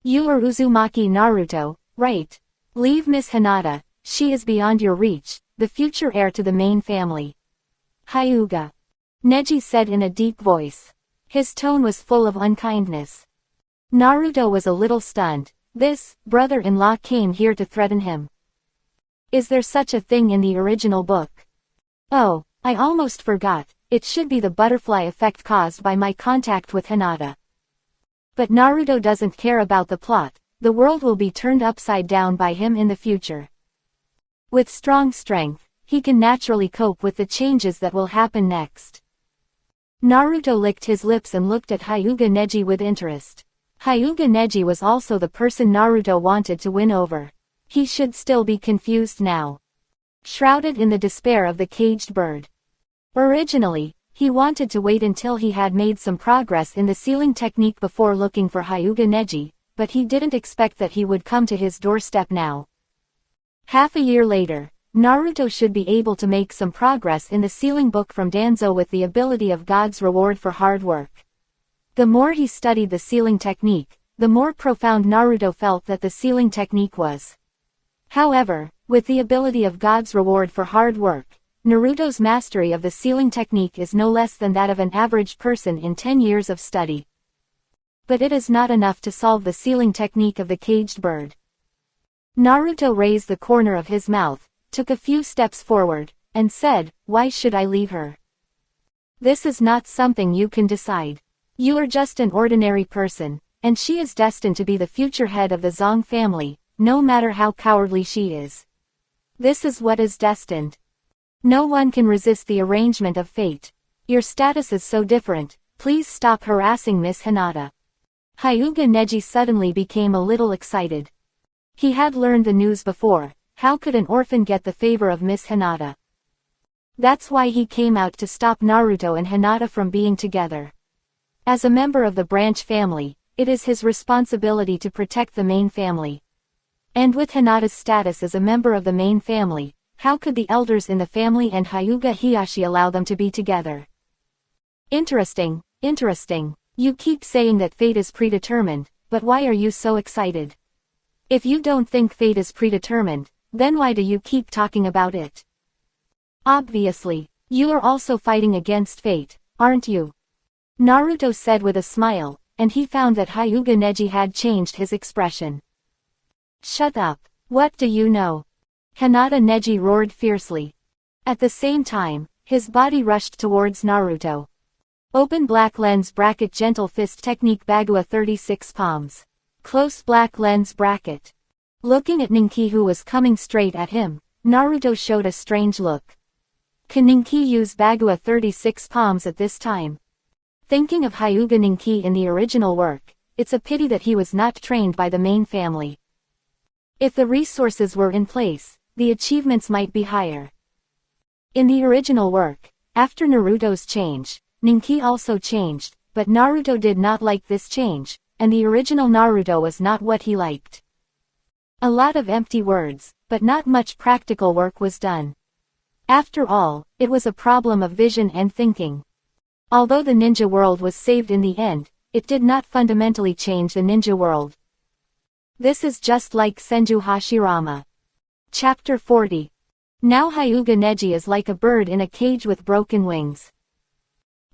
You are Uzumaki Naruto, right? Leave Miss Hinata, she is beyond your reach, the future heir to the main family. Hyuga Neji said in a deep voice. His tone was full of unkindness. Naruto was a little stunned. This brother-in-law came here to threaten him. Is there such a thing in the original book? Oh, I almost forgot, it should be the butterfly effect caused by my contact with Hinata. But Naruto doesn't care about the plot, the world will be turned upside down by him in the future. With strong strength, he can naturally cope with the changes that will happen next. Naruto licked his lips and looked at Hyuga Neji with interest. Hyuga Neji was also the person Naruto wanted to win over. He should still be confused now. Shrouded in the despair of the caged bird. Originally, he wanted to wait until he had made some progress in the sealing technique before looking for Hyuga Neji, but he didn't expect that he would come to his doorstep now. Half a year later, Naruto should be able to make some progress in the sealing book from Danzo with the ability of God's reward for hard work. The more he studied the sealing technique, the more profound Naruto felt that the sealing technique was. However, with the ability of God's reward for hard work, Naruto's mastery of the sealing technique is no less than that of an average person in 10 years of study. But it is not enough to solve the sealing technique of the caged bird. Naruto raised the corner of his mouth, took a few steps forward, and said, "Why should I leave her? This is not something you can decide. You are just an ordinary person, and she is destined to be the future head of the Zong family, no matter how cowardly she is. This is what is destined. No one can resist the arrangement of fate. Your status is so different, please stop harassing Miss Hinata." Hyuga Neji suddenly became a little excited. He had learned the news before. How could an orphan get the favor of Miss Hinata? That's why he came out to stop Naruto and Hinata from being together. As a member of the branch family, it is his responsibility to protect the main family. And with Hinata's status as a member of the main family, how could the elders in the family and Hyuga Hiyashi allow them to be together? Interesting, interesting. You keep saying that fate is predetermined, but why are you so excited? If you don't think fate is predetermined, then why do you keep talking about it? Obviously, you are also fighting against fate, aren't you? Naruto said with a smile, and he found that Hyuga Neji had changed his expression. Shut up, what do you know? Hinata Neji roared fiercely. At the same time, his body rushed towards Naruto. Open black lens bracket gentle fist technique Bagua 36 palms. Close black lens bracket. Looking at Ninki who was coming straight at him, Naruto showed a strange look. Can Ninki use Bagua 36 palms at this time? Thinking of Hyuga Ninki in the original work, it's a pity that he was not trained by the main family. If the resources were in place, the achievements might be higher. In the original work, after Naruto's change, Ninki also changed, but Naruto did not like this change, and the original Naruto was not what he liked. A lot of empty words, but not much practical work was done. After all, it was a problem of vision and thinking. Although the ninja world was saved in the end, it did not fundamentally change the ninja world. This is just like Senju Hashirama. Chapter 40. Now Hyuga Neji is like a bird in a cage with broken wings.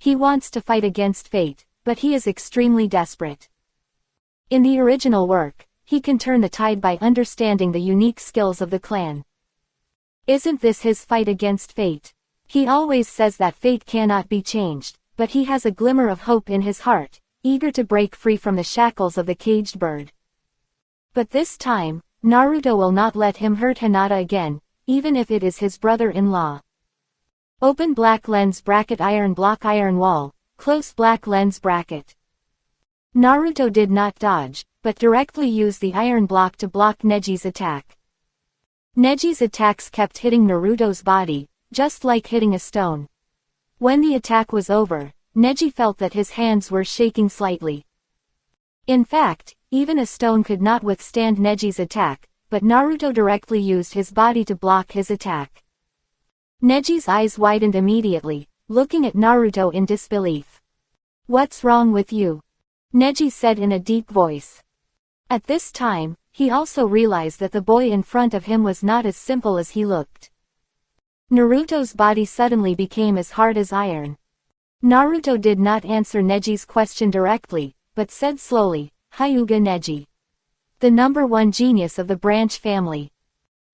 He wants to fight against fate, but he is extremely desperate. In the original work, he can turn the tide by understanding the unique skills of the clan. Isn't this his fight against fate? He always says that fate cannot be changed, but he has a glimmer of hope in his heart, eager to break free from the shackles of the caged bird. But this time, Naruto will not let him hurt Hinata again, even if it is his brother-in-law. Open black lens bracket iron block iron wall, close black lens bracket. Naruto did not dodge, but directly used the iron block to block Neji's attack. Neji's attacks kept hitting Naruto's body, just like hitting a stone. When the attack was over, Neji felt that his hands were shaking slightly. In fact, even a stone could not withstand Neji's attack, but Naruto directly used his body to block his attack. Neji's eyes widened immediately, looking at Naruto in disbelief. "What's wrong with you?" Neji said in a deep voice. At this time, he also realized that the boy in front of him was not as simple as he looked. Naruto's body suddenly became as hard as iron. Naruto did not answer Neji's question directly, but said slowly, "Hyuga Neji. The #1 genius of the branch family.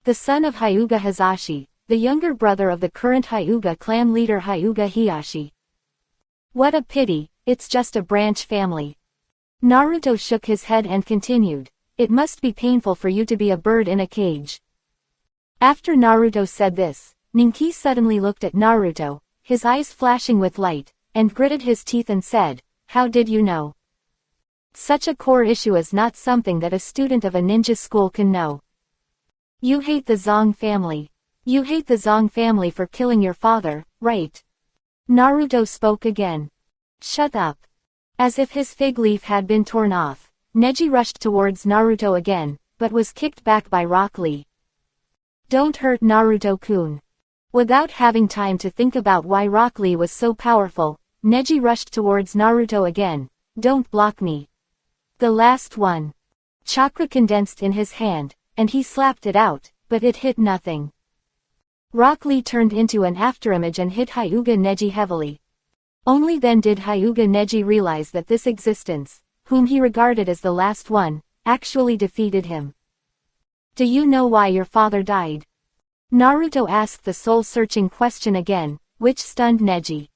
The son of Hyuga Hisashi, the younger brother of the current Hyuga clan leader Hyuga Hiyashi. What a pity, it's just a branch family." Naruto shook his head and continued, "It must be painful for you to be a bird in a cage." After Naruto said this, Ninki suddenly looked at Naruto, his eyes flashing with light, and gritted his teeth and said, "How did you know? Such a core issue is not something that a student of a ninja school can know. You hate the Zong family. You hate the Zong family for killing your father, right?" Naruto spoke again. "Shut up." As if his fig leaf had been torn off, Neji rushed towards Naruto again, but was kicked back by Rock Lee. "Don't hurt Naruto-kun." Without having time to think about why Rock Lee was so powerful, Neji rushed towards Naruto again. "Don't block me." The last one. Chakra condensed in his hand, and he slapped it out, but it hit nothing. Rock Lee turned into an afterimage and hit Hyuga Neji heavily. Only then did Hyuga Neji realize that this existence, whom he regarded as the last one, actually defeated him. "Do you know why your father died?" Naruto asked the soul-searching question again, which stunned Neji.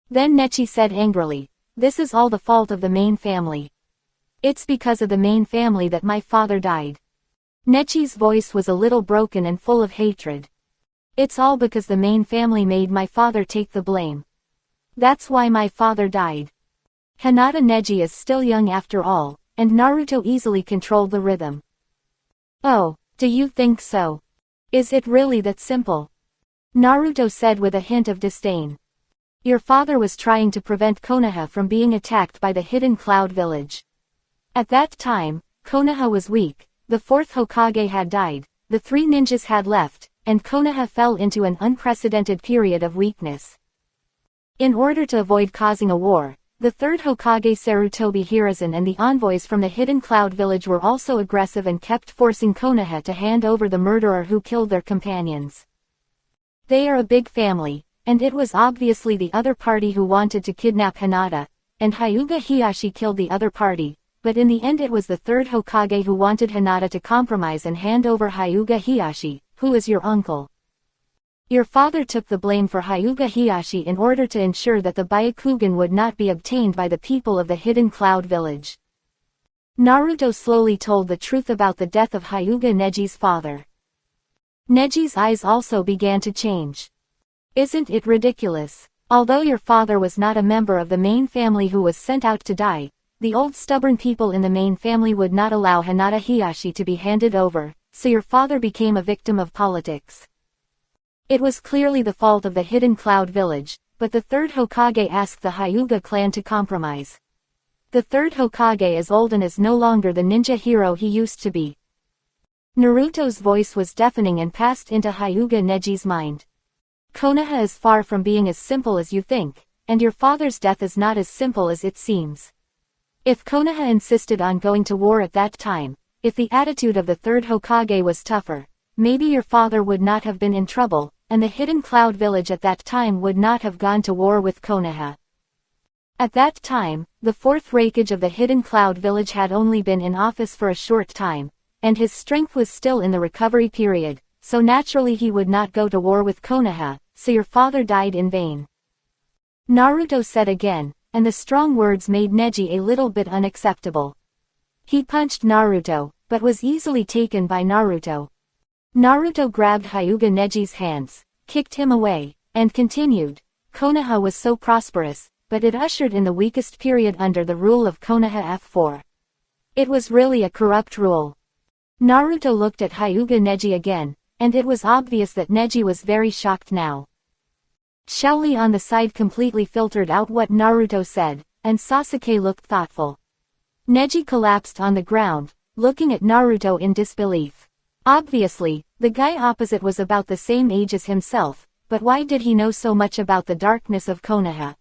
Then Nechi said angrily, "This is all the fault of the main family. It's because of the main family that my father died." Nechi's voice was a little broken and full of hatred. "It's all because the main family made my father take the blame. That's why my father died." Hinata Neji is still young after all, and Naruto easily controlled the rhythm. "Oh, do you think so? Is it really that simple?" Naruto said with a hint of disdain. "Your father was trying to prevent Konoha from being attacked by the hidden cloud village. At that time, Konoha was weak, the fourth Hokage had died, the three ninjas had left, and Konoha fell into an unprecedented period of weakness. In order to avoid causing a war, the third Hokage Sarutobi Hiruzen and the envoys from the hidden cloud village were also aggressive and kept forcing Konoha to hand over the murderer who killed their companions. They are a big family, and it was obviously the other party who wanted to kidnap Hinata, and Hyuga Hiyashi killed the other party, but in the end it was the third Hokage who wanted Hinata to compromise and hand over Hyuga Hiyashi, who is your uncle. Your father took the blame for Hyuga Hiyashi in order to ensure that the Byakugan would not be obtained by the people of the hidden cloud village." Naruto slowly told the truth about the death of Hyuga Neji's father. Neji's eyes also began to change. "Isn't it ridiculous? Although your father was not a member of the main family who was sent out to die, the old stubborn people in the main family would not allow Hinata Hiyashi to be handed over, so your father became a victim of politics. It was clearly the fault of the hidden cloud village, but the third Hokage asked the Hyuga clan to compromise. The third Hokage is old and is no longer the ninja hero he used to be." Naruto's voice was deafening and passed into Hyuga Neji's mind. "Konoha is far from being as simple as you think, and your father's death is not as simple as it seems. If Konoha insisted on going to war at that time, if the attitude of the third Hokage was tougher, maybe your father would not have been in trouble, and the Hidden Cloud Village at that time would not have gone to war with Konoha. At that time, the fourth Raikage of the Hidden Cloud Village had only been in office for a short time, and his strength was still in the recovery period, so naturally he would not go to war with Konoha, so your father died in vain. Naruto said again, and the strong words made Neji a little bit unacceptable. He punched Naruto, but was easily taken by Naruto. Naruto grabbed Hyuga Neji's hands, kicked him away, and continued, Konoha was so prosperous, but it ushered in the weakest period under the rule of Konoha F4. It was really a corrupt rule. Naruto looked at Hyuga Neji again, and it was obvious that Neji was very shocked now. Shaoli on the side completely filtered out what Naruto said, and Sasuke looked thoughtful. Neji collapsed on the ground, looking at Naruto in disbelief. Obviously, the guy opposite was about the same age as himself, but why did he know so much about the darkness of Konoha?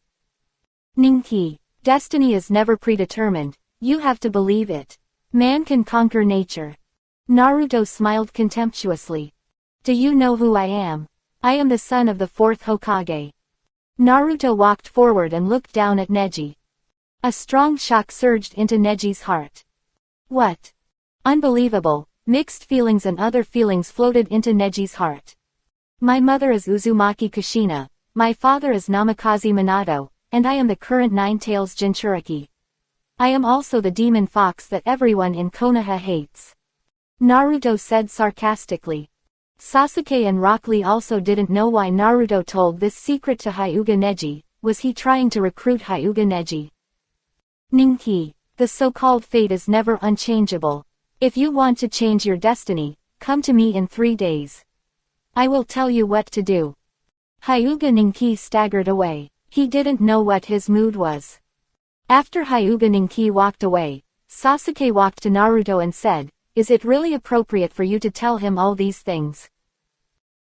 Ninki, destiny is never predetermined, you have to believe it. Man can conquer nature. Naruto smiled contemptuously. Do you know who I am? I am the son of the fourth Hokage. Naruto walked forward and looked down at Neji. A strong shock surged into Neji's heart. What? Unbelievable, mixed feelings and other feelings floated into Neji's heart. My mother is Uzumaki Kushina, my father is Namikaze Minato, and I am the current Nine-Tails Jinchuriki. I am also the demon fox that everyone in Konoha hates. Naruto said sarcastically. Sasuke and Rock Lee also didn't know why Naruto told this secret to Hyuga Neji. Was he trying to recruit Hyuga Neji? Ninki, the so-called fate is never unchangeable. If you want to change your destiny, come to me in 3 days. I will tell you what to do. Hyuga Ninki staggered away. He didn't know what his mood was. After Hyuga Ninki walked away, Sasuke walked to Naruto and said, is it really appropriate for you to tell him all these things?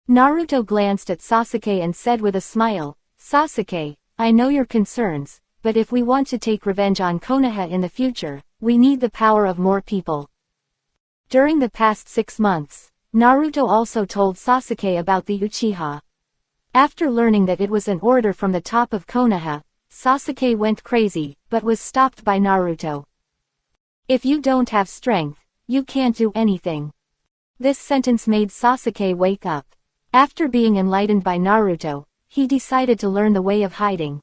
Naruto glanced at Sasuke and said with a smile, Sasuke, I know your concerns, but if we want to take revenge on Konoha in the future, we need the power of more people. During the past 6 months, Naruto also told Sasuke about the Uchiha. After learning that it was an order from the top of Konoha, Sasuke went crazy, but was stopped by Naruto. If you don't have strength, you can't do anything. This sentence made Sasuke wake up. After being enlightened by Naruto, he decided to learn the way of hiding.